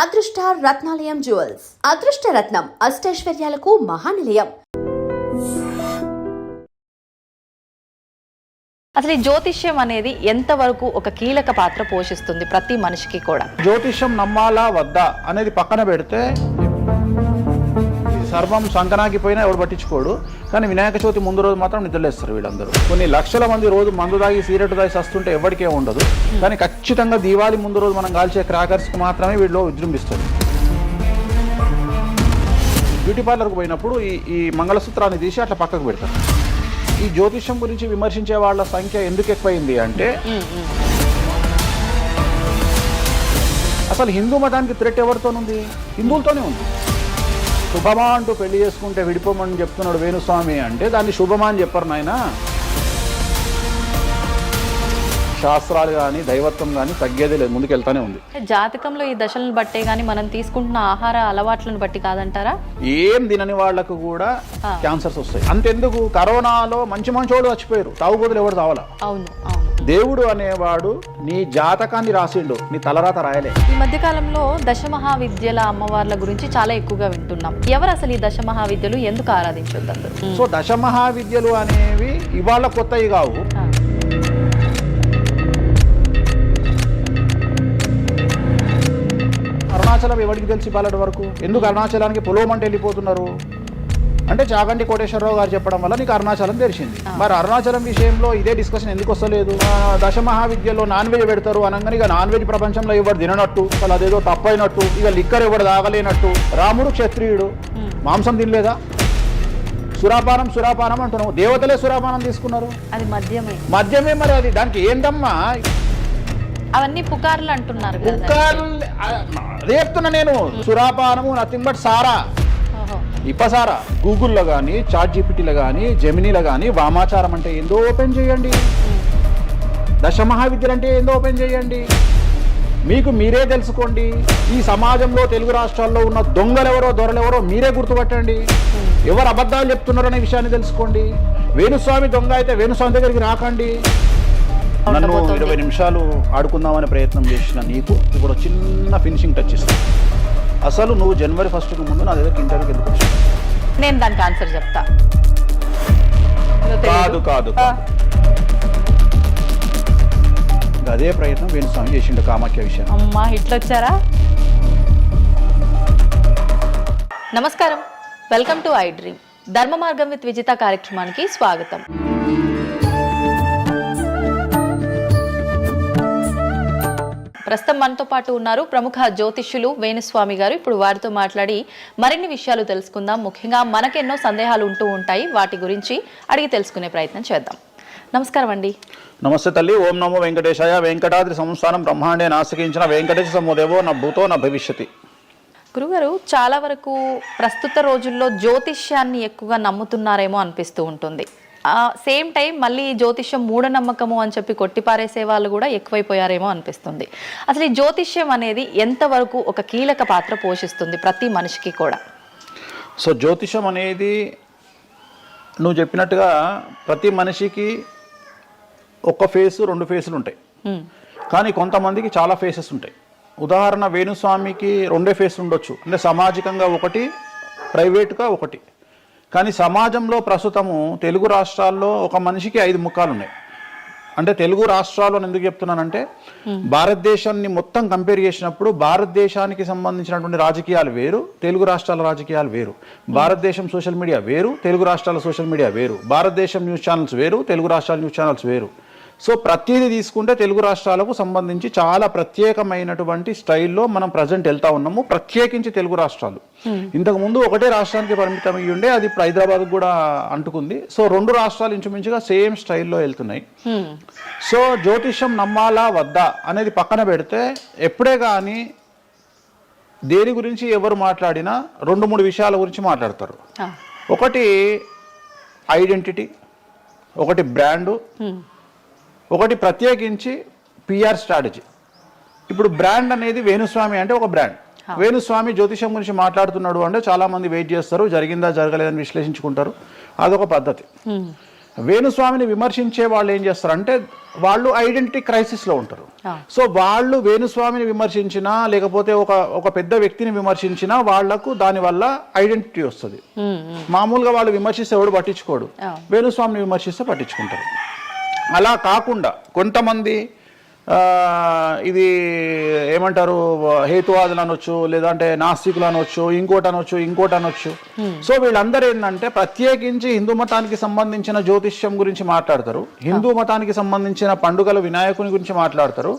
అదృష్ట రత్నాలయం జ్యువెల్స్ అదృష్ట రత్నం అష్టైశ్వర్యాలకు మహానిలయం. అసలు ఈ జ్యోతిష్యం అనేది ఎంతవరకు ఒక కీలక పాత్ర పోషిస్తుంది ప్రతి మనిషికి కూడా? జ్యోతిష్యం నమ్మాలా వద్దా అనేది పక్కన పెడితే సర్వం సంకనాగిపోయినా ఎవడు పట్టించుకోడు. కానీ వినాయక చవితి ముందు రోజు మాత్రం నిద్రలేస్తారు వీళ్ళందరూ. కొన్ని లక్షల మంది రోజు మందు తాగి సిగరెట్ తాగి వస్తుంటే ఎవరికే ఉండదు. కానీ ఖచ్చితంగా దీవాళి ముందు రోజు మనం కాల్చే క్రాకర్స్కి మాత్రమే వీళ్ళు విజృంభిస్తుంది. బ్యూటీ పార్లర్కి పోయినప్పుడు ఈ మంగళసూత్రాన్ని తీసి అట్లా పక్కకు పెడతారు. ఈ జ్యోతిష్యం గురించి విమర్శించే వాళ్ళ సంఖ్య ఎందుకు ఎక్కువైంది అంటే, అసలు హిందూ మతానికి థ్రెట్ ఎవరితోనుంది? హిందువులతోనే ఉంది. శుభమా అంటూ పెళ్లి చేసుకుంటే విడిపోమని చెప్తున్నాడు వేణుస్వామి అంటే దాన్ని శుభమా అని చెప్పరు నాయన. శాస్త్రాలు కానీ దైవత్వం కానీ తగ్గేదే లేదు, ముందుకెళ్తానే ఉంది. జాతకంలో ఈ దశలను బట్టే గానీ మనం తీసుకుంటున్న ఆహార అలవాట్లను బట్టి కాదంటారా? ఏం తినని వాళ్లకు కూడా క్యాన్సర్స్ వస్తాయి. అంతెందుకు, కరోనాలో మంచి మంచోడు చచ్చిపోయారు, తాగుబోతులు ఎవరు తావాలా? అవును అవును. దేవుడు అనేవాడు నీ జాతకాన్ని రాసిండు, నీ తలరాత రాయలే. ఈ మధ్య కాలంలో దశమహావిద్యల అమ్మవార్ల గురించి చాలా ఎక్కువగా వింటున్నాం. ఎవరు అసలు ఈ దశమహావిద్యలు, ఎందుకు ఆరాధించొద్దు అందరూ? సో దశమహావిద్యలు అనేవి ఇవాళ కొత్తవి కావు. అరుణాచలం ఎవరికి తెలిసి పాలటి వరకు? ఎందుకు అరుణాచలానికి పొలోమంటే వెళ్ళిపోతున్నారు అంటే చాగంటి కోటేశ్వరరావు గారు చెప్పడం వల్ల నీకు అరుణాచలం తెలిసింది. మరి అరుణాచలం విషయంలో ఇదే డిస్కషన్ ఎందుకు వస్తలేదు? దశమహావిద్యలో నాన్ వెజ్ పెడతారు అనగానే ఇక నాన్ వెజ్ ప్రపంచంలో ఎవరు తిననట్టు, అసలు అదేదో తప్పైనట్టు, ఇక లిక్కర్ ఎవరు తాగలేనట్టు. రాముడు క్షత్రియుడు, మాంసం తినలేదా? సురాపానం అంటున్నావు. దేవతలే సురాపానం తీసుకున్నారు, అది మద్యమే. మరి అది దానికి ఏంటమ్మా? అవన్నీ పుకార్లు అంటున్నారు. పుకార్లు అదే చెప్తున్నా నేను. సురాపానము నథింగ్ బట్ సారా, ఇప్పసారా. గూగుల్లో కానీ, చాట్ జీపీటీలో కానీ, జెమినీలో కానీ వామాచారం అంటే ఏందో ఓపెన్ చేయండి, దశమహావిద్యలు అంటే ఏందో ఓపెన్ చేయండి. మీకు మీరే తెలుసుకోండి. ఈ సమాజంలో తెలుగు రాష్ట్రాల్లో ఉన్న దొంగలెవరో దొరలెవరో మీరే గుర్తుపట్టండి. ఎవరు అబద్ధాలు చెప్తున్నారో అనే విషయాన్ని తెలుసుకోండి. వేణుస్వామి దొంగ అయితే వేణుస్వామి దగ్గరికి రాకండి. నన్ను 20 నిమిషాలు ఆడుకుందామనే ప్రయత్నం చేసిన నీకు ఇప్పుడు చిన్న ఫినిషింగ్ టచ్ ఇస్తాను. అసలు నువ్వు జనవరి 1కి ముందు నా దగ్గర ఇంటర్వ్యూకి ఎందుకు వచ్చావు? నేను దానికి ఆన్సర్ చెప్తా. కాదు అదే ప్రయత్నం వేణుస్వామి చేసిండు కామాఖ్య విషయం. అమ్మా ఇట్లా వచ్చారా? నమస్కారం, వెల్కమ్ టు ఐ డ్రీమ్. ధర్మ మార్గం విత్ విజిత కార్యక్రమానికి స్వాగతం. ప్రస్తుతం మనతో పాటు ఉన్నారు ప్రముఖ జ్యోతిష్యులు వేణుస్వామి గారు. ఇప్పుడు వారితో మాట్లాడి మరిన్ని విషయాలు తెలుసుకుందాం. ముఖ్యంగా మనకెన్నో సందేహాలు ఉంటూ ఉంటాయి, వాటి గురించి అడిగి తెలుసుకునే ప్రయత్నం చేద్దాం. నమస్కారం అండి. నమస్తే తల్లి. ఓం నమో వెంకటేశాయ. వెంకటాద్రి సంస్థానం బ్రహ్మాండే నాసికించిన వెంకటేశ సమోదేవో నా భూతో నా భవిష్యతి. గురుగారు, చాలా వరకు ప్రస్తుత రోజుల్లో జ్యోతిష్యాన్ని ఎక్కువగా నమ్ముతున్నారేమో అనిపిస్తూ ఉంటుంది. సేమ్ టైం మళ్ళీ జ్యోతిష్యం మూఢనమ్మకము అని చెప్పి కొట్టిపారేసే వాళ్ళు కూడా ఎక్కువైపోయారేమో అనిపిస్తుంది. అసలు ఈ జ్యోతిష్యం అనేది ఎంతవరకు ఒక కీలక పాత్ర పోషిస్తుంది ప్రతి మనిషికి కూడా? సో జ్యోతిషం అనేది నువ్వు చెప్పినట్టుగా ప్రతి మనిషికి ఒక ఫేసు 2 ఫేసులు ఉంటాయి. కానీ కొంతమందికి చాలా ఫేసెస్ ఉంటాయి. ఉదాహరణ వేణుస్వామికి 2 ఫేసులు ఉండొచ్చు. అంటే సామాజికంగా ఒకటి, ప్రైవేట్గా ఒకటి. కానీ సమాజంలో ప్రస్తుతము తెలుగు రాష్ట్రాల్లో ఒక మనిషికి 5 ముఖాలు ఉన్నాయి. అంటే తెలుగు రాష్ట్రాలు అని ఎందుకు చెప్తున్నానంటే, భారతదేశాన్ని మొత్తం కంపేర్ చేసినప్పుడు భారతదేశానికి సంబంధించినటువంటి రాజకీయాలు వేరు, తెలుగు రాష్ట్రాల రాజకీయాలు వేరు. భారతదేశం సోషల్ మీడియా వేరు, తెలుగు రాష్ట్రాల సోషల్ మీడియా వేరు. భారతదేశం న్యూస్ ఛానల్స్ వేరు, తెలుగు రాష్ట్రాల న్యూస్ ఛానల్స్ వేరు. సో ప్రతిదీ తీసుకుంటే తెలుగు రాష్ట్రాలకు సంబంధించి చాలా ప్రత్యేకమైనటువంటి స్టైల్లో మనం ప్రజెంట్ వెళ్తా ఉన్నాము. ప్రత్యేకించి తెలుగు రాష్ట్రాలు ఇంతకుముందు ఒకటే రాష్ట్రానికి పరిమితం అయ్యి ఉండే, అది ఇప్పుడు హైదరాబాద్ కూడా అంటుకుంది. సో 2 రాష్ట్రాలు ఇంచుమించుగా సేమ్ స్టైల్లో వెళ్తున్నాయి. సో జ్యోతిష్యం నమ్మాలా వద్దా అనేది పక్కన పెడితే, ఎప్పుడే కానీ దేని గురించి ఎవరు మాట్లాడినా 2-3 విషయాల గురించి మాట్లాడతారు. ఒకటి ఐడెంటిటీ, ఒకటి బ్రాండు, ఒకటి ప్రత్యేకించి పిఆర్ స్ట్రాటజీ. ఇప్పుడు బ్రాండ్ అనేది వేణుస్వామి అంటే ఒక బ్రాండ్. వేణుస్వామి జ్యోతిషం గురించి మాట్లాడుతున్నాడు అంటే చాలా మంది వెయిట్ చేస్తారు, జరిగిందా జరగలేదని విశ్లేషించుకుంటారు. అదొక పద్ధతి. వేణుస్వామిని విమర్శించే వాళ్ళు ఏం చేస్తారంటే వాళ్ళు ఐడెంటిటీ క్రైసిస్లో ఉంటారు. సో వాళ్ళు వేణుస్వామిని విమర్శించినా లేకపోతే ఒక పెద్ద వ్యక్తిని విమర్శించినా వాళ్లకు దానివల్ల ఐడెంటిటీ వస్తుంది. మామూలుగా వాళ్ళు విమర్శిస్తే ఎవడు పట్టించుకోడు, వేణుస్వామిని విమర్శిస్తే పట్టించుకుంటారు. అలా కాకుండా కొంతమంది ఇది ఏమంటారు హేతువాదులు అనొచ్చు, లేదంటే నాస్తికులు అనొచ్చు, ఇంకోటి అనొచ్చు. సో వీళ్ళందరూ ఏంటంటే ప్రత్యేకించి హిందూ మతానికి సంబంధించిన జ్యోతిష్యం గురించి మాట్లాడతారు, హిందూ మతానికి సంబంధించిన పండుగల వినాయకుని గురించి మాట్లాడతారు.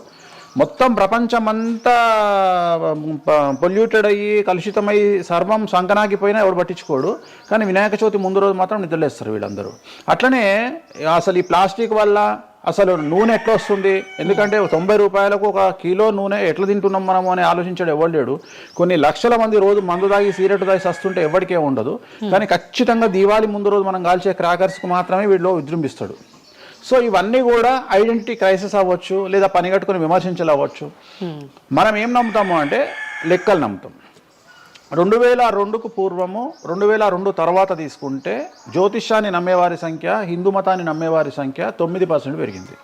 మొత్తం ప్రపంచమంతా పొల్యూటెడ్ అయ్యి కలుషితమై సర్వం సంకనాగిపోయినా ఎవడు పట్టించుకోడు, కానీ వినాయక చవితి ముందు రోజు మాత్రం నిద్రలేస్తారు వీళ్ళందరూ. అట్లనే అసలు ఈ ప్లాస్టిక్ వల్ల అసలు నూనె ఎట్లా వస్తుంది, ఎందుకంటే 90 రూపాయలకు 1 కిలో నూనె ఎట్లా తింటున్నాం మనము అని ఆలోచించాడు ఎవరు లేడు. కొన్ని లక్షల మంది రోజు మందు తాగి సిగరెట్ తాగి సస్తుంటే ఎవరికే ఉండదు, కానీ ఖచ్చితంగా దీవాళి ముందు రోజు మనం కాల్చే క్రాకర్స్కి మాత్రమే వీళ్ళు విజృంభిస్తాడు. సో ఇవన్నీ కూడా ఐడెంటిటీ క్రైసిస్ అవ్వచ్చు, లేదా పని కట్టుకుని విమర్శించలు అవ్వచ్చు. మనం ఏం నమ్ముతాము అంటే లెక్కలు నమ్ముతాం. 2002కు పూర్వము 2002 తర్వాత తీసుకుంటే జ్యోతిష్యాన్ని నమ్మేవారి సంఖ్య, హిందూ మతాన్ని నమ్మేవారి సంఖ్య 9% పెరిగింది.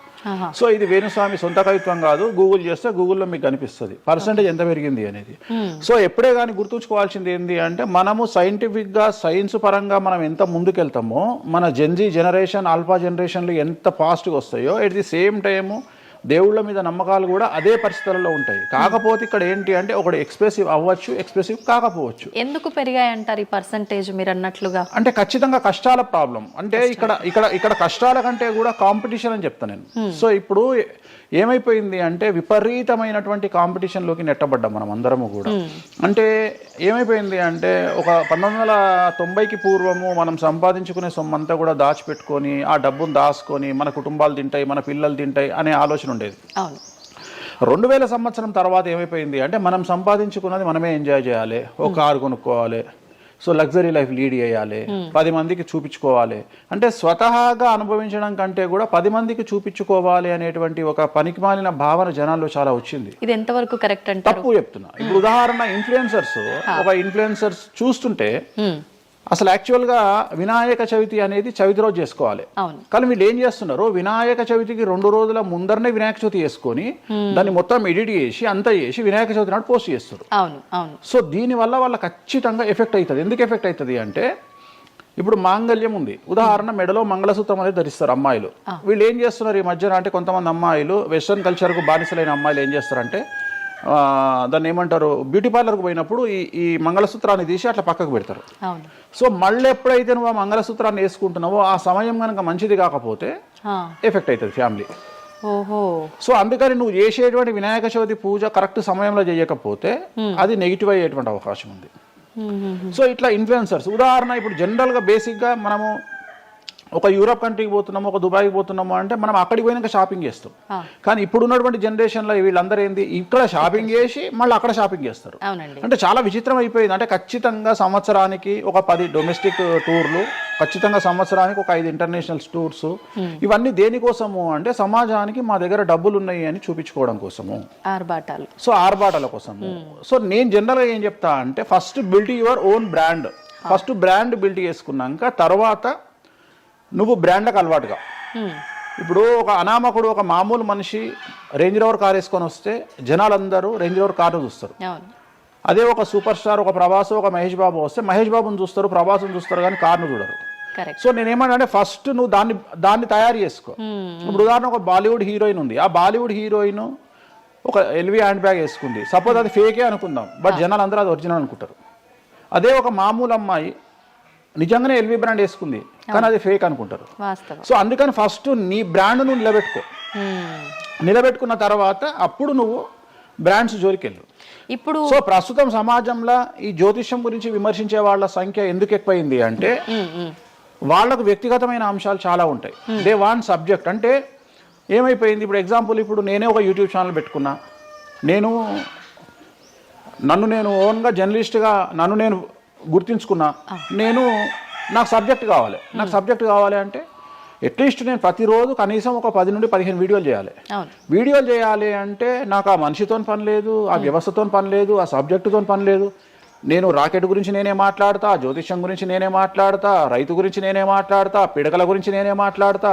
సో ఇది వేణుస్వామి సొంత కవిత్వం కాదు, గూగుల్ చేస్తే గూగుల్లో మీకు కనిపిస్తుంది పర్సంటేజ్ ఎంత పెరిగింది అనేది. సో ఎప్పుడే కానీ గుర్తుంచుకోవాల్సింది ఏంటి అంటే మనము సైంటిఫిక్గా సైన్స్ పరంగా మనం ఎంత ముందుకెళ్తామో మన జెన్జీ జనరేషన్ ఆల్ఫా జనరేషన్లు ఎంత ఫాస్ట్గా వస్తాయో ఎట్ ది సేమ్ టైము దేవుళ్ళ మీద నమ్మకాలు కూడా అదే పరిస్థితుల్లో ఉంటాయి. కాకపోతే ఇక్కడ ఏంటి అంటే ఒకటి ఎక్స్ప్రెసివ్ అవ్వచ్చు, ఎక్స్ప్రెసివ్ కాకపోవచ్చు. ఎందుకు పెరిగాయి అంటారు ఈ పర్సంటేజ్ మీరు అన్నట్లుగా? అంటే ఖచ్చితంగా కష్టాల ప్రాబ్లం. అంటే ఇక్కడ కష్టాల కంటే కూడా కాంపిటీషన్ అని చెప్తాను నేను. సో ఇప్పుడు ఏమైపోయింది అంటే విపరీతమైనటువంటి కాంపిటీషన్లోకి నెట్టబడ్డాం మనం అందరము కూడా. అంటే ఏమైపోయింది అంటే ఒక 1990కి పూర్వము మనం సంపాదించుకునే సొమ్మంతా కూడా దాచిపెట్టుకొని ఆ డబ్బును దాచుకొని మన కుటుంబాలు తింటాయి, మన పిల్లలు తింటాయి అనే ఆలోచన ఉండేది. 2000 సంవత్సరం తర్వాత ఏమైపోయింది అంటే మనం సంపాదించుకున్నది మనమే ఎంజాయ్ చేయాలి, ఒక కారు కొనుక్కోవాలి, సో లగ్జరీ లైఫ్ లీడ్ చేయాలి, 10 మందికి చూపించుకోవాలి. అంటే స్వతహాగా అనుభవించడం కంటే కూడా 10 మందికి చూపించుకోవాలి అనేటువంటి ఒక పనికిమాలిన భావన జనాల్లో చాలా వచ్చింది. ఇది ఎంతవరకు కరెక్ట్ అంటే? తప్పు చెప్తున్నా. ఇప్పుడు ఉదాహరణ ఇన్ఫ్లుయెన్సర్స్ చూస్తుంటే అసలు యాక్చువల్గా వినాయక చవితి అనేది చవితి రోజు చేసుకోవాలి, కానీ వీళ్ళు ఏం చేస్తున్నారు వినాయక చవితికి 2 రోజుల ముందరనే వినాయక చవితి చేసుకొని దాన్ని మొత్తం ఎడిట్ చేసి అంతా చేసి వినాయక చవితి నాడు పోస్ట్ చేస్తారు. సో దీనివల్ల వాళ్ళ ఖచ్చితంగా ఎఫెక్ట్ అవుతుంది. ఎందుకు ఎఫెక్ట్ అవుతుంది అంటే ఇప్పుడు మాంగళ్యం ఉంది, ఉదాహరణ మెడలో మంగళసూత్రం అనేది ధరిస్తారు అమ్మాయిలు. వీళ్ళు ఏం చేస్తున్నారు ఈ మధ్యన అంటే కొంతమంది అమ్మాయిలు వెస్ట్రన్ కల్చర్కు బానిసలైన అమ్మాయిలు ఏం చేస్తారంటే దాన్ని ఏమంటారు బ్యూటీ పార్లర్కి పోయినప్పుడు ఈ మంగళసూత్రాన్ని తీసి అట్లా పక్కకు పెడతారు. సో మళ్ళీ ఎప్పుడైతే నువ్వు ఆ మంగళసూత్రాన్ని వేసుకుంటున్నావో ఆ సమయం కనుక మంచిది కాకపోతే ఎఫెక్ట్ అవుతుంది ఫ్యామిలీ. సో అందుకని నువ్వు చేసేటువంటి వినాయక చవితి పూజ కరెక్ట్ సమయంలో చేయకపోతే అది నెగిటివ్ అయ్యేటువంటి అవకాశం ఉంది. సో ఇట్లా ఇన్ఫ్లుయెన్సర్స్ ఉదాహరణ ఇప్పుడు జనరల్గా బేసిక్గా మనము ఒక యూరోప్ కంట్రీకి పోతున్నాము, ఒక దుబాయ్కి పోతున్నాము అంటే మనం అక్కడికి పోయినాక షాపింగ్ చేస్తాం. కానీ ఇప్పుడు ఉన్నటువంటి జనరేషన్లో వీళ్ళందరూ ఏంది ఇక్కడ షాపింగ్ చేసి మళ్ళీ అక్కడ షాపింగ్ చేస్తారు. అంటే చాలా విచిత్రం అయిపోయింది. అంటే ఖచ్చితంగా సంవత్సరానికి ఒక 10 డొమెస్టిక్ టూర్లు, ఖచ్చితంగా సంవత్సరానికి ఒక 5 ఇంటర్నేషనల్ టూర్స్. ఇవన్నీ దేనికోసము అంటే సమాజానికి మా దగ్గర డబ్బులు ఉన్నాయి అని చూపించుకోవడం కోసము, ఆర్భాటాల కోసము. సో నేను జనరల్గా ఏం చెప్తా అంటే first build your own brand. First brand build చేసుకున్నాక తర్వాత నువ్వు బ్రాండ్లకు అలవాటుగా. ఇప్పుడు ఒక అనామకుడు ఒక మామూలు మనిషి రేంజ్ రోవర్ కార్ వేసుకొని వస్తే జనాలందరూ రేంజ్ రోవర్ కార్ను చూస్తారు. అదే ఒక సూపర్ స్టార్ ఒక ప్రభాస్ ఒక మహేష్ బాబు వస్తే మహేష్ బాబుని చూస్తారు, ప్రభాస్ని చూస్తారు, కానీ కార్ను చూడరు. సో నేనేమంటే ఫస్ట్ నువ్వు దాన్ని తయారు చేసుకో. ఇప్పుడు ఉదాహరణ ఒక బాలీవుడ్ హీరోయిన్ ఉంది, ఆ బాలీవుడ్ హీరోయిన్ ఒక ఎల్వి హ్యాండ్ బ్యాగ్ వేసుకుంది, సపోజ్ అది ఫేకే అనుకుందాం, బట్ జనాలు అందరూ అది ఒరిజినల్ అనుకుంటారు. అదే ఒక మామూలు అమ్మాయి నిజంగానే ఎల్వి బ్రాండ్ వేసుకుంది, కానీ అది ఫేక్ అనుకుంటారు. సో అందుకని ఫస్ట్ నీ బ్రాండ్ నువ్వు నిలబెట్టుకున్న తర్వాత అప్పుడు నువ్వు బ్రాండ్స్ జోలికి వెళ్ళు. ఇప్పుడు సో ప్రస్తుతం సమాజంలో ఈ జ్యోతిష్యం గురించి విమర్శించే వాళ్ళ సంఖ్య ఎందుకు ఎక్కువైంది అంటే వాళ్ళకు వ్యక్తిగతమైన అంశాలు చాలా ఉంటాయి. They want subject. అంటే ఏమైపోయింది ఇప్పుడు ఎగ్జాంపుల్ ఇప్పుడు నేనే ఒక యూట్యూబ్ ఛానల్ పెట్టుకున్నా, నన్ను నేను ఓన్గా జర్నలిస్ట్గా నన్ను నేను గుర్తించుకున్నా, నాకు సబ్జెక్ట్ కావాలి అంటే అట్లీస్ట్ నేను ప్రతిరోజు కనీసం ఒక 10 నుండి 15 వీడియోలు చేయాలి అంటే నాకు ఆ మనిషితో పని లేదు, ఆ వ్యవస్థతో పని లేదు, ఆ సబ్జెక్టుతో పని లేదు. నేను రాకెట్ గురించి నేనే మాట్లాడతా, జ్యోతిష్యం గురించి నేనే మాట్లాడతా, రైతు గురించి నేనే మాట్లాడతా, పిడకల గురించి నేనే మాట్లాడతా.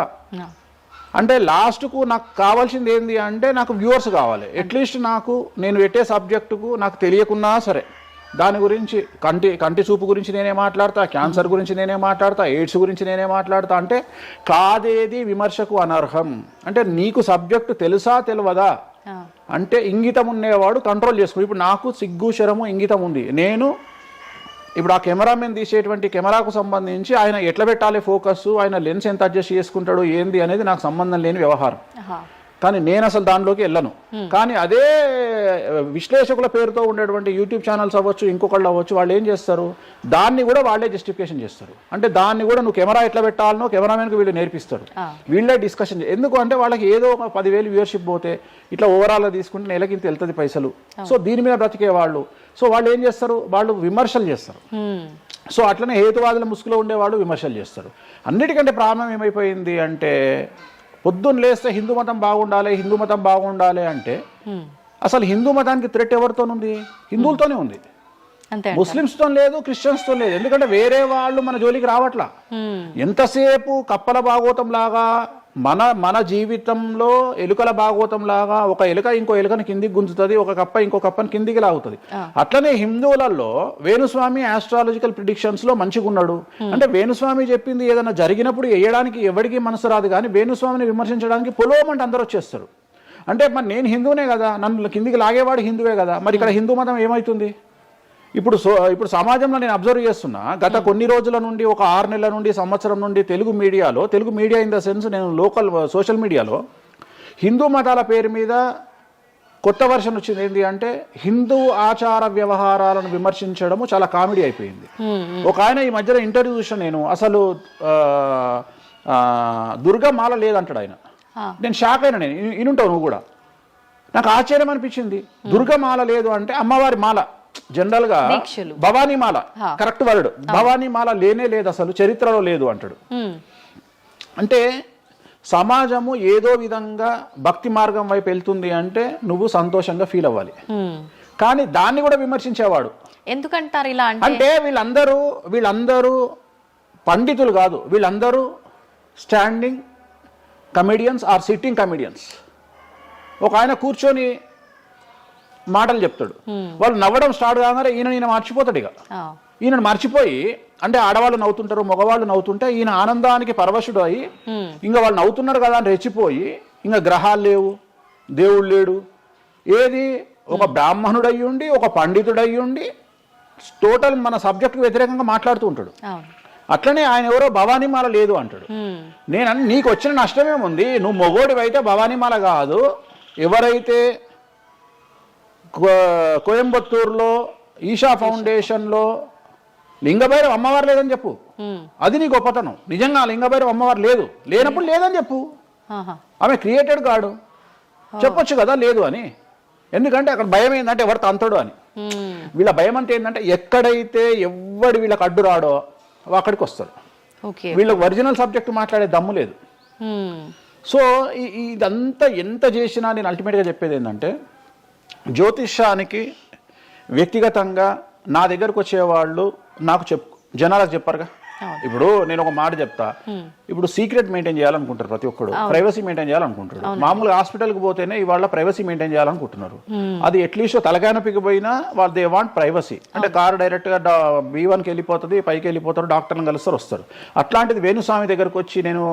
అంటే లాస్ట్కు నాకు కావాల్సింది ఏంది అంటే నాకు వ్యూవర్స్ కావాలి. అట్లీస్ట్ నాకు నేను పెట్టే సబ్జెక్టుకు నాకు తెలియకున్నా సరే దాని గురించి కంటి చూపు గురించి నేనే మాట్లాడతా, క్యాన్సర్ గురించి నేనే మాట్లాడతా, ఎయిడ్స్ గురించి నేనే మాట్లాడతా. అంటే కాదేది విమర్శకు అనర్హం. అంటే నీకు సబ్జెక్టు తెలుసా తెలియదా అంటే ఇంగితం ఉండేవాడు కంట్రోల్ చేసుకో. ఇప్పుడు నాకు సిగ్గు శరము ఇంగితం ఉంది. నేను ఇప్పుడు ఆ కెమెరామెన్ తీసేటువంటి కెమెరాకు సంబంధించి ఆయన ఎట్లా పెట్టాలి ఫోకస్, ఆయన లెన్స్ ఎంత అడ్జస్ట్ చేసుకుంటాడు ఏంది అనేది నాకు సంబంధం లేని వ్యవహారం. కానీ నేను అసలు దానిలోకి వెళ్ళను. కానీ అదే విశ్లేషకుల పేరుతో ఉండేటువంటి యూట్యూబ్ ఛానల్స్ అవ్వచ్చు, ఇంకొకళ్ళు అవ్వచ్చు, వాళ్ళు ఏం చేస్తారు, దాన్ని కూడా వాళ్ళే జస్టిఫికేషన్ చేస్తారు. అంటే దాన్ని కూడా నువ్వు కెమెరా ఎట్లా పెట్టాలనో కెమెరామెన్కి వీళ్ళు నేర్పిస్తారు, వీళ్ళే డిస్కషన్. ఎందుకు అంటే వాళ్ళకి ఏదో ఒక 10,000 వ్యూవర్షిప్ పోతే ఇట్లా ఓవరాల్గా తీసుకుంటే నెలకి ఇంత వెళ్తుంది పైసలు. సో దీని మీద బ్రతికే వాళ్ళు, సో వాళ్ళు ఏం చేస్తారు, వాళ్ళు విమర్శలు చేస్తారు. సో అట్లనే హేతువాదుల ముసుగులో ఉండేవాళ్ళు విమర్శలు చేస్తారు. అన్నిటికంటే ప్రాబ్లం ఏమైపోయింది అంటే పొద్దున్న లేస్తే హిందూ మతం బాగుండాలి, హిందూ మతం బాగుండాలి అంటే అసలు హిందూ మతానికి థ్రెట్ ఎవరితోనుంది? హిందువులతోనే ఉంది. ముస్లిమ్స్తో లేదు, క్రిస్టియన్స్తో లేదు. ఎందుకంటే వేరే వాళ్ళు మన జోలికి రావట్లా. ఎంతసేపు కప్పల భాగవతం లాగా మన జీవితంలో ఎలుకల భాగవతం లాగా ఒక ఎలుక ఇంకో ఎలుకని కిందికి గుంజుతుంది, ఒక కప్ప ఇంకో కప్పని కిందికి లాగుతుంది. అట్లనే హిందువులలో వేణుస్వామి ఆస్ట్రాలజికల్ ప్రిడిక్షన్స్ లో మంచిగా ఉన్నాడు అంటే వేణుస్వామి చెప్పింది ఏదైనా జరిగినప్పుడు వేయడానికి ఎవరికి మనసు రాదు. కానీ వేణుస్వామిని విమర్శించడానికి పొలవమంటే అందరూ వచ్చేస్తారు. అంటే మరి నేను హిందువునే కదా, నన్ను కిందికి లాగేవాడు హిందువే కదా, మరి ఇక్కడ హిందూ మతం ఏమవుతుంది? ఇప్పుడు సమాజంలో నేను అబ్జర్వ్ చేస్తున్నా, గత కొన్ని రోజుల నుండి, ఒక 6 నెలల నుండి, సంవత్సరం నుండి Telugu media in the sense నేను లోకల్ సోషల్ మీడియాలో హిందూ మతాల పేరు మీద కొత్త వర్షన్ వచ్చింది. ఏంటి అంటే హిందూ ఆచార వ్యవహారాలను విమర్శించడము చాలా కామెడీ అయిపోయింది. ఒక ఆయన ఈ మధ్యలో ఇంటర్వ్యూ చూసిన నేను, అసలు దుర్గమాల లేదంటాడు ఆయన. నేను షాక్ అయినా. నేను ఇనుంటావు నువ్వు కూడా. నాకు ఆశ్చర్యం అనిపించింది. దుర్గమాల లేదు అంటే అమ్మవారి మాల, జనరల్ గా భవానీ మాల కరెక్ట్ వర్డ్. భవానీ మాల లేనే లేదు, అసలు చరిత్రలో లేదు అంటాడు. అంటే సమాజము ఏదో విధంగా భక్తి మార్గం వైపు వెళ్తుంది అంటే నువ్వు సంతోషంగా ఫీల్ అవ్వాలి. కానీ దాన్ని కూడా విమర్శించేవాడు. ఎందుకంటారు ఇలా అంటే వీళ్ళందరూ పండితులు కాదు, వీళ్ళందరూ standing comedians or sitting comedians. ఒక ఆయన కూర్చొని మాటలు చెప్తాడు, వాళ్ళు నవ్వడం స్టార్ట్ కాగానే ఈయన మర్చిపోతాడు. ఇక ఈయనను మర్చిపోయి, అంటే ఆడవాళ్ళు నవ్వుతుంటారు, మగవాళ్ళు నవ్వుతుంటే ఈయన ఆనందానికి పరవశుడు అయ్యి ఇంకా వాళ్ళు నవ్వుతున్నారు కదా అని రెచ్చిపోయి ఇంకా గ్రహాలు లేవు, దేవుడు లేడు, ఏది ఒక బ్రాహ్మణుడయ్యుండి ఒక పండితుడయ్యుండి టోటల్ మన సబ్జెక్టుకు వ్యతిరేకంగా మాట్లాడుతూ ఉంటాడు. అట్లనే ఆయన ఎవరో భవానీమాల లేదు అంటాడు. నేను నీకు వచ్చిన నష్టమేముంది? నువ్వు మొగోడివైతే భవానీమాల కాదు, ఎవరైతే కోయంబత్తూరులో ఈషా ఫౌండేషన్లో లింగభైరవ అమ్మవారు లేదని చెప్పు, అది నీ గొప్పతనం. నిజంగా లింగభైరవ అమ్మవారు లేనప్పుడు లేదని చెప్పు. ఆమె క్రియేటెడ్ కాడు, చెప్పొచ్చు కదా లేదు అని. ఎందుకంటే అక్కడ భయం ఏంటంటే ఎవరు తంతడు అని. వీళ్ళ భయం అంటే ఏంటంటే ఎక్కడైతే ఎవడు వీళ్ళకి అడ్డు రాడో అక్కడికి వస్తాడు. వీళ్ళకి ఒరిజినల్ సబ్జెక్ట్ మాట్లాడే దమ్ము లేదు. సో ఇదంతా ఎంత చేసినా నేను అల్టిమేట్గా చెప్పేది ఏంటంటే జ్యోతిష్యానికి వ్యక్తిగతంగా నా దగ్గరకు వచ్చేవాళ్ళు నాకు జనాలకు చెప్పారుగా. ఇప్పుడు నేను ఒక మాట చెప్తా, ఇప్పుడు సీక్రెట్ మెయింటైన్ చేయాలనుకుంటారు ప్రతి ఒక్కరు, ప్రైవసీ మెయింటైన్ చేయాలనుకుంటారు. మామూలుగా హాస్పిటల్కి పోతేనే ఇవాళ ప్రైవసీ మెయింటైన్ చేయాలనుకుంటున్నారు. అది అట్లీస్ట్ తలకాయనొప్పికి పోయినా వాళ్ళు దే వాంట్ ప్రైవసీ. అంటే కారు డైరెక్ట్గా B1కి వెళ్ళిపోతుంది, పైకి వెళ్ళిపోతారు, డాక్టర్ని కలుస్తారు, వస్తారు. అట్లాంటిది వేణుస్వామి దగ్గరకు వచ్చి నేను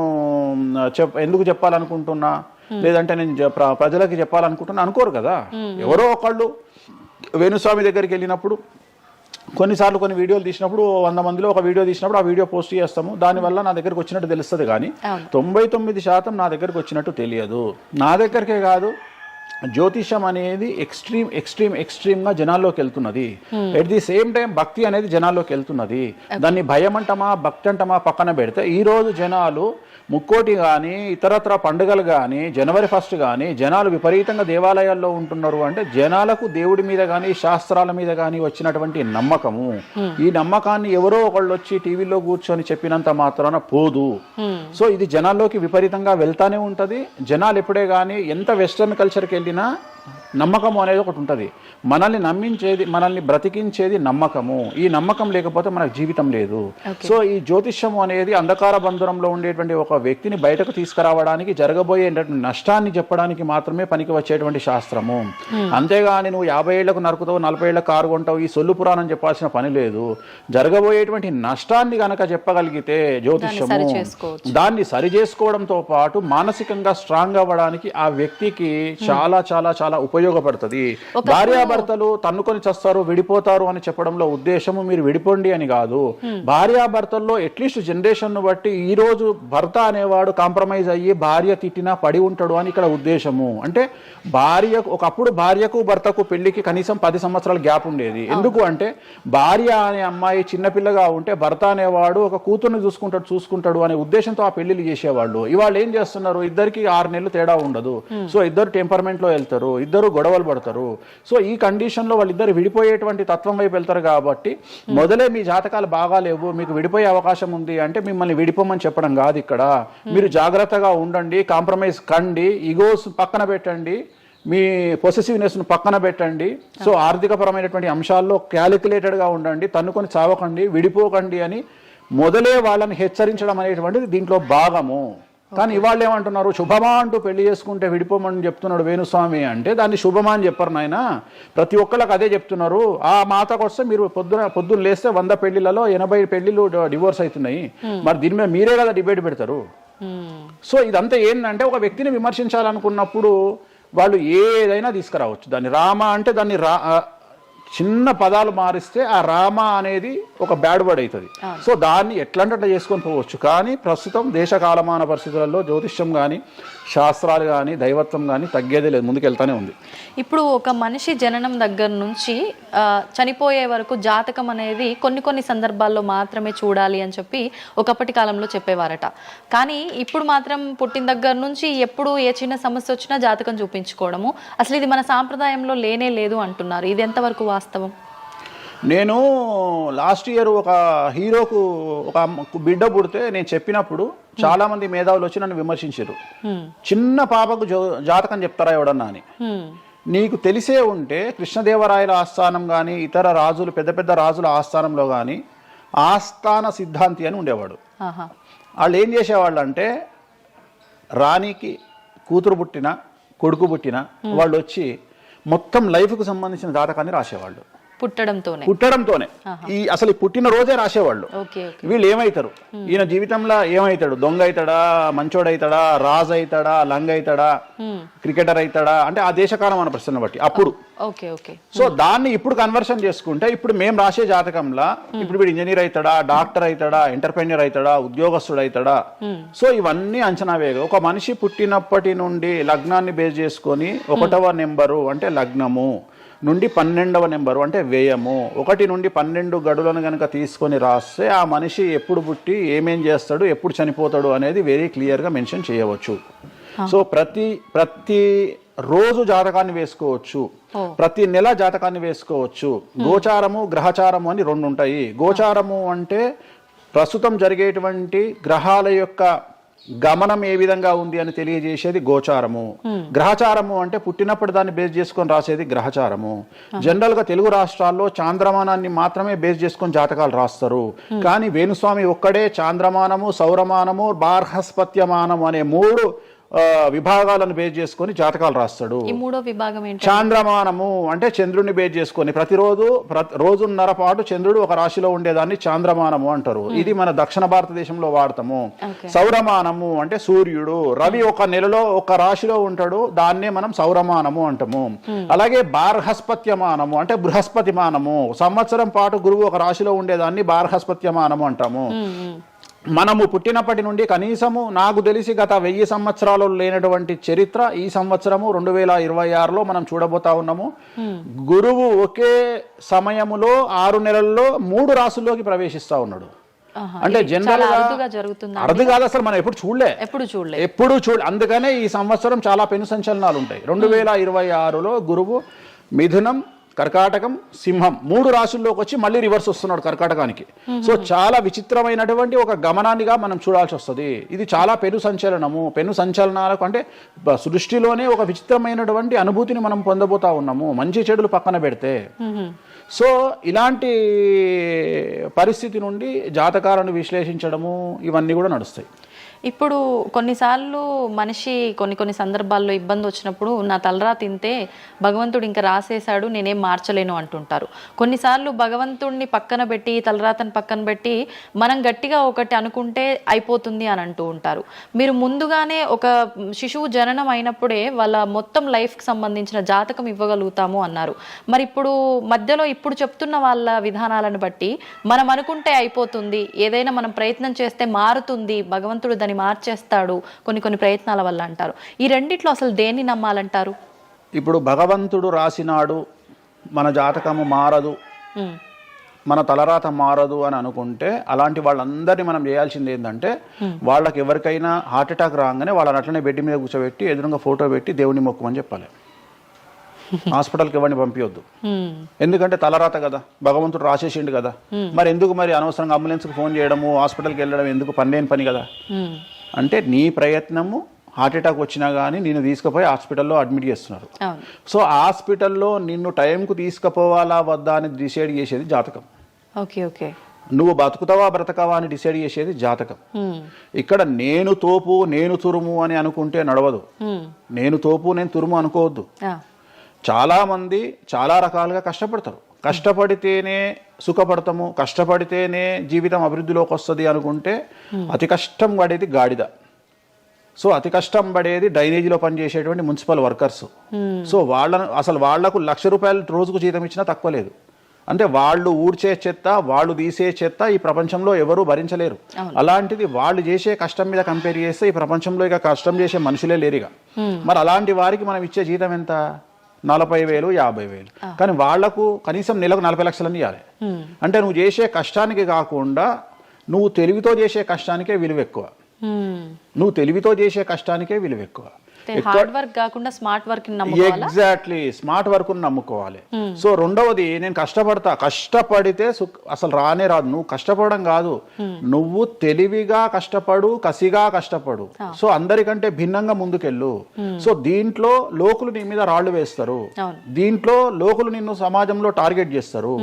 ఎందుకు చెప్పాలనుకుంటున్నా, లేదంటే నేను ప్రజలకి చెప్పాలనుకుంటున్నా అనుకోరు కదా. ఎవరో ఒకళ్ళు వేణుస్వామి దగ్గరికి వెళ్ళినప్పుడు కొన్నిసార్లు కొన్ని వీడియోలు తీసినప్పుడు 100 మందిలో ఒక వీడియో తీసినప్పుడు ఆ వీడియో పోస్ట్ చేస్తాము, దానివల్ల నా దగ్గరకు వచ్చినట్టు తెలుస్తుంది. కానీ 99% నా దగ్గరకు వచ్చినట్టు తెలియదు. నా దగ్గరికే కాదు, జ్యోతిషం అనేది ఎక్స్ట్రీమ్గా జనాల్లోకి వెళ్తున్నది. ఎట్ ది సేమ్ టైం భక్తి అనేది జనాల్లోకి వెళ్తున్నది. దాన్ని భయం అంటమా భక్తి అంటమా పక్కన పెడితే ఈరోజు జనాలు ముక్కోటి కానీ ఇతరత్ర పండుగలు కానీ January 1st కానీ జనాలు విపరీతంగా దేవాలయాల్లో ఉంటున్నారు. అంటే జనాలకు దేవుడి మీద కానీ శాస్త్రాల మీద కానీ వచ్చినటువంటి నమ్మకము, ఈ నమ్మకాన్ని ఎవరో ఒకళ్ళు వచ్చి టీవీలో కూర్చొని చెప్పినంత మాత్రాన పోదు. సో ఇది జనాల్లోకి విపరీతంగా వెళ్తానే ఉంటుంది. జనాలు ఎప్పుడే కానీ ఎంత వెస్టర్న్ కల్చర్కి వెళ్ళినా నమ్మకము అనేది ఒకటి ఉంటుంది. మనల్ని నమ్మించేది, మనల్ని బ్రతికించేది నమ్మకము. ఈ నమ్మకం లేకపోతే మనకు జీవితం లేదు. సో ఈ జ్యోతిష్యము అనేది అంధకార బంధురంలో ఉండేటువంటి ఒక వ్యక్తిని బయటకు తీసుకురావడానికి, జరగబోయేటువంటి నష్టాన్ని చెప్పడానికి మాత్రమే పనికి వచ్చేటువంటి శాస్త్రము. అంతేగాని నువ్వు 50 ఏళ్లకు నరుకుతావు, 40 ఏళ్లకు కారు కొంటావు, ఈ సొల్లు పురాణం చెప్పాల్సిన పని లేదు. జరగబోయేటువంటి నష్టాన్ని గనక చెప్పగలిగితే జ్యోతిష్యము దాన్ని సరి చేసుకోవడంతో పాటు మానసికంగా స్ట్రాంగ్ అవ్వడానికి ఆ వ్యక్తికి చాలా చాలా చాలా ఉపయోగపడుతుంది. భార్యాభర్తలు తన్నుకొని చస్తారు, విడిపోతారు అని చెప్పడంలో ఉద్దేశము మీరు విడిపోండి అని కాదు. భార్యాభర్తల్లో అట్లీస్ట్ జనరేషన్ ను బట్టి ఈ రోజు భర్త అనేవాడు కాంప్రమైజ్ అయ్యి భార్య తిట్టినా పడి ఉంటాడు అని ఇక్కడ ఉద్దేశము. అంటే ఒకప్పుడు భార్యకు భర్తకు పెళ్లికి కనీసం 10 సంవత్సరాల గ్యాప్ ఉండేది. ఎందుకు అంటే భార్య అనే అమ్మాయి చిన్నపిల్లగా ఉంటే భర్త అనేవాడు ఒక కూతుర్ని చూసుకుంటాడు అనే ఉద్దేశంతో ఆ పెళ్లిళ్ళు చేసేవాళ్ళు. ఇవాళ ఏం చేస్తున్నారు, ఇద్దరికి 6 నెలలు తేడా ఉండదు. సో ఇద్దరు టెంపర్మెంట్ లో వెళ్తారు, ఇద్దరు గొడవలు పడతారు. సో ఈ కండిషన్ లో వాళ్ళిద్దరు విడిపోయేటువంటి తత్వం వైపు వెళ్తారు. కాబట్టి మొదలే మీ జాతకాలు బాగా లేవు, మీకు విడిపోయే అవకాశం ఉంది అంటే మిమ్మల్ని విడిపోమని చెప్పడం కాదు. ఇక్కడ మీరు జాగ్రత్తగా ఉండండి, కాంప్రమైజ్ కండి, ఈగోస్ పక్కన పెట్టండి, మీ పొసెసివ్నెస్ను పక్కన పెట్టండి. సో ఆర్థికపరమైనటువంటి అంశాల్లో క్యాలిక్యులేటెడ్గా ఉండండి, తన్నుకొని చావకండి, విడిపోకండి అని మొదలే వాళ్ళని హెచ్చరించడం అనేటువంటిది దీంట్లో భాగము. కానీ ఇవాళ ఏమంటున్నారు, శుభమా అంటూ పెళ్లి చేసుకుంటే విడిపోమని చెప్తున్నాడు వేణుస్వామి అంటే దాన్ని శుభమా అని చెప్పరు నాయన. ప్రతి ఒక్కళ్ళకి అదే చెప్తున్నారు. ఆ మాతకు వస్తే మీరు పొద్దున్న లేస్తే 100 పెళ్లిలలో 80 పెళ్లిళ్ళు డివోర్స్ అవుతున్నాయి. మరి దీని మీద మీరే కదా డిబేట్ పెడతారు. సో ఇదంతా ఏంటంటే ఒక వ్యక్తిని విమర్శించాలనుకున్నప్పుడు వాళ్ళు ఏదైనా తీసుకురావచ్చు. దాన్ని రామ అంటే దాన్ని చిన్న పదాలు మారిస్తే ఆ రామ అనేది ఒక బ్యాడ్ వర్డ్ అవుతుంది. సో దాన్ని ఎట్లంటే అట్లా చేసుకొని పోవచ్చు. కానీ ప్రస్తుతం దేశ కాలమాన పరిస్థితులలో జ్యోతిష్యం కానీ శాస్త్రాలు కానీ దైవత్వం కానీ తగ్గేదే లేదు, ముందుకెళ్తానే ఉంది. ఇప్పుడు ఒక మనిషి జననం దగ్గర నుంచి చనిపోయే వరకు జాతకం అనేది కొన్ని సందర్భాల్లో మాత్రమే చూడాలి అని చెప్పి ఒకప్పటి కాలంలో చెప్పేవారట. కానీ ఇప్పుడు మాత్రం పుట్టిన దగ్గర నుంచి ఎప్పుడు ఏ చిన్న సమస్య వచ్చినా జాతకం చూపించుకోవడము, అసలు ఇది మన సాంప్రదాయంలో లేనే లేదు అంటున్నారు. ఇది ఎంతవరకు వాస్తవం? నేను లాస్ట్ ఇయర్ ఒక హీరోకు ఒక బిడ్డ పుడితే నేను చెప్పినప్పుడు చాలా మంది మేధావులు వచ్చి నన్ను విమర్శించారు. చిన్న పాపకు జాతకం చెప్తారా ఎవడన్నా అని. నీకు తెలిసే ఉంటే కృష్ణదేవరాయల ఆస్థానం కానీ ఇతర రాజులు పెద్ద రాజుల ఆస్థానంలో కానీ ఆస్థాన సిద్ధాంతి అని ఉండేవాడు. వాళ్ళు ఏం చేసేవాళ్ళు అంటే రాణికి కూతురు పుట్టిన కొడుకు పుట్టిన వాళ్ళు వచ్చి మొత్తం లైఫ్కు సంబంధించిన జాతకాన్ని రాసేవాళ్ళు. పుట్టడంతోనే ఈ అసలు పుట్టిన రోజే రాసేవాళ్ళు. వీళ్ళు ఏమైతారు, ఈయన జీవితంలో ఏమైతాడు, దొంగ అవుతాడా, మంచోడు అవుతాడా, రాజు అవుతాడా, లంగ అవుతాడా, క్రికెటర్ అవుతాడా అంటే ఆ దేశకాలమాన ప్రశ్న బట్టి అప్పుడు. సో దాన్ని ఇప్పుడు కన్వర్షన్ చేసుకుంటే ఇప్పుడు మేము రాసే జాతకంలో ఇప్పుడు వీడు ఇంజనీర్ అవుతాడా, డాక్టర్ అవుతాడా, ఎంటర్ప్రెన్యూర్ అవుతాడా, ఉద్యోగస్తుడు అవుతాడా. సో ఇవన్నీ అంచనా వేగ ఒక మనిషి పుట్టినప్పటి నుండి లగ్నాన్ని బేస్ చేసుకొని 1వ నెంబరు అంటే లగ్నము నుండి 12వ నెంబరు అంటే వ్యయము 1 నుండి 12 గడులను కనుక తీసుకొని రాస్తే ఆ మనిషి ఎప్పుడు పుట్టి ఏమేం చేస్తాడు, ఎప్పుడు చనిపోతాడు అనేది వెరీ క్లియర్గా మెన్షన్ చేయవచ్చు. సో ప్రతి రోజు జాతకాన్ని వేసుకోవచ్చు, ప్రతి నెల జాతకాన్ని వేసుకోవచ్చు. గోచారము గ్రహచారము అని 2 ఉంటాయి. గోచారము అంటే ప్రస్తుతం జరిగేటువంటి గ్రహాల యొక్క గమనం ఏ విధంగా ఉంది అని తెలియజేసేది గోచారము. గ్రహచారము అంటే పుట్టినప్పుడు దాన్ని బేస్ చేసుకొని రాసేది గ్రహచారము. జనరల్ గా తెలుగు రాష్ట్రాల్లో చాంద్రమానాన్ని మాత్రమే బేస్ చేసుకొని జాతకాలు రాస్తారు. కానీ వేణుస్వామి ఒక్కడే చాంద్రమానము, సౌరమానము, బార్హస్పత్యమానము అనే 3 విభాగాలను బేస్ చేసుకొని జాతకాలు రాస్తాడు. చాంద్రమానము అంటే చంద్రుడిని బేస్ చేసుకొని రోజున్నర పాటు చంద్రుడు ఒక రాశిలో ఉండేదాన్ని చాంద్రమానము అంటారు. ఇది మన దక్షిణ భారతదేశంలో వాడతాము. సౌరమానము అంటే సూర్యుడు, రవి ఒక నెలలో ఒక రాశిలో ఉంటాడు, దాన్నే మనం సౌరమానము అంటాము. అలాగే బార్హస్పత్యమానము అంటే బృహస్పతిమానము, సంవత్సరం పాటు గురువు ఒక రాశిలో ఉండేదాన్ని బార్హస్పత్యమానము అంటాము. మనము పుట్టినప్పటి నుండి కనీసము నాకు తెలిసి గత 1000 సంవత్సరాలు లేనటువంటి చరిత్ర ఈ సంవత్సరము 2026లో మనం చూడబోతా ఉన్నాము. గురువు ఒకే సమయములో 6 నెలల్లో 3 రాసుల్లోకి ప్రవేశిస్తా ఉన్నాడు. అంటే జనరల్ అరుదు కాదు, అసలు మనం ఎప్పుడు చూడలే. అందుకనే ఈ సంవత్సరం చాలా పెను సంచలనాలు ఉంటాయి. 2026లో గురువు మిథునం, కర్కాటకం, సింహం 3 రాశుల్లోకి వచ్చి మళ్ళీ రివర్స్ వస్తున్నాడు కర్కాటకానికి. సో చాలా విచిత్రమైనటువంటి ఒక గమనాన్నిగా మనం చూడాల్సి వస్తుంది. ఇది చాలా పెను సంచలనాలకు అంటే సృష్టిలోనే ఒక విచిత్రమైనటువంటి అనుభూతిని మనం పొందబోతా ఉన్నాము, మంచి చెడులు పక్కన పెడితే. సో ఇలాంటి పరిస్థితి నుండి జాతకాలను విశ్లేషించడము ఇవన్నీ కూడా నడుస్తాయి. ఇప్పుడు కొన్నిసార్లు మనిషి కొన్ని సందర్భాల్లో ఇబ్బంది వచ్చినప్పుడు నా తలరా తింటే భగవంతుడు ఇంకా రాసేశాడు, నేనేం మార్చలేను అంటుంటారు. కొన్నిసార్లు భగవంతుడిని పక్కన పెట్టి, తలరాతను పక్కన పెట్టి మనం గట్టిగా ఒకటి అనుకుంటే అయిపోతుంది అని అంటూ ఉంటారు. మీరు ముందుగానే ఒక శిశువు జననం అయినప్పుడే వాళ్ళ మొత్తం లైఫ్కి సంబంధించిన జాతకం ఇవ్వగలుగుతాము అన్నారు. మరి ఇప్పుడు మధ్యలో ఇప్పుడు చెప్తున్న వాళ్ళ విధానాలను బట్టి మనం అనుకుంటే అయిపోతుంది, ఏదైనా మనం ప్రయత్నం చేస్తే మారుతుంది, భగవంతుడు దాన్ని మార్చేస్తాడు కొన్ని ప్రయత్నాల వల్ల అంటారు. ఈ రెండిట్లో అసలు దేన్ని నమ్మాలంటారు? ఇప్పుడు భగవంతుడు రాసినాడు, మన జాతకము మారదు, మన తలరాత మారదు అని అనుకుంటే అలాంటి వాళ్ళందరినీ మనం చేయాల్సింది ఏంటంటే, వాళ్ళకి ఎవరికైనా హార్ట్ అటాక్ రాగానే వాళ్ళని అట్లనే బెడ్ మీద కూర్చోబెట్టి ఎదురుగా ఫోటో పెట్టి దేవుని మొక్కుమని చెప్పాలి. హాస్పిటల్కి ఎవరిని పంపించొద్దు. ఎందుకంటే తలరాత కదా, భగవంతుడు రాసేసిండు కదా. మరి ఎందుకు మరి అనవసరంగా అంబులెన్స్కి ఫోన్ చేయడము, హాస్పిటల్కి వెళ్ళడం ఎందుకు? పనిలేని పని కదా. అంటే నీ ప్రయత్నము హార్ట్ అటాక్ వచ్చినా కానీ నిన్ను తీసుకుపోయి హాస్పిటల్లో అడ్మిట్ చేస్తున్నారు. సో హాస్పిటల్లో నిన్ను టైంకు తీసుకుపోవాలా వద్దా అని డిసైడ్ చేసేది జాతకం. నువ్వు బతుకుతావా బ్రతకావా అని డిసైడ్ చేసేది జాతకం. ఇక్కడ నేను తోపు నేను తురుము అని అనుకుంటే నడవదు. నేను తోపు నేను తురుము అనుకోవద్దు. చాలా మంది చాలా రకాలుగా కష్టపడతారు. కష్టపడితేనే సుఖపడతాము, కష్టపడితేనే జీవితం అభివృద్ధిలోకి వస్తుంది అనుకుంటే అతి కష్టం పడేది గాడిద. సో అతి కష్టం పడేది డ్రైనేజీలో పనిచేసేటువంటి మున్సిపల్ వర్కర్స్. సో వాళ్లకు ₹1,00,000 రోజుకు జీతం ఇచ్చినా తక్కువ లేదు. అంటే వాళ్ళు ఊడ్చే చెత్త, వాళ్ళు తీసే చెత్త ఈ ప్రపంచంలో ఎవరు భరించలేరు. అలాంటిది వాళ్ళు చేసే కష్టం మీద కంపేర్ చేస్తే ఈ ప్రపంచంలో ఇక కష్టం చేసే మనుషులే లేరుగా. మరి అలాంటి వారికి మనం ఇచ్చే జీతం ఎంత? 40,000, 50,000. కానీ వాళ్లకు కనీసం నెలకు 40 లక్షలని ఇవ్వాలి. అంటే నువ్వు చేసే కష్టానికి కాకుండా నువ్వు తెలివితో చేసే కష్టానికే విలువ ఎక్కువ. హార్డ్ వర్క్ కాకుండా smart work exactly smart work నమ్ముకోవాలి. సో రెండవది, నేను కష్టపడితే అసలు రానే రాదు. నువ్వు కష్టపడడం కాదు, నువ్వు తెలివిగా కష్టపడు, కసిగా కష్టపడు. సో అందరికంటే భిన్నంగా ముందుకెళ్ళు. సో దీంట్లో లోకులు నీ మీద రాళ్లు వేస్తారు, దీంట్లో లోకులు నిన్ను సమాజంలో టార్గెట్ చేస్తారు.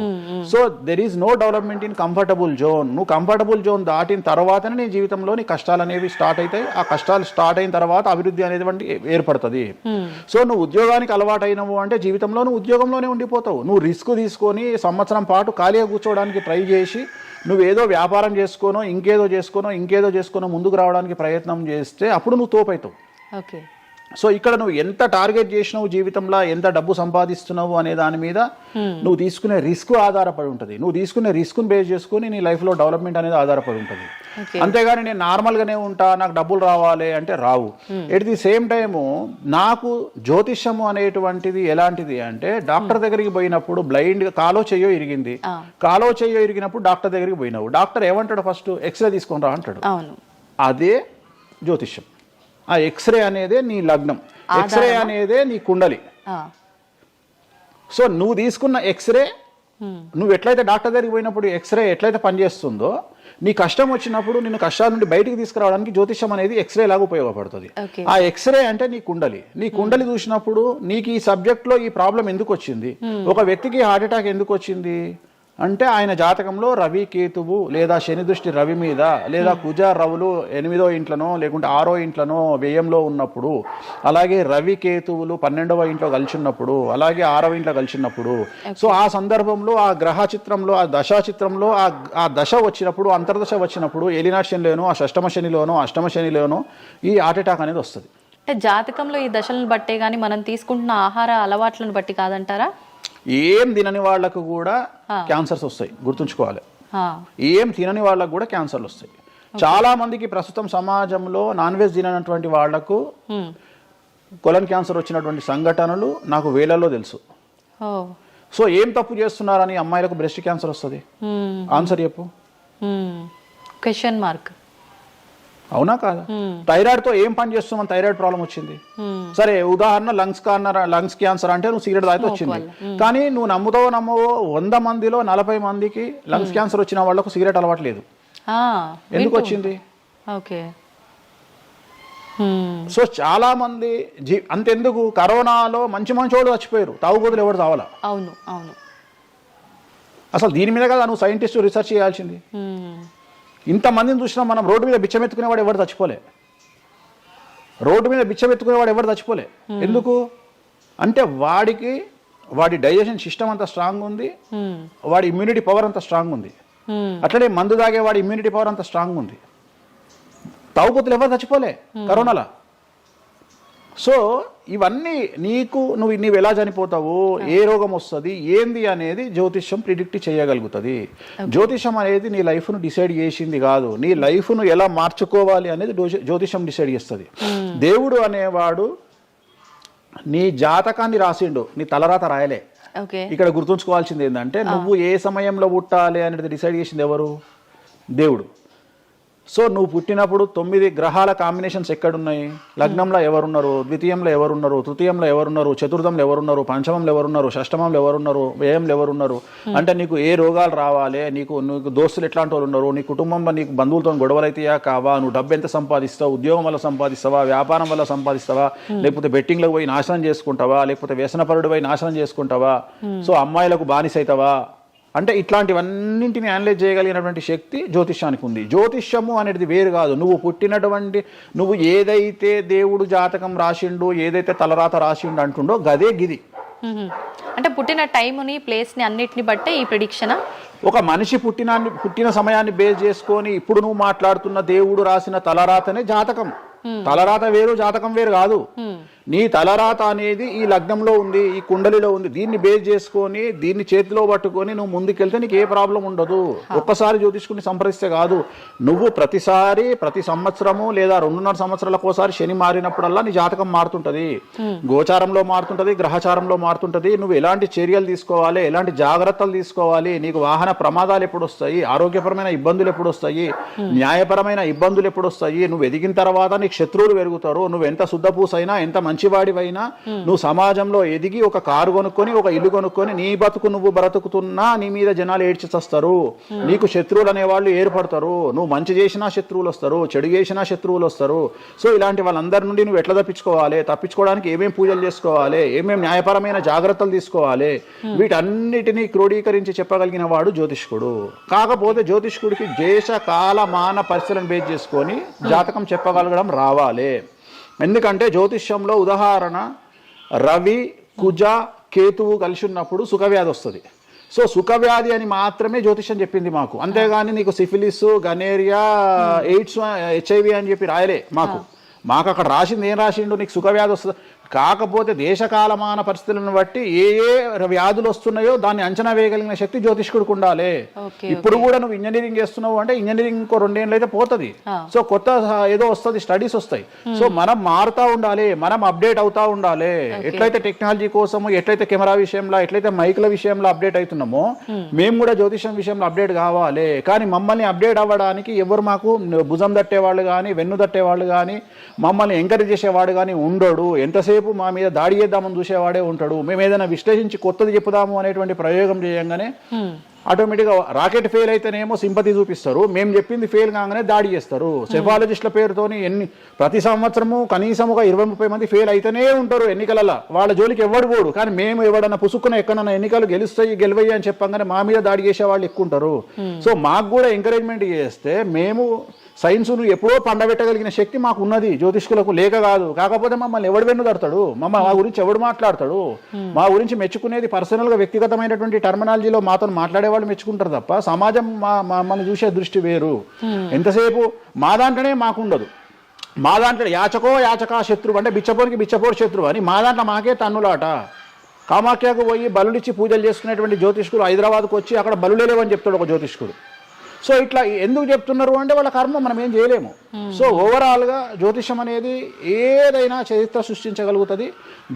So there is no development in comfortable zone. నువ్వు కంఫర్టబుల్ జోన్ దాటిన తర్వాతనే నీ జీవితంలో నీ కష్టాలు అనేవి స్టార్ట్ అవుతాయి. ఆ కష్టాలు స్టార్ట్ అయిన తర్వాత అభివృద్ధి అనేది ఏర్పడుతుంది. సో నువ్వు ఉద్యోగానికి అలవాటైనవు అంటే జీవితంలో నువ్వు ఉద్యోగంలోనే ఉండిపోతావు. నువ్వు రిస్క్ తీసుకొని సంవత్సరం పాటు ఖాళీగా కూర్చోవడానికి ట్రై చేసి నువ్వేదో వ్యాపారం చేసుకోనో ఇంకేదో చేసుకోనో ముందుకు రావడానికి ప్రయత్నం చేస్తే అప్పుడు నువ్వు తోపవుతావు. సో ఇక్కడ నువ్వు ఎంత టార్గెట్ చేసినావు, జీవితంలో ఎంత డబ్బు సంపాదిస్తున్నావు అనే దాని మీద నువ్వు తీసుకునే రిస్క్ ఆధారపడి ఉంటుంది. నువ్వు తీసుకునే రిస్క్ను బేస్ చేసుకుని నీ లైఫ్లో డెవలప్మెంట్ అనేది ఆధారపడి ఉంటుంది. అంతేగాని నేను నార్మల్గానే ఉంటా, నాకు డబ్బులు రావాలి అంటే రావు. ఎట్ ది సేమ్ టైము నాకు జ్యోతిష్యము అనేటువంటిది ఎలాంటిది అంటే, డాక్టర్ దగ్గరికి పోయినప్పుడు బ్లైండ్గా కాలో చెయ్యో ఇరిగినప్పుడు డాక్టర్ దగ్గరికి పోయినావు, డాక్టర్ ఏమంటాడు? ఫస్ట్ ఎక్స్రే తీసుకొని రా అంటాడు. అదే జ్యోతిష్యం. ఆ ఎక్స్రే అనేదే నీ లగ్నం, ఎక్స్రే అనేదే నీ కుండలి. సో నువ్వు తీసుకున్న ఎక్స్రే, నువ్వు ఎట్లయితే డాక్టర్ దగ్గరికి పోయినప్పుడు ఎక్స్రే ఎట్లయితే పనిచేస్తుందో, నీ కష్టం వచ్చినప్పుడు నిన్ను కష్టాల నుండి బయటికి తీసుకురావడానికి జ్యోతిష్యం అనేది ఎక్స్రే లాగా ఉపయోగపడుతుంది. ఆ ఎక్స్రే అంటే నీ కుండలి చూసినప్పుడు నీకు ఈ సబ్జెక్ట్లో ఈ ప్రాబ్లం ఎందుకు వచ్చింది, ఒక వ్యక్తికి హార్ట్ అటాక్ ఎందుకు వచ్చింది అంటే ఆయన జాతకంలో రవి కేతువు లేదా శని దృష్టి రవి మీద, లేదా కుజ రవులు 8వ ఇంట్లోనో లేకుంటే 6వ ఇంట్లోనో వ్యయంలో ఉన్నప్పుడు, అలాగే రవి కేతువులు 12వ ఇంట్లో కలిసి ఉన్నప్పుడు, అలాగే 6వ ఇంట్లో కలిసి ఉన్నప్పుడు, సో ఆ సందర్భంలో ఆ గ్రహ చిత్రంలో, ఆ దశా చిత్రంలో ఆ దశ వచ్చినప్పుడు, అంతర్దశ వచ్చినప్పుడు, ఏలినాటి శనిలోనో, ఆ షష్టమ శనిలోనో, అష్టమ శనిలోనో ఈ హార్ట్ అటాక్ అనేది వస్తుంది. అంటే జాతకంలో ఈ దశలను బట్టే కానీ మనం తీసుకుంటున్న ఆహార అలవాట్లను బట్టి కాదంటారా? ఏం తినని వాళ్ళకు కూడా క్యాన్సర్స్ వస్తాయి, గుర్తుంచుకోవాలి. ఏం తినని వాళ్ళకు కూడా క్యాన్సర్లు వస్తాయి. చాలా మందికి ప్రస్తుతం సమాజంలో నాన్ వెజ్ తిననటువంటి వాళ్లకు కొలన్ క్యాన్సర్ వచ్చినటువంటి సంఘటనలు నాకు వేలల్లో తెలుసు. సో ఏం తప్పు చేస్తున్నారని అమ్మాయిలకు బ్రెస్ట్ క్యాన్సర్ వస్తుంది? ఆన్సర్ చెప్పు. Question mark. అవునా కాదా? థైరాయిడ్తో ఏం పని చేస్తున్నాం? థైరాయిడ్ ప్రాబ్లం వచ్చింది, సరే ఉదాహరణ లంగ్స్ క్యాన్సర్ అంటే నువ్వు సిగరెట్ తాగితే వచ్చింది. కానీ నువ్వు నమ్మవో 100 మందిలో 40 మందికి లంగ్స్ క్యాన్సర్ వచ్చిన వాళ్ళకు సిగరెట్ అలవాట్లేదు. ఎందుకు వచ్చింది? ఓకే. సో చాలా మంది అంతెందుకు కరోనాలో మంచి వాళ్ళు చచ్చిపోయారు, తాగుబోతులు ఎవరు తావాలా? అవును అవును. అసలు దీని మీద కదా నువ్వు సైంటిస్ట్ రీసెర్చ్ చేయాల్సింది. ఇంతమందిని చూసినా మనం రోడ్డు మీద బిచ్చమెత్తుకునేవాడు ఎవరు చచ్చిపోలే, ఎందుకు అంటే వాడి డైజెషన్ సిస్టమ్ అంత స్ట్రాంగ్ ఉంది, వాడి ఇమ్యూనిటీ పవర్ అంత స్ట్రాంగ్ ఉంది. అట్లనే మందు తాగే వాడి ఇమ్యూనిటీ పవర్ అంత స్ట్రాంగ్ ఉంది. తాగుబోతులు ఎవరు చచ్చిపోలే కరోనాలో. సో ఇవన్నీ నువ్వు ఎలా చనిపోతావు, ఏ రోగం వస్తుంది, ఏంది అనేది జ్యోతిష్యం ప్రిడిక్ట్ చేయగలుగుతుంది. జ్యోతిష్యం అనేది నీ లైఫ్ను డిసైడ్ చేసింది కాదు, నీ లైఫ్ను ఎలా మార్చుకోవాలి అనేది జ్యోతిష్యం డిసైడ్ చేస్తుంది. దేవుడు అనేవాడు నీ జాతకాన్ని రాసిండు, నీ తలరాత రాయలే. ఇక్కడ గుర్తుంచుకోవాల్సింది ఏంటంటే నువ్వు ఏ సమయంలో పుట్టాలి అనేది డిసైడ్ చేసింది ఎవరు? దేవుడు. సో నువ్వు పుట్టినప్పుడు 9 గ్రహాల కాంబినేషన్స్ ఎక్కడున్నాయి? లగ్నంలో ఎవరున్నారు, ద్వితీయంలో ఎవరున్నారు, తృతీయంలో ఎవరున్నారు, చతుర్థంలో ఎవరున్నారు, పంచమంలో ఎవరున్నారు, షష్టమంలో ఎవరున్నారు, వ్యయంలో ఎవరున్నారు. అంటే నీకు ఏ రోగాలు రావాలి, నీకు దోస్తులు ఎట్లాంటి వాళ్ళు ఉన్నారు, నీ కుటుంబంలో నీకు బంధువులతో గొడవలు అయితేయా కావా, నువ్వు డబ్బు ఎంత సంపాదిస్తావు, ఉద్యోగం వల్ల సంపాదిస్తావా, వ్యాపారం వల్ల సంపాదిస్తావా, లేకపోతే బెట్టింగ్లో పోయి నాశనం చేసుకుంటావా, లేకపోతే వ్యసనపరుడు పోయి నాశనం చేసుకుంటావా, సో అమ్మాయిలకు బానిసైతావా, అంటే ఇట్లాంటివన్నింటిని అనలైజ్ చేయగలిగినటువంటి శక్తి జ్యోతిష్యానికి ఉంది. జ్యోతిష్యము అనేది వేరు కాదు, నువ్వు ఏదైతే దేవుడు జాతకం రాసిండు, ఏదైతే తలరాత రాసిండు అంటుండో గదే గిది. అంటే పుట్టిన టైముని, ప్లేస్ని అన్నిటిని బట్టే ఈ ప్రిడిక్షన్. ఒక మనిషి పుట్టిన సమయాన్ని బేస్ చేసుకొని ఇప్పుడు నువ్వు మాట్లాడుతున్న దేవుడు రాసిన తలరాతనే జాతకం. తలరాత వేరు, జాతకం వేరు కాదు. నీ తలరాత అనేది ఈ లగ్నంలో ఉంది, ఈ కుండలిలో ఉంది, దీన్ని బేస్ చేసుకొని దీన్ని చేతిలో పట్టుకొని నువ్వు ముందుకెళ్తే నీకు ఏ ప్రాబ్లం ఉండదు. ఒక్కసారి జ్యోతిష్కుని సంప్రదిస్తే కాదు, నువ్వు ప్రతి సంవత్సరము లేదా 2.5 సంవత్సరాలకు ఒకసారి శని మారినప్పుడల్లా నీ జాతకం మారుతుంటది, గోచారంలో మారుతుంటది, గ్రహచారంలో మారుతుంటది. నువ్వు ఎలాంటి చర్యలు తీసుకోవాలి, ఎలాంటి జాగ్రత్తలు తీసుకోవాలి, నీకు వాహన ప్రమాదాలు ఎప్పుడు వస్తాయి, ఆరోగ్యపరమైన ఇబ్బందులు ఎప్పుడు వస్తాయి, న్యాయపరమైన ఇబ్బందులు ఎప్పుడు వస్తాయి, నువ్వు ఎదిగిన తర్వాత నీకు శత్రువులు పెరుగుతారు, నువ్వు ఎంత శుద్ధపూసైనా ఎంత మంచివాడివైనా నువ్వు సమాజంలో ఎదిగి ఒక కారు కొనుక్కొని ఒక ఇల్లు కొనుక్కొని నీ బతుకు నువ్వు బ్రతుకుతున్నా నీ మీద జనాలు ఏడ్చి చస్తారు, నీకు శత్రువులు అనేవాళ్ళు ఏర్పడతారు. నువ్వు మంచి చేసినా శత్రువులు వస్తారు, చెడు చేసినా శత్రువులు వస్తారు. సో ఇలాంటి వాళ్ళందరి నుండి నువ్వు ఎట్లా తప్పించుకోవడానికి ఏమేం పూజలు చేసుకోవాలి, ఏమేం న్యాయపరమైన జాగ్రత్తలు తీసుకోవాలి, వీటన్నిటినీ క్రోడీకరించి చెప్పగలిగిన వాడు జ్యోతిష్కుడు. కాకపోతే జ్యోతిష్కుడికి దేశ కాల మాన పరిస్థితులను బేస్ చేసుకొని జాతకం చెప్పగలగడం రావాలి. ఎందుకంటే జ్యోతిష్యంలో ఉదాహరణ రవి, కుజ, కేతువు కలిసి ఉన్నప్పుడు సుఖవ్యాధి వస్తుంది. సో సుఖవ్యాధి అని మాత్రమే జ్యోతిష్యం చెప్పింది మాకు, అంతేగాని నీకు సిఫిలిస్, గనేరియా, ఎయిడ్స్, HIV అని చెప్పి రాయలే మాకు అక్కడ రాసింది ఏం రాసిండు, నీకు సుఖవ్యాధి వస్తుంది. కాకపోతే దేశకాలమాన పరిస్థితులను బట్టి ఏ వ్యాధులు వస్తున్నాయో దాన్ని అంచనా వేయగలిగిన శక్తి జ్యోతిష్కుడికి ఉండాలి. ఇప్పుడు కూడా నువ్వు ఇంజనీరింగ్ చేస్తున్నావు అంటే ఇంజనీరింగ్ ఇంకో 2 ఏళ్ళు అయితే పోతుంది. సో కొత్త ఏదో వస్తుంది, స్టడీస్ వస్తాయి. సో మనం మారుతూ ఉండాలి, మనం అప్డేట్ అవుతా ఉండాలి. ఎట్లయితే టెక్నాలజీ కోసము, ఎట్లయితే కెమెరా విషయంలో, ఎట్లయితే మైక్ల విషయంలో అప్డేట్ అవుతున్నామో మేము కూడా జ్యోతిష్యం విషయంలో అప్డేట్ కావాలి. కానీ మమ్మల్ని అప్డేట్ అవ్వడానికి ఎవరు మాకు భుజం తట్టేవాళ్ళు కానీ, వెన్ను తట్టేవాళ్ళు కానీ, మమ్మల్ని ఎంకరేజ్ చేసేవాడు కానీ ఉండడు. ఎంతసేపు మా మీద దాడి చేద్దామని చూసేవాడే ఉంటాడు. మేము ఏదైనా విశ్లేషించి కొత్తది చెప్పుదాము అనేటువంటి ప్రయోగం చేయంగానే ఆటోమేటిక్గా రాకెట్ ఫెయిల్ అయితేనేమో సింపతి చూపిస్తారు, మేము చెప్పింది ఫెయిల్ కాగానే దాడి చేస్తారు. సెఫాలజిస్టుల పేరుతోని ప్రతి సంవత్సరము కనీసం ఒక 20-30 మంది ఫెయిల్ అయితేనే ఉంటారు ఎన్నికలలో. వాళ్ళ జోలికి ఎవడు పోడు. కానీ మేము ఎవడన్నా పుసుక్కున ఎక్కడన్నా ఎన్నికలు గెలువయ్యి అని చెప్పగానే మా మీద దాడి చేసే వాళ్ళు ఎక్కువ ఉంటారు. సో మాకు కూడా ఎంకరేజ్మెంట్ చేస్తే మేము సైన్స్ను ఎప్పుడో పండబెట్టగలిగిన శక్తి మాకు ఉన్నది, జ్యోతిష్కులకు లేక కాదు. కాకపోతే మమ్మల్ని ఎవడు వెన్నుదడతాడు, మా గురించి ఎవడు మాట్లాడతాడు, మా గురించి మెచ్చుకునేది పర్సనల్గా వ్యక్తిగతమైనటువంటి టర్మినాలజీలో మాతో మాట్లాడే వాళ్ళు మెచ్చుకుంటారు తప్ప సమాజం మమ్మల్ని చూసే దృష్టి వేరు. ఎంతసేపు మా దాంట్లోనే మాకు ఉండదు. మా దాంట్లో యాచకా శత్రువు అంటే బిచ్చపోడు శత్రువు అని మా దాంట్లో మాకే తన్నులాట. కామాఖ్యకు పోయి బలుడిచ్చి పూజలు చేసుకునేటువంటి జ్యోతిష్కులు హైదరాబాద్కు వచ్చి అక్కడ బలులే లేవని చెప్తాడు ఒక జ్యోతిష్కుడు. సో ఇట్లా ఎందుకు చెప్తున్నారు అంటే వాళ్ళ కర్మ, మనం ఏం చేయలేము. సో ఓవరాల్గా జ్యోతిష్యం అనేది ఏదైనా చరిత్ర సృష్టించగలుగుతుంది.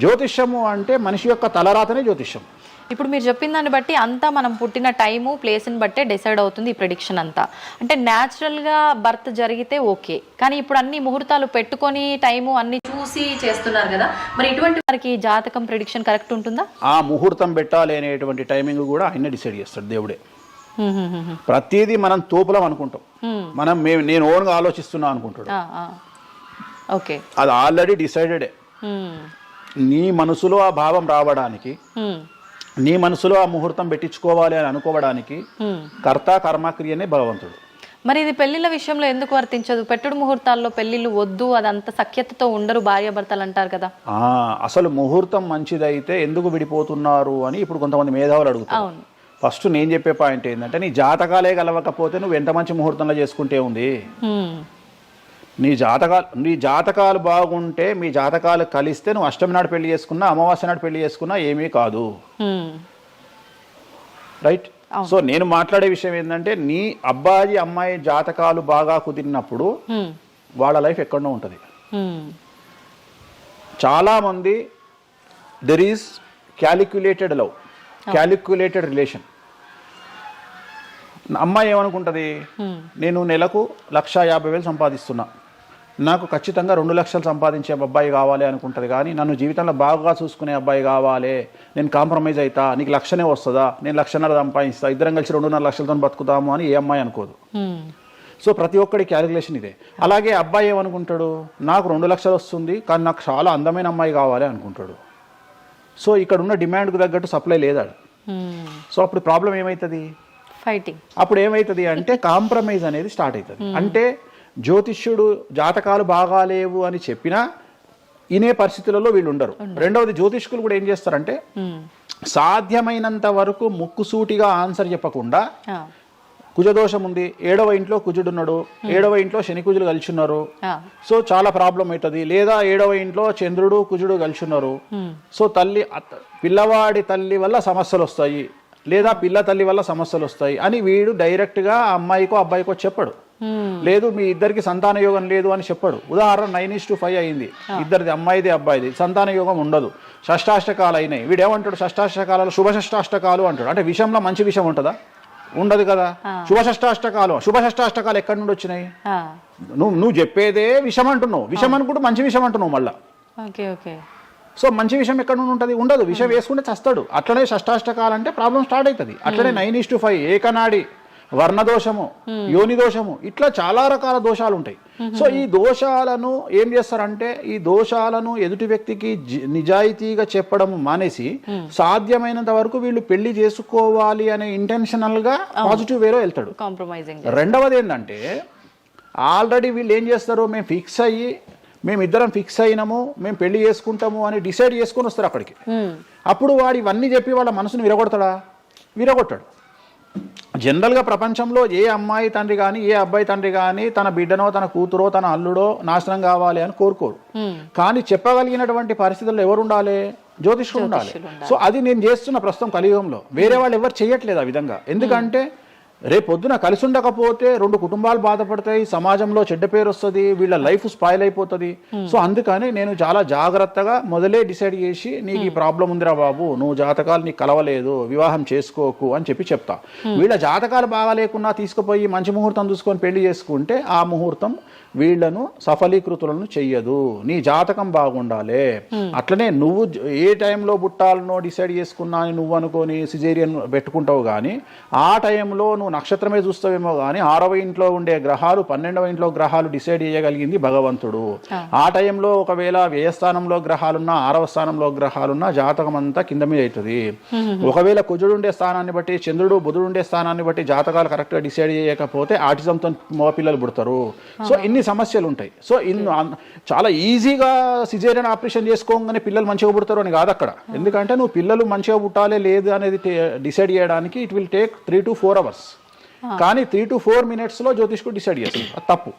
జ్యోతిష్యము అంటే మనిషి యొక్క తలరాతనే జ్యోతిష్యం. ఇప్పుడు మీరు చెప్పిన దాన్ని బట్టి అంతా మనం పుట్టిన టైము ప్లేస్ని బట్టే డిసైడ్ అవుతుంది ఈ ప్రిడిక్షన్ అంతా. అంటే న్యాచురల్గా బర్త్ జరిగితే ఓకే, కానీ ఇప్పుడు అన్ని ముహూర్తాలు పెట్టుకొని టైము అన్ని చూసి చేస్తున్నారు కదా, మరి ఇటువంటి వారికి జాతకం ప్రిడిక్షన్ కరెక్ట్ ఉంటుందా? ఆ ముహూర్తం పెట్టాలి అనేటువంటి టైమింగ్ కూడా ఆయన డిసైడ్ చేస్తాడు దేవుడే. ప్రతిదీ మనం తోపులం అనుకుంటాం, నేను ఓన్గా ఆలోచిస్తున్నా అనుకుంటాడు. ఓకే, అది ఆల్రెడీ డిసైడెడే. నీ మనసులో ఆ భావం రావడానికి, నీ మనసులో ఆ ముహూర్తం పెట్టించుకోవాలి అని అనుకోవడానికి కర్త కర్మక్రియనే భగవంతుడు. మరి ఇది పెళ్లిళ్ళ విషయంలో ఎందుకు వర్తించదు? పెట్టుడు ముహూర్తాల్లో పెళ్లిళ్ళు వద్దు, అదంతా సఖ్యతతో ఉండరు భార్యాభర్తలు అంటారు కదా. అసలు ముహూర్తం మంచిదైతే ఎందుకు విడిపోతున్నారు అని ఇప్పుడు కొంతమంది మేధావులు అడుగుతారు. ఫస్ట్ నేను చెప్పే పాయింట్ ఏంటంటే, నీ జాతకాలే కలవకపోతే నువ్వు ఎంత మంచి ముహూర్తంలో చేసుకుంటే ఉంది. నీ జాతకాలు బాగుంటే, మీ జాతకాలు కలిస్తే నువ్వు అష్టమి నాడు పెళ్లి చేసుకున్నా, అమావాస్య నాడు పెళ్లి చేసుకున్నా ఏమీ కాదు. రైట్? సో నేను మాట్లాడే విషయం ఏంటంటే, నీ అబ్బాయి అమ్మాయి జాతకాలు బాగా కుదిరినప్పుడు వాళ్ళ లైఫ్ ఎక్కడో ఉంటుంది. చాలామంది there is calculated love, calculated relation. అమ్మాయి ఏమనుకుంటుంది, నేను నెలకు 1,50,000 సంపాదిస్తున్నా, నాకు ఖచ్చితంగా 2 లక్షలు సంపాదించే అబ్బాయి కావాలి అనుకుంటుంది. కానీ నన్ను జీవితంలో బాగా చూసుకునే అబ్బాయి కావాలి, నేను కాంప్రమైజ్ అవుతా, నీకు 1,00,000 వస్తుందా, నేను 1,50,000 సంపాదిస్తా, ఇద్దరం కలిసి 2.5 లక్షలతో బతుకుతాము అని ఏ అమ్మాయి అనుకోదు. సో ప్రతి ఒక్కడి క్యాలిక్యులేషన్ ఇదే. అలాగే అబ్బాయి ఏమనుకుంటాడు, నాకు 2 లక్షలు వస్తుంది కానీ నాకు చాలా అందమైన అమ్మాయి కావాలి అనుకుంటాడు. సో ఇక్కడ ఉన్న డిమాండ్కు తగ్గట్టు సప్లై లేదా. సో అప్పుడు ప్రాబ్లం ఏమవుతుంది, ఫైటింగ్. అప్పుడు ఏమవుతుంది అంటే కాంప్రమైజ్ అనేది స్టార్ట్ అవుతుంది. అంటే జ్యోతిష్యుడు జాతకాలు బాగాలేవు అని చెప్పినా ఇనే పరిస్థితులలో వీళ్ళు ఉండరు. రెండవది, జ్యోతిష్కులు కూడా ఏం చేస్తారంటే సాధ్యమైనంత వరకు ముక్కుసూటిగా ఆన్సర్ చెప్పకుండా, కుజదోషం ఉంది, 7వ ఇంట్లో కుజుడున్నాడు, 7వ ఇంట్లో శని కుజులు కలిసి ఉన్నారు, సో చాలా ప్రాబ్లం అవుతుంది. లేదా 7వ ఇంట్లో చంద్రుడు కుజుడు కలిసి ఉన్నారు, సో పిల్లవాడి తల్లి వల్ల సమస్యలు వస్తాయి, లేదా పిల్ల తల్లి వల్ల సమస్యలు వస్తాయి అని వీడు డైరెక్ట్గా అమ్మాయికో అబ్బాయికో చెప్పడు. లేదు మీ ఇద్దరికి సంతాన యోగం లేదు అని చెప్పాడు. ఉదాహరణ 9:5 అయింది, ఇద్దరిది అమ్మాయిది అబ్బాయిది, సంతాన యోగం ఉండదు, షష్టాష్టకాలు అయినాయి. వీడేమంటాడు, షష్టాష్టకాలలో శుభ షష్టాష్టకాలు అంటాడు. అంటే విషయంలో మంచి విషయం ఉంటుందా? ఉండదు కదా. శుభ షష్టాష్టకాలు ఎక్కడి నుండి వచ్చినాయి? నువ్వు చెప్పేదే విషం అంటున్నావు, విషం అనుకుంటూ మంచి విషయం అంటున్నావు మళ్ళా. సో మంచి విషయం ఎక్కడ నుండి ఉంటుంది? ఉండదు. విషయం వేసుకుంటే చస్తాడు. అట్లనే షష్టాష్టకాలు అంటే ప్రాబ్లం స్టార్ట్ అవుతుంది. అట్లనే 9:5 ఏకనాడి, వర్ణదోషము, యోని దోషము, ఇట్లా చాలా రకాల దోషాలు ఉంటాయి. సో ఈ దోషాలను ఏం చేస్తారంటే, ఈ దోషాలను ఎదుటి వ్యక్తికి నిజాయితీగా చెప్పడం మానేసి సాధ్యమైనంత వరకు వీళ్ళు పెళ్లి చేసుకోవాలి అనే ఇంటెన్షనల్ గా పాజిటివ్ వేలో వెళ్తాడు. రెండవది ఏంటంటే, ఆల్రెడీ వీళ్ళు ఏం చేస్తారు, మేమిద్దరం ఫిక్స్ అయినాము, మేము పెళ్లి చేసుకుంటాము అని డిసైడ్ చేసుకొని వస్తారు అక్కడికి. అప్పుడు వాడు ఇవన్నీ చెప్పి వాళ్ళ మనసును విరగొడతాడా? విరగొట్టాడు. జనరల్గా ప్రపంచంలో ఏ అమ్మాయి తండ్రి కానీ ఏ అబ్బాయి తండ్రి కానీ తన బిడ్డనో తన కూతురో తన అల్లుడో నాశనం కావాలి అని కోరుకోరు. కానీ చెప్పగలిగినటువంటి పరిస్థితుల్లో ఎవరు ఉండాలి? జ్యోతిష్కుడు ఉండాలి. సో అది నేను చేస్తున్న ప్రస్తుతం కలియుగంలో. వేరే వాళ్ళు ఎవరు చేయట్లేదు ఆ విధంగా. ఎందుకంటే రేపొద్దున కలిసి ఉండకపోతే 2 కుటుంబాలు బాధపడతాయి, సమాజంలో చెడ్డ పేరు వస్తుంది, వీళ్ళ లైఫ్ స్పాయిల్ అయిపోతుంది. సో అందుకని నేను చాలా జాగ్రత్తగా మొదలే డిసైడ్ చేసి, నీకు ఈ ప్రాబ్లం ఉందిరా బాబు, నువ్వు జాతకాలు నీకు కలవలేదు, వివాహం చేసుకోకు అని చెప్తా. వీళ్ళ జాతకాలు బాగా లేకున్నా తీసుకుపోయి మంచి ముహూర్తం చూసుకొని పెళ్లి చేసుకుంటే ఆ ముహూర్తం వీళ్లను సఫలీకృతులను చెయ్యదు. నీ జాతకం బాగుండాలి. అట్లనే నువ్వు ఏ టైంలో పుట్టాలనో డిసైడ్ చేసుకున్నా అని నువ్వు అనుకొని సిజేరియన్ పెట్టుకుంటావు. కానీ ఆ టైంలో నువ్వు నక్షత్రమే చూస్తావేమో కానీ 6వ ఇంట్లో ఉండే గ్రహాలు 12వ ఇంట్లో గ్రహాలు డిసైడ్ చేయగలిగింది భగవంతుడు. ఆ టైంలో ఒకవేళ వ్యయస్థానంలో గ్రహాలున్నా 6వ స్థానంలో గ్రహాలున్నా జాతకం అంతా కింద మీద అవుతుంది. ఒకవేళ కుజుడు ఉండే స్థానాన్ని బట్టి, చంద్రుడు బుధుడు ఉండే స్థానాన్ని బట్టి జాతకాలు కరెక్ట్గా డిసైడ్ చేయకపోతే ఆటిజంతో మగపిల్లలు పుడతారు. సో ఇన్ని సమస్యలు ఉంటాయి. సో చాలా ఈజీగా సిజేరియన్ ఆపరేషన్ చేసుకోగానే పిల్లలు మంచిగా పుడతారు అని కాదు అక్కడ. ఎందుకంటే నువ్వు పిల్లలు మంచిగా పుట్టాలి లేదు అనేది డిసైడ్ చేయడానికి it will take 3 to 4 hours. కానీ 3 to 4 minutes లో జ్యోతిష్కుడు డిసైడ్ చేస్తుంది. అది తప్పు.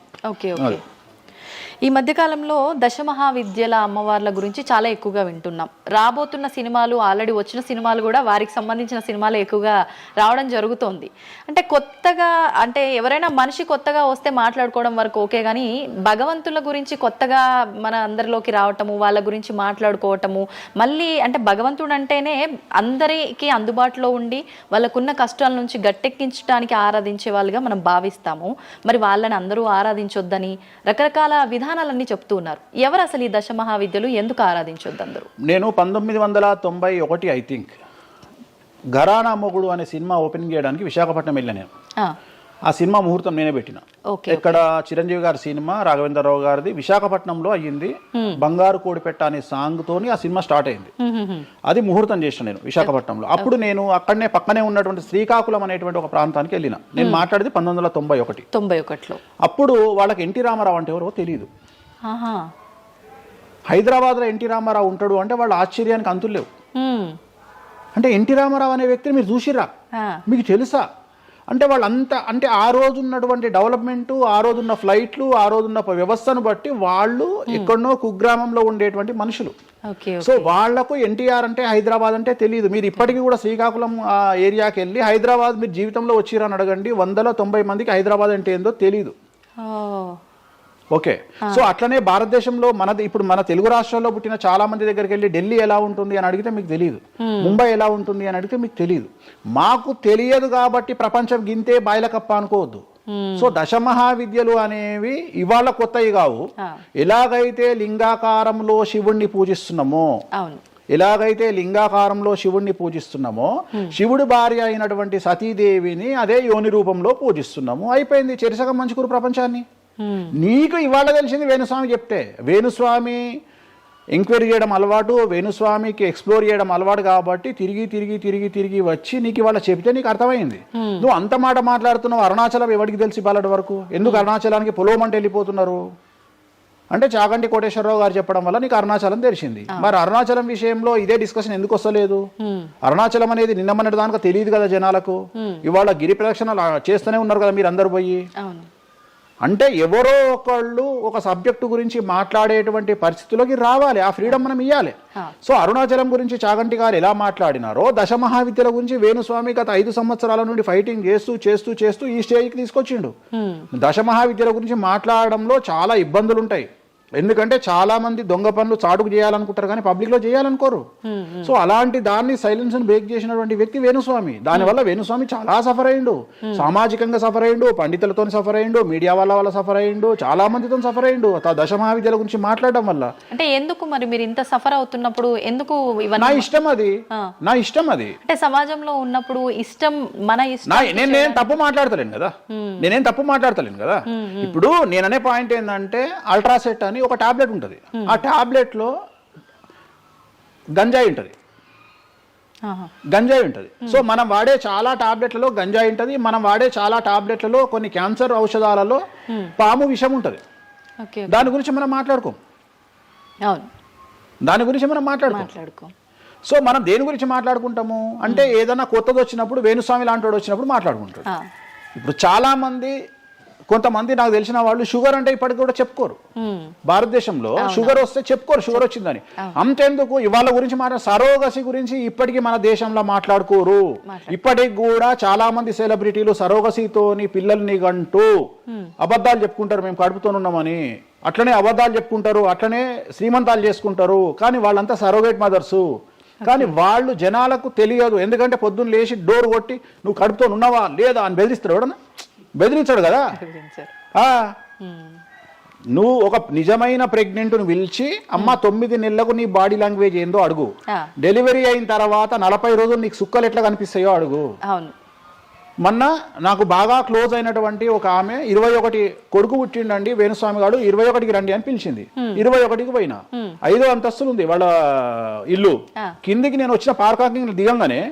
ఈ మధ్యకాలంలో దశమహావిద్యల అమ్మవార్ల గురించి చాలా ఎక్కువగా వింటున్నాం. రాబోతున్న సినిమాలు, ఆల్రెడీ వచ్చిన సినిమాలు కూడా వారికి సంబంధించిన సినిమాలు ఎక్కువగా రావడం జరుగుతోంది. అంటే కొత్తగా, అంటే ఎవరైనా మనిషి కొత్తగా వస్తే మాట్లాడుకోవడం వరకు ఓకే, కానీ భగవంతుల గురించి కొత్తగా మన అందరిలోకి రావటము, వాళ్ళ గురించి మాట్లాడుకోవటము, మళ్ళీ అంటే భగవంతుడు అంటేనే అందరికీ అందుబాటులో ఉండి వాళ్ళకున్న కష్టాల నుంచి గట్టెక్కించడానికి ఆరాధించే వాళ్ళుగా మనం భావిస్తాము. మరి వాళ్ళని అందరూ ఆరాధించొద్దని రకరకాల విధానాలన్నీ చెప్తూ ఉన్నారు. ఎవరు అసలు ఈ దశమహావిద్యలు, ఎందుకు ఆరాధించొద్దు అందరూ? నేను 1991 ఐ థింక్ ఘరానా మొగుడు అనే సినిమా ఓపెనింగ్ చేయడానికి విశాఖపట్నం వెళ్ళాను నేను. ఆ సినిమా ముహూర్తం నేనే పెట్టిన. ఇక్కడ చిరంజీవి గారి సినిమా, రాఘవేంద్రరావు గారిది విశాఖపట్నంలో అయ్యింది. బంగారు కోడిపెట్ట అనే సాంగ్ తోని ఆ సినిమా స్టార్ట్ అయింది. అది ముహూర్తం చేసిన నేను విశాఖపట్నంలో. అప్పుడు నేను అక్కడనే పక్కనే ఉన్నటువంటి శ్రీకాకుళం అనేటువంటి ఒక ప్రాంతానికి వెళ్ళిన. నేను మాట్లాడేది 1991. అప్పుడు వాళ్ళకి ఎన్టీ రామారావు అంటే ఎవరో తెలియదు. హైదరాబాద్లో ఎన్టీ రామారావు ఉంటాడు అంటే వాళ్ళ ఆశ్చర్యానికి అంతులు లేవు. అంటే ఎన్టీ రామారావు అనే వ్యక్తిని మీరు చూసిరా, మీకు తెలుసా అంటే వాళ్ళంతా, అంటే ఆ రోజు ఉన్నటువంటి డెవలప్మెంట్, ఆ రోజున్న ఫ్లైట్లు, ఆ రోజున్న వ్యవస్థను బట్టి వాళ్ళు ఎక్కడనో కుగ్రామంలో ఉండేటువంటి మనుషులు. సో వాళ్లకు ఎన్టీఆర్ అంటే హైదరాబాద్ అంటే తెలియదు. మీరు ఇప్పటికీ కూడా శ్రీకాకుళం ఆ ఏరియాకి వెళ్ళి హైదరాబాద్ మీరు జీవితంలో వచ్చిరని అడగండి, 190 మందికి హైదరాబాద్ అంటే ఏందో తెలియదు. ఓకే, సో అట్లనే భారతదేశంలో ఇప్పుడు మన తెలుగు రాష్ట్రాల్లో పుట్టిన చాలా మంది దగ్గరికి వెళ్ళి ఢిల్లీ ఎలా ఉంటుంది అని అడిగితే మీకు తెలియదు, ముంబై ఎలా ఉంటుంది అని అడిగితే మీకు తెలియదు. మాకు తెలియదు కాబట్టి ప్రపంచం గింతే బాయిలకప్ప అనుకోవద్దు. సో దశమహావిద్యలు అనేవి ఇవాళ కొత్తవి కావు. ఎలాగైతే లింగాకారంలో శివుణ్ణి పూజిస్తున్నామో, శివుడి భార్య అయినటువంటి సతీదేవిని అదే యోని రూపంలో పూజిస్తున్నాము. అయిపోయింది, చెరిసగం మంచుకురు ప్రపంచాన్ని. నీకు ఇవాళ తెలిసింది వేణుస్వామి చెప్తే. వేణుస్వామి ఎంక్వైరీ చేయడం అలవాటు, వేణుస్వామికి ఎక్స్ప్లోర్ చేయడం అలవాటు కాబట్టి తిరిగి వచ్చి నీకు ఇవాళ చెప్తే నీకు అర్థమైంది. నువ్వు అంత మాట మాట్లాడుతున్నావు. అరుణాచలం ఎవరికి తెలిసి బాలటి వరకు ఎందుకు అరుణాచలానికి పొలోమంటే వెళ్ళిపోతున్నారు అంటే చాగంటి కోటేశ్వరరావు గారు చెప్పడం వల్ల నీకు అరుణాచలం తెలిసింది. మరి అరుణాచలం విషయంలో ఇదే డిస్కషన్ ఎందుకు వస్తలేదు? అరుణాచలం అనేది నిన్న మొన్నటి దానికి తెలియదు కదా జనాలకు. ఇవాళ గిరి ప్రదక్షిణలు చేస్తూనే ఉన్నారు కదా మీరు అందరు పోయి. అంటే ఎవరో ఒకళ్ళు ఒక సబ్జెక్టు గురించి మాట్లాడేటువంటి పరిస్థితుల్లోకి రావాలి. ఆ ఫ్రీడమ్ మనం ఇవ్వాలి. సో అరుణాచలం గురించి చాగంటి గారు ఎలా మాట్లాడినారో దశమహావిద్యల గురించి వేణుస్వామి గత 5 సంవత్సరాల నుండి ఫైటింగ్ చేస్తూ ఈ స్టేజ్కి తీసుకొచ్చిండు. దశమహావిద్యల గురించి మాట్లాడడంలో చాలా ఇబ్బందులు ఉంటాయి. ఎందుకంటే చాలా మంది దొంగ పనులు చాటుకు చేయాలనుకుంటారు కానీ పబ్లిక్ లో చేయాలనుకోరు. సో అలాంటి దాన్ని సైలెన్స్ బ్రేక్ చేసినటువంటి వ్యక్తి వేణుస్వామి. దానివల్ల వేణుస్వామి చాలా సఫర్ అయ్యిండు, సామాజికంగా సఫర్ అయ్యిండు, పండితులతో సఫర్ అయ్యిండు, మీడియా వల్ల సఫర్ అయ్యిండు, చాలా మందితో సఫర్ అయ్యిండు దశమహావిద్యల గురించి మాట్లాడడం వల్ల. అంటే ఎందుకు మరి మీరు ఇంత సఫర్ అవుతున్నప్పుడు ఎందుకు? నా ఇష్టం అది. అంటే సమాజంలో ఉన్నప్పుడు ఇష్టం, మన ఇష్టం. నేనేం తప్పు మాట్లాడతలేను కదా. ఇప్పుడు నేననే పాయింట్ ఏంటంటే అల్ట్రాసెట్ అని ఒక టాబ్లెట్ ఉంటుంది. ఆ టాబ్లెట్ లో గంజాయి ఉంటుంది. సో మనం వాడే చాలా టాబ్లెట్లలో గంజాయి ఉంటుంది. మనం వాడే చాలా టాబ్లెట్లలో కొన్ని క్యాన్సర్ ఔషధాలలో పాము విషం ఉంటుంది. దాని గురించి మనం మాట్లాడుకోం. సో మనం దేని గురించి మాట్లాడుకుంటాము అంటే ఏదైనా కొత్తది వచ్చినప్పుడు, వేణుస్వామి లాంటి వాడు వచ్చినప్పుడు మాట్లాడుకుంటాడు. ఇప్పుడు చాలా మంది, కొంతమంది నాకు తెలిసిన వాళ్ళు షుగర్ అంటే ఇప్పటికి కూడా చెప్పుకోరు. భారతదేశంలో షుగర్ వస్తే చెప్పుకోరు షుగర్ వచ్చిందని. అంతెందుకు ఇవాళ గురించి సరోగసి గురించి ఇప్పటికీ మన దేశంలో మాట్లాడుకోరు. ఇప్పటికి కూడా చాలా మంది సెలబ్రిటీలు సరోగసితోని పిల్లల్ని గంటూ అబద్ధాలు చెప్పుకుంటారు, మేము కడుపుతోనున్నామని. అట్లనే అబద్ధాలు చెప్పుకుంటారు, అట్లనే శ్రీమంతాలు చేసుకుంటారు. కానీ వాళ్ళంతా సరోగేట్ మదర్సు. కానీ వాళ్ళు జనాలకు తెలియదు. ఎందుకంటే పొద్దున్న లేచి డోర్ కొట్టి నువ్వు కడుపుతో ఉన్నావా లేదా అని బెదిరిస్తాడు. ఎవడన్నా బెదిరించాడు కదా. నువ్వు ఒక నిజమైన ప్రెగ్నెంట్ను పిలిచి అమ్మ 9 నెలలకు నీ బాడీ లాంగ్వేజ్ ఏందో అడుగు. డెలివరీ అయిన తర్వాత 40 రోజులు నీకు సుక్కలు ఎట్లా కనిపిస్తాయో అడుగు. మొన్న నాకు బాగా క్లోజ్ అయినటువంటి ఒక ఆమె 21 కొడుకు పుట్టిండండి వేణుస్వామి గారు, 21కి రండి అని పిలిచింది. 21కి పోయినా. 5వ అంతస్తులు ఉంది వాళ్ళ ఇల్లు. కిందికి నేను వచ్చిన పార్కింగ్ దిగంగానే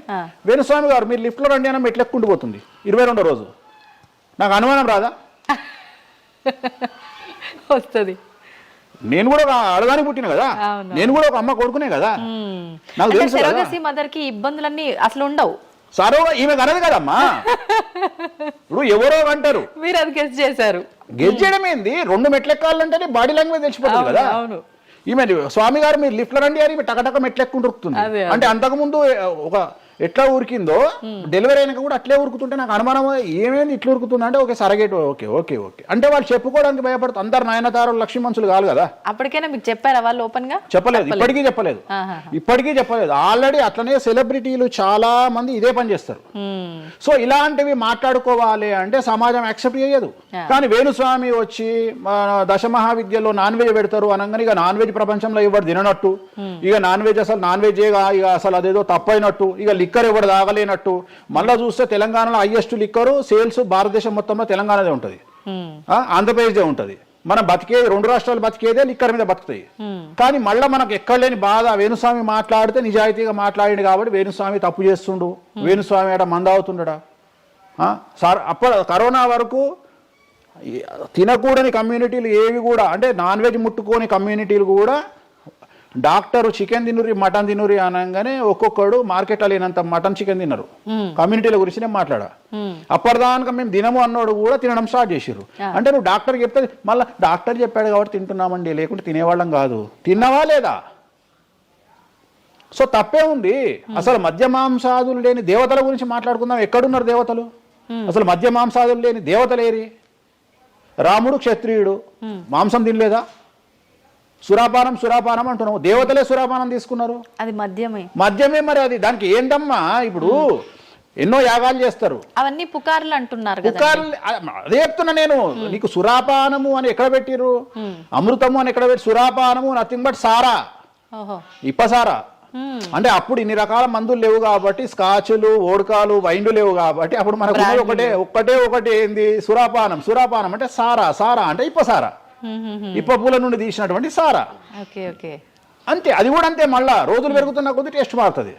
వేణుస్వామి గారు మీరు లిఫ్ట్ లో రండి అని మెట్లెక్కుంటూ పోతుంది. 22వ రోజు. నాకు అనుమానం రాదా? వస్తుంది. నేను కూడా అడగాని పుట్టిన కదా, నేను కూడా ఒక అమ్మ కొడుకునే కదా. నాకు తెలుసు మదర్ కి ఇబ్బందులన్నీ అసలు ఉండవు. సరో ఈమె కనదు కదమ్మా. ఇప్పుడు ఎవరో అంటారు, మీరు అది గెస్ చేశారు. గెజ్జడం ఏంది, 2 మెట్లు ఎక్కాలంటేనే బాడీ లాంగ్వేజ్ తెలిసిపోతుంది కదా. అవును. ఈమె స్వామి గారు మీరు లిఫ్ట్లో రండి అని టకటక మెట్లు ఎక్కుంటుంది. అంటే అంతకుముందు ఒక ఎట్లా ఉరికిందో డెలివరీ అయినాక కూడా అట్లే ఉరుకుతుంటే నాకు అనుమానం, ఏమేమి ఇట్లా ఉరుకుతుంది అంటే okay surrogate okay okay okay అంటే వాళ్ళు చెప్పుకోవడానికి భయపడుతుంది. అందరు నయనతారలు లక్ష్మీ మనుషులు కాదు కదా. అప్పటికైనా మీకు చెప్పారా వాళ్ళు ఓపెన్ గా? చెప్పలేదు, ఇప్పటికీ చెప్పలేదు. ఆల్రెడీ అట్లనే సెలబ్రిటీలు చాలా మంది ఇదే పని చేస్తారు. సో ఇలాంటివి మాట్లాడుకోవాలి అంటే సమాజం యాక్సెప్ట్ చేయదు. కానీ వేణుస్వామి వచ్చి దశమహావిద్యలో నాన్ వెజ్ పెడతారు అనగానే ఇక నాన్ వెజ్ ప్రపంచంలో ఎవరు తిననట్టు, ఇక నాన్ వెజ్ అసలు నాన్ వెజ్ ఇక అసలు అదేదో తప్పైనట్టు, ఇక లిక్కర్ ఎవరు తాగలేనట్టు. మళ్ళా చూస్తే తెలంగాణలో హైయెస్ట్ లిక్కర్ సేల్స్ భారతదేశం మొత్తంలో తెలంగాణదే ఉంటుంది, ఆంధ్రప్రదేశ్దే ఉంటుంది. మనం బతికేది 2 రాష్ట్రాలు బతికేదే లిక్కర్ మీద బతుకుతాయి. కానీ మళ్ళీ మనకు ఎక్కడ లేని బాధ, వేణుస్వామి మాట్లాడితే నిజాయితీగా మాట్లాడిండు కాబట్టి వేణుస్వామి తప్పు చేస్తుండు, వేణుస్వామి ఆడ మందావుతుండడా. సార్ అప్పుడు కరోనా వరకు తినకూడని కమ్యూనిటీలు ఏవి కూడా, అంటే నాన్ వెజ్ ముట్టుకోని కమ్యూనిటీలు కూడా డాక్టరు చికెన్ తినురి మటన్ తినురి అనగానే ఒక్కొక్కడు మార్కెట్లో లేనంత మటన్ చికెన్ తిన్నారు. కమ్యూనిటీల గురించి నేను మాట్లాడా. అప్పటిదాకా మేము తినము అన్నోడు కూడా తినడం స్టార్ట్ చేసిర్రు. అంటే నువ్వు డాక్టర్ చెప్తే మళ్ళీ డాక్టర్ చెప్పాడు కాబట్టి తింటున్నామండి, లేకుంటే తినేవాళ్ళం కాదు. తిన్నవా లేదా? సో తప్పే ఉంది. అసలు మద్య మాంసాదులు లేని దేవతల గురించి మాట్లాడుకుందాం. ఎక్కడున్నారు దేవతలు? అసలు మద్య మాంసాదులు లేని దేవతలేరి? రాముడు క్షత్రియుడు, మాంసం తినలేదా? సురాపానం అంటున్నావు, దేవతలే సురాపానం తీసుకున్నారు. అది మద్యమే మరి అది దానికి ఏంటమ్మా? ఇప్పుడు ఎన్నో యాగాలు చేస్తారు, అవన్నీ పుకార్లు అంటున్నారు. పుకార్లు అదే చెప్తున్నా నేను నీకు. సురాపానము అని ఎక్కడ పెట్టిరు, అమృతము అని ఎక్కడ పెట్టి, సురాపానము నథింగ్ బట్ సారా, ఇప్పసారా. అంటే అప్పుడు ఇన్ని రకాల మందులు లేవు కాబట్టి, స్కాచ్లు ఓడకాలు వైండ్లు లేవు కాబట్టి అప్పుడు మనకు ఒకటే ఏంది సురాపానం అంటే సారా అంటే ఇప్పసారా, ఇప్ప పూల నుండి తీసినటువంటి సారా. అంతే, అది కూడా అంతే. మళ్ళా రోజులు పెరుగుతున్న కొద్ది టేస్ట్ మారుతుంది.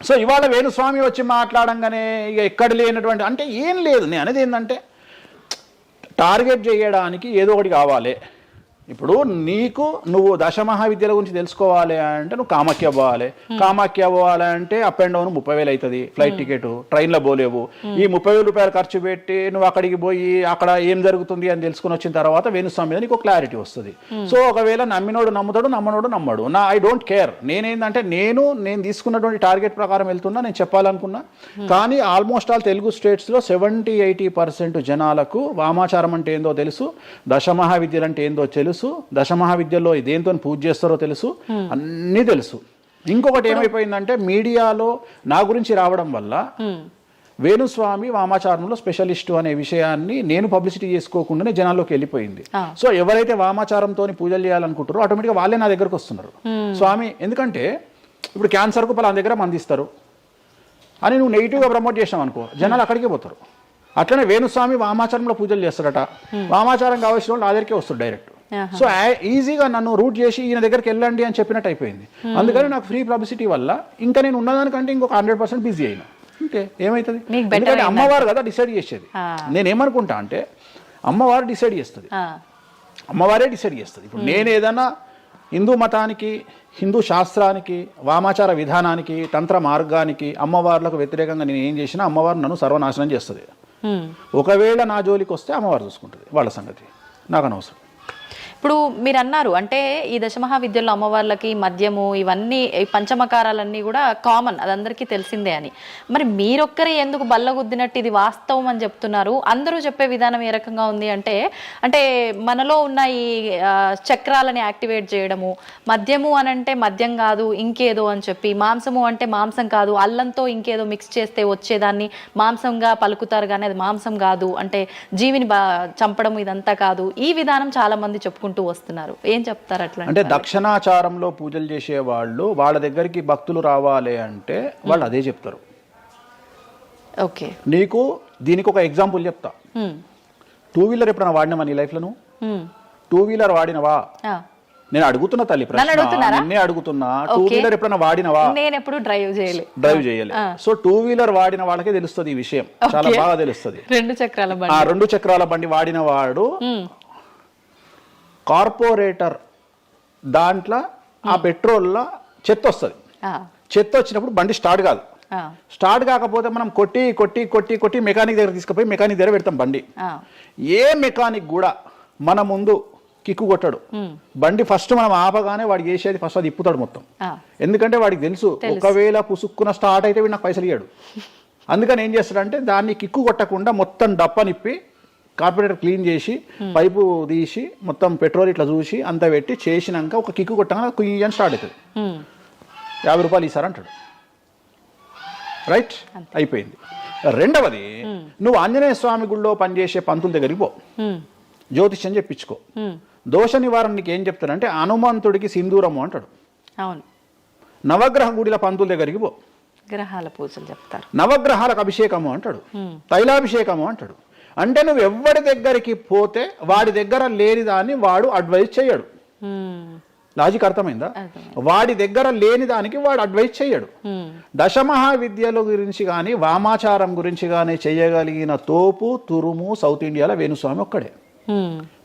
సో ఇవాళ వేణుస్వామి వచ్చి మాట్లాడంగానే ఇక ఎక్కడ లేనటువంటి, అంటే ఏం లేదు. నేను అనేది ఏంటంటే టార్గెట్ చేయడానికి ఏదో ఒకటి కావాలి. ఇప్పుడు నువ్వు దశమహావిద్యల గురించి తెలుసుకోవాలి అంటే నువ్వు కామాఖ్య పోవాలి అంటే అప్ అండ్ డౌన్ 30,000 అవుతుంది ఫ్లైట్ టికెట్, ట్రైన్లో పోలేవు. ఈ 30,000 రూపాయలు ఖర్చు పెట్టి నువ్వు అక్కడికి పోయి అక్కడ ఏం జరుగుతుంది అని తెలుసుకుని వచ్చిన తర్వాత వేణుస్వామి మీద నీకు క్లారిటీ వస్తుంది. సో ఒకవేళ నమ్మినోడు నమ్ముతాడు, నమ్మడు. I don't care. నేనేంటంటే నేను తీసుకున్నటువంటి టార్గెట్ ప్రకారం వెళ్తున్నా, నేను చెప్పాలనుకున్నా. కానీ ఆల్మోస్ట్ ఆల్ తెలుగు స్టేట్స్లో 70-80% జనాలకు వామాచారం అంటే ఏందో తెలుసు, దశమహావిద్యలు అంటే ఏందో తెలుసు, దశమహావిద్యలో దేంతో పూజ చేస్తారో తెలుసు, అన్నీ తెలుసు. ఇంకొకటి ఏమైపోయిందంటే మీడియాలో నా గురించి రావడం వల్ల వేణుస్వామి వామాచారంలో స్పెషలిస్టు అనే విషయాన్ని నేను పబ్లిసిటీ చేసుకోకుండానే జనాల్లోకి వెళ్ళిపోయింది. సో ఎవరైతే వామాచారంతో పూజలు చేయాలనుకుంటారో ఆటోమేటిక్గా వాళ్ళే నా దగ్గరకు వస్తున్నారు. స్వామి, ఎందుకంటే ఇప్పుడు క్యాన్సర్కు పలానా దగ్గర మందిస్తారు అని నువ్వు నెగిటివ్గా ప్రమోట్ చేసావు అనుకో, జనాలు అక్కడికే పోతారు. అట్లనే వేణుస్వామి వామాచారంలో పూజలు చేస్తారట, వామాచారం కావాల్సిన వాళ్ళు నా దగ్గరికే వస్తారు డైరెక్ట్. సో ఈజీగా నన్ను రూట్ చేసి ఈయన దగ్గరికి వెళ్ళండి అని చెప్పినట్టు అయిపోయింది. అందుకని నాకు ఫ్రీ పబ్లిసిటీ వల్ల ఇంకా నేను ఉన్నదానికంటే ఇంకొక 100% బిజీ అయినా. అంటే ఏమవుతుంది, ఎందుకంటే అమ్మవారు కదా డిసైడ్ చేసేది. నేనేమనుకుంటా అంటే అమ్మవారు డిసైడ్ చేస్తుంది, అమ్మవారే డిసైడ్ చేస్తుంది. ఇప్పుడు నేను ఏదైనా హిందూ మతానికి, హిందూ శాస్త్రానికి, వామాచార విధానానికి, తంత్ర మార్గానికి, అమ్మవార్లకు వ్యతిరేకంగా నేను ఏం చేసినా అమ్మవారు నన్ను సర్వనాశనం చేస్తుంది. ఒకవేళ నా జోలికి వస్తే అమ్మవారు చూసుకుంటుంది, వాళ్ళ సంగతి నాకు అనవసరం. ఇప్పుడు మీరు అన్నారు అంటే ఈ దశమహావిద్యల్లో అమ్మవార్లకి మద్యము ఇవన్నీ పంచమకారాలన్నీ కూడా కామన్, అది అందరికీ తెలిసిందే అని. మరి మీరొక్కరే ఎందుకు బల్లగుద్దినట్టు ఇది వాస్తవం అని చెప్తున్నారు? అందరూ చెప్పే విధానం ఏ రకంగా ఉంది అంటే మనలో ఉన్న ఈ చక్రాలని యాక్టివేట్ చేయడము, మద్యము అని అంటే మద్యం కాదు ఇంకేదో అని చెప్పి, మాంసము అంటే మాంసం కాదు అల్లంతో ఇంకేదో మిక్స్ చేస్తే వచ్చేదాన్ని మాంసంగా పలుకుతారు కానీ అది మాంసం కాదు, అంటే జీవిని చంపడం ఇదంతా కాదు, ఈ విధానం చాలా మంది చెప్పుకుంటారు వస్తున్నారు. ఏం చెప్తారు అట్లా? అంటే దక్షిణాచారంలో పూజలు చేసే వాళ్ళు వాళ్ళ దగ్గరికి భక్తులు రావాలి అంటే వాళ్ళు అదే చెప్తారు. ఓకే, నీకు దీనికి ఒక ఎగ్జాంపుల్ చెప్తా. 2 వీలర్ ఎప్పుడైనా వాడినావా నీ లైఫ్ లో? 2 వీలర్ వాడినవా? నేను అడుగుతున్నా తల్లి ప్రశ్న, నిన్నే అడుగుతున్నా. 2 వీలర్ ఎప్పుడైనా వాడినవా? నేను ఎప్పుడు డ్రైవ్ చేయలే. సో 2 వీలర్ వాడిన వాళ్ళకే తెలుస్తుంది ఈ విషయం, చాలా బాగా తెలుస్తుంది. 2 చక్రాల బండి వాడిన వాడు కార్పొరేటర్ దాంట్లో ఆ పెట్రోల్లో చెత్త వస్తుంది, చెత్త వచ్చినప్పుడు బండి స్టార్ట్ కాదు, స్టార్ట్ కాకపోతే మనం కొట్టి కొట్టి కొట్టి కొట్టి మెకానిక్ దగ్గర తీసుకుపోయి మెకానిక్ దగ్గర పెడతాం బండి. ఏ మెకానిక్ కూడా మన ముందు కిక్కు కొట్టాడు. బండి ఫస్ట్ మనం ఆపగానే వాడు చేసేది ఫస్ట్ అది ఇప్పుతాడు మొత్తం. ఎందుకంటే వాడికి తెలుసు ఒకవేళ పుసుక్కున స్టార్ట్ అయితే వీడు నాకు పైసలు ఇయ్యాడు. అందుకని ఏం చేస్తాడంటే దాన్ని కిక్కు కొట్టకుండా మొత్తం డప్పనిప్పి కార్పొరేటర్ క్లీన్ చేసి పైపు తీసి మొత్తం పెట్రోల్ ఇట్లా చూసి అంతా పెట్టి చేసినాక ఒక కిక్కు కొట్టగానే కుయ్యని స్టార్ట్ అవుతుంది. 50 రూపాయలు ఇస్తారంటాడు. రైట్, అయిపోయింది. రెండవది, నువ్వు ఆంజనేయ స్వామి గుడిలో పనిచేసే పంతుల దగ్గరికి పో, జ్యోతిష్యం చెప్పించుకో. దోష నివారణ నీకు ఏం చెప్తాడంటే హనుమంతుడికి సింధూరము అంటాడు. అవును. నవగ్రహ గుడిల పంతుల దగ్గరికి పో, గ్రహాల పూజలు చెప్తారు. నవగ్రహాలకు అభిషేకము అంటాడు, తైలాభిషేకము అంటాడు. అంటే నువ్వు ఎవరి దగ్గరికి పోతే వాడి దగ్గర లేని దాన్ని వాడు అడ్వైజ్ చేయడు. లాజిక్ అర్థమైందా? వాడి దగ్గర లేని దానికి వాడు అడ్వైజ్ చేయడు. దశమహావిద్యల గురించి కానీ వామాచారం గురించి కానీ చేయగలిగిన తోపు తురుము సౌత్ ఇండియాలో వేణుస్వామి ఒక్కడే.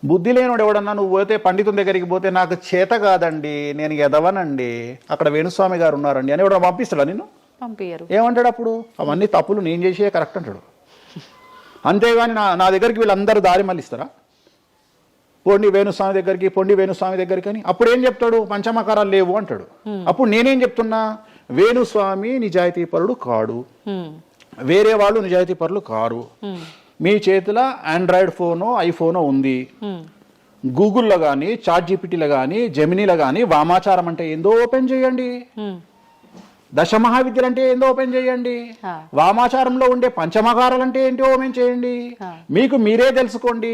బుద్ధి లేనివాడు ఎవడన్నా నువ్వు పోతే పండితుని దగ్గరికి పోతే నాకు చేత కాదండి, నేను ఎదవనండి, అక్కడ వేణుస్వామి గారు ఉన్నారండి అని ఎవడన్నా పంపిస్తాడా నిన్ను? పంపించరు. ఏమంటాడు అప్పుడు? అవన్నీ తప్పులు నేను చేసే కరెక్ట్ అంటాడు. అంతేగాని నా దగ్గరికి వీళ్ళందరూ దారి మళ్ళిస్తారా? పొండి వేణుస్వామి దగ్గరికి, పొండి వేణుస్వామి దగ్గరికి అని. అప్పుడు ఏం చెప్తాడు? పంచమకారాలు లేవు అంటాడు. అప్పుడు నేనేం చెప్తున్నా? వేణుస్వామి నిజాయితీ పరుడు కాడు, వేరే వాళ్ళు నిజాయితీ పరులు కారు. మీ చేతిలో ఆండ్రాయిడ్ ఫోనో ఐఫోనో ఉంది, గూగుల్లో కానీ చాట్ జీపీటీలో కానీ జెమినీలో కానీ వామాచారం అంటే ఏందో ఓపెన్ చేయండి, దశమహావిద్యలు అంటే ఏందో ఓపెన్ చేయండి, వామాచారంలో ఉండే పంచమకారాలు అంటే ఏంటో ఓపెన్ చేయండి. మీకు మీరే తెలుసుకోండి.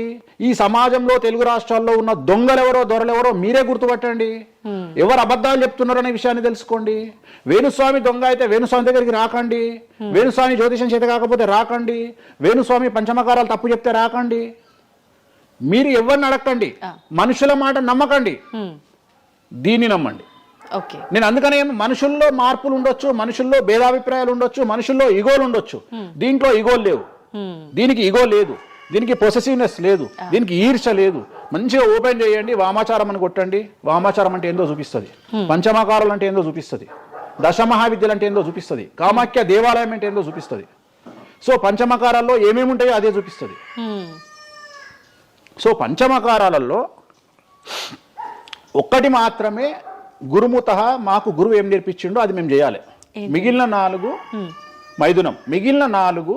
ఈ సమాజంలో తెలుగు రాష్ట్రాల్లో ఉన్న దొంగలెవరో దొరలెవరో మీరే గుర్తుపట్టండి. ఎవరు అబద్ధాలు చెప్తున్నారో అనే విషయాన్ని తెలుసుకోండి. వేణుస్వామి దొంగ అయితే వేణుస్వామి దగ్గరికి రాకండి, వేణుస్వామి జ్యోతిషం చేత కాకపోతే రాకండి, వేణుస్వామి పంచమకారాలు తప్పు చెప్తే రాకండి. మీరు ఎవరిని అడగండి, మనుషుల మాట నమ్మకండి, దీన్ని నమ్మండి. నేను అందుకనే మనుషుల్లో మార్పులు ఉండొచ్చు, మనుషుల్లో భేదాభిప్రాయాలు ఉండొచ్చు, మనుషుల్లో ఈగోలు ఉండొచ్చు. దీంట్లో ఈగోలు లేవు, దీనికి ఈగో లేదు, దీనికి పొసెసివ్నెస్ లేదు, దీనికి ఈర్ష లేదు. మంచిగా ఓపెన్ చేయండి, వామాచారం అని కొట్టండి. వామాచారం అంటే ఏందో చూపిస్తుంది, పంచమకారాలు అంటే ఏందో చూపిస్తుంది, దశమహావిద్యలు అంటే ఏందో చూపిస్తుంది, కామాఖ్య దేవాలయం అంటే ఏందో చూపిస్తుంది. సో పంచమకారాల్లో ఏమేమి ఉంటాయో అదే చూపిస్తుంది. సో పంచమకారాలలో ఒక్కటి మాత్రమే గురుముత మాకు గురువు ఏం నేర్పించిండో అది మేము చేయాలి. మిగిలిన 4 మైథునం, మిగిలిన 4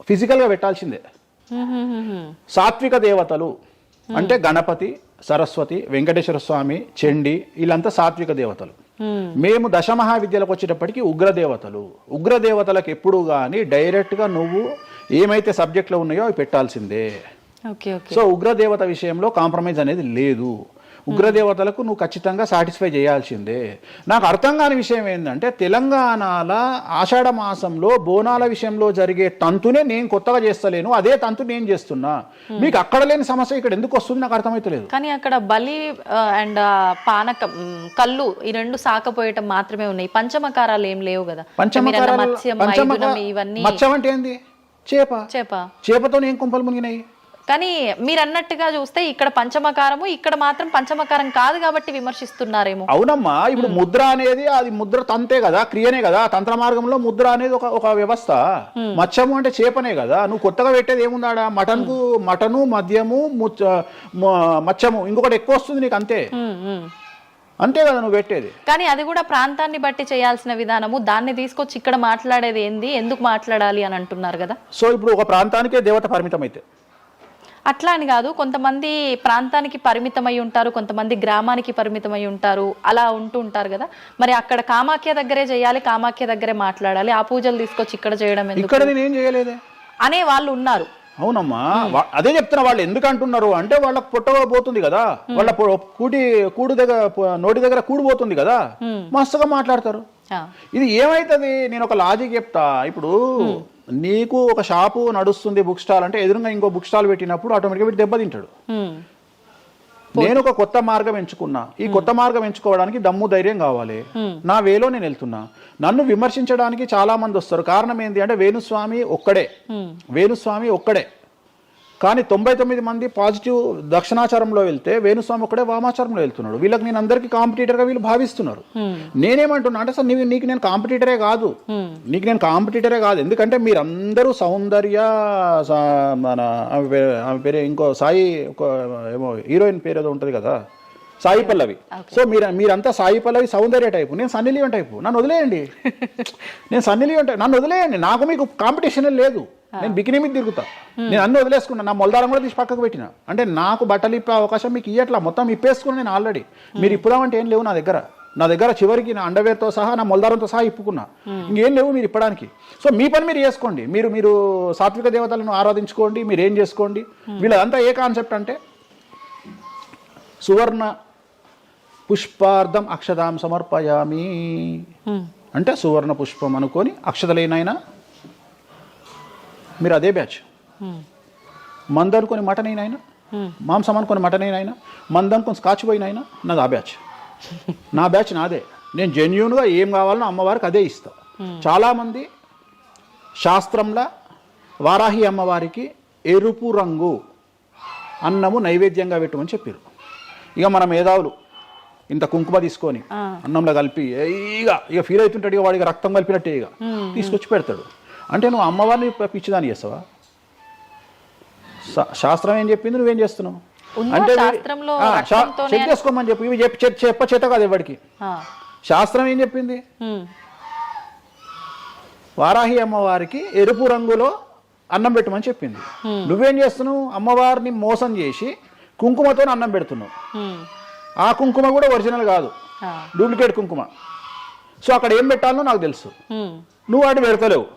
ఫిజికల్గా పెట్టాల్సిందే. సాత్విక దేవతలు అంటే గణపతి, సరస్వతి, వెంకటేశ్వర స్వామి, చండి, వీళ్ళంతా సాత్విక దేవతలు. మేము దశమహావిద్యలకు వచ్చేటప్పటికి ఉగ్రదేవతలు. ఉగ్రదేవతలకు ఎప్పుడు కానీ డైరెక్ట్గా నువ్వు ఏమైతే సబ్జెక్ట్లో ఉన్నాయో అవి పెట్టాల్సిందే. సో ఉగ్రదేవత విషయంలో కాంప్రమైజ్ అనేది లేదు. ఉగ్రదేవతలకు నువ్వు ఖచ్చితంగా సాటిస్ఫై చేయాల్సిందే. నాకు అర్థం కాని విషయం ఏంటంటే తెలంగాణలో ఆషాఢ మాసంలో బోనాల విషయంలో జరిగే తంతునే నేను కొత్తగా చేస్తలేను, అదే తంతు నేను చేస్తున్నా. మీకు అక్కడ లేని సమస్య ఇక్కడ ఎందుకు వస్తుంది నాకు అర్థమైతలేదు. కానీ అక్కడ బలి అండ్ పానకం, కళ్ళు ఈ 2 సాకపోయటం మాత్రమే ఉన్నాయి. పంచమకారాలు ఏం లేవు కదా. మత్స్యం అంటే ఏంది? చేపతో ఏం కుంపలు మునిగినాయి. కానీ మీరు అన్నట్టుగా చూస్తే ఇక్కడ పంచమకారము, ఇక్కడ మాత్రం పంచమకారం కాదు కాబట్టి విమర్శిస్తున్నారేమో. అవునమ్మా, ఇప్పుడు ముద్ర అనేది అది ముద్ర తంతే కదా, క్రియనే కదా. తంత్ర మార్గంలో ముద్ర అనేది ఒక వ్యవస్థ. మత్స్యము అంటే చేపనే కదా. నువ్వు కొత్తగా పెట్టేది ఏముందాడా? మటను, మద్యము, మత్స్యము, ఇంకొకటి ఎక్కువ వస్తుంది నీకు, అంతే అంతే కదా నువ్వు పెట్టేది. కానీ అది కూడా ప్రాంతాన్ని బట్టి చేయాల్సిన విధానము. దాన్ని తీసుకొచ్చి ఇక్కడ మాట్లాడేది ఏంది, ఎందుకు మాట్లాడాలి అని అంటున్నారు కదా. సో ఇప్పుడు ఒక ప్రాంతానికే దేవత పరిమితం అయితే అట్లా అని కాదు, కొంతమంది ప్రాంతానికి పరిమితమై ఉంటారు, కొంతమంది గ్రామానికి పరిమితమై ఉంటారు, అలా ఉంటూ ఉంటారు కదా. మరి అక్కడ కామాఖ్య దగ్గరే చేయాలి, కామాఖ్య దగ్గరే మాట్లాడాలి, ఆ పూజలు తీసుకొచ్చి ఇక్కడ చేయడం ఎందుకు? ఇక్కడ నేనేం చేయలేదే అనే వాళ్ళు ఉన్నారు. అవునమ్మా, అదే చెప్తున్నా. వాళ్ళు ఎందుకు అంటున్నారు అంటే వాళ్ళకి పొట్టబోతుంది కదా, వాళ్ళ కూడు దగ్గర నోటి దగ్గర కూడిపోతుంది కదా, మస్తుగా మాట్లాడతారు. ఇది ఏమైతుంది? నేను ఒక లాజిక్ చెప్తా. ఇప్పుడు నీకు ఒక షాపు నడుస్తుంది, బుక్ స్టాల్ అంటే, ఎదురుగా ఇంకో బుక్ స్టాల్ పెట్టినప్పుడు ఆటోమేటిక్గా వీటి దెబ్బతింటాడు. నేను ఒక కొత్త మార్గం ఎంచుకున్నా, ఈ కొత్త మార్గం ఎంచుకోవడానికి దమ్ము ధైర్యం కావాలి. నా వేలో నేను వెళ్తున్నా. నన్ను విమర్శించడానికి చాలా మంది వస్తారు. కారణం ఏంటి అంటే వేణుస్వామి ఒక్కడే, వేణుస్వామి ఒక్కడే. కానీ 99 మంది పాజిటివ్ దక్షిణాచారంలో వెళ్తే వేణుస్వామి ఒకడే వామాచారంలో వెళ్తున్నాడు. వీళ్ళకి నేను అందరికీ కాంపిటీటర్గా వీళ్ళు భావిస్తున్నారు. నేనేమంటున్నా అంటే సార్ నీకు నేను కాంపిటీటరే కాదు, ఎందుకంటే మీరందరూ సౌందర్య మన ఆమె పేరు ఇంకో సాయి ఏమో హీరోయిన్ పేరు ఏదో ఉంటుంది కదా, సాయి పల్లవి. సో మీరంతా సాయి పల్లవి సౌందర్య టైపు, నేను సన్నీ లియోన్ టైపు. నన్ను వదిలేయండి, నన్ను వదిలేయండి. నాకు మీకు కాంపిటీషన్ లేదు. నేను బికినీ మీద తిరుగుతా, నేను అన్ని వదిలేసుకున్నా. నా మొలదారం కూడా తీసి పక్కకు పెట్టిన. అంటే నాకు బట్టలు ఇప్పే అవకాశం మీకు ఇయ్యట్లా, మొత్తం ఇప్పేసుకుని నేను ఆల్రెడీ. మీరు ఇప్పుదామంటే ఏం లేవు నా దగ్గర చివరికి నా అండర్వేర్తో సహా నా మొలదారంతో సహా ఇప్పుకున్నా. ఇంకేం లేవు మీరు ఇప్పడానికి. సో మీ పని మీరు చేసుకోండి, మీరు సాత్విక దేవతలను ఆరాధించుకోండి, మీరు ఏం చేసుకోండి. వీళ్ళదంతా ఏ కాన్సెప్ట్ అంటే సువర్ణ పుష్పార్థం అక్షదాం సమర్పయామి అంటే సువర్ణ పుష్పం అనుకొని అక్షతలేనైనా మీరు అదే బ్యాచ్. మంద అనుకొని మటన్ అయినా, మాంసం అనుకొని మటన్ అయినా, మంద అనుకొని స్కాచ్ పోయినైనా నాది ఆ బ్యాచ్. నా బ్యాచ్ నాదే. నేను జెన్యూన్గా ఏం కావాలనో అమ్మవారికి అదే ఇస్తా. చాలామంది శాస్త్రంలో వారాహి అమ్మవారికి ఎరుపు రంగు అన్నము నైవేద్యంగా పెట్టమని చెప్పారు. ఇక మన మేధావులు ఇంత కుంకుమ తీసుకొని అన్నంలో కలిపి ఇక ఫీల్ అవుతుంటాడు, ఇక వాడికి రక్తం కలిపినట్టే ఇక తీసుకొచ్చి పెడతాడు. అంటే నువ్వు అమ్మవారిని పిచ్చిదాన్ని చేస్తావా? శాస్త్రం ఏం చెప్పింది, నువ్వేం చేస్తున్నావు అంటే చెక్ చేసుకోమని చెప్పి ఇవి చెప్ప చేత కాదు ఎవరికి. శాస్త్రం ఏం చెప్పింది, వారాహి అమ్మవారికి ఎరుపు రంగులో అన్నం పెట్టమని చెప్పింది. నువ్వేం చేస్తున్నావు, అమ్మవారిని మోసం చేసి కుంకుమతో అన్నం పెడుతున్నావు. ఆ కుంకుమ కూడా ఒరిజినల్ కాదు, డూప్లికేట్ కుంకుమ. సో అక్కడ ఏం పెట్టాలనో నాకు తెలుసు, నువ్వు వాటి పెడతలేవు.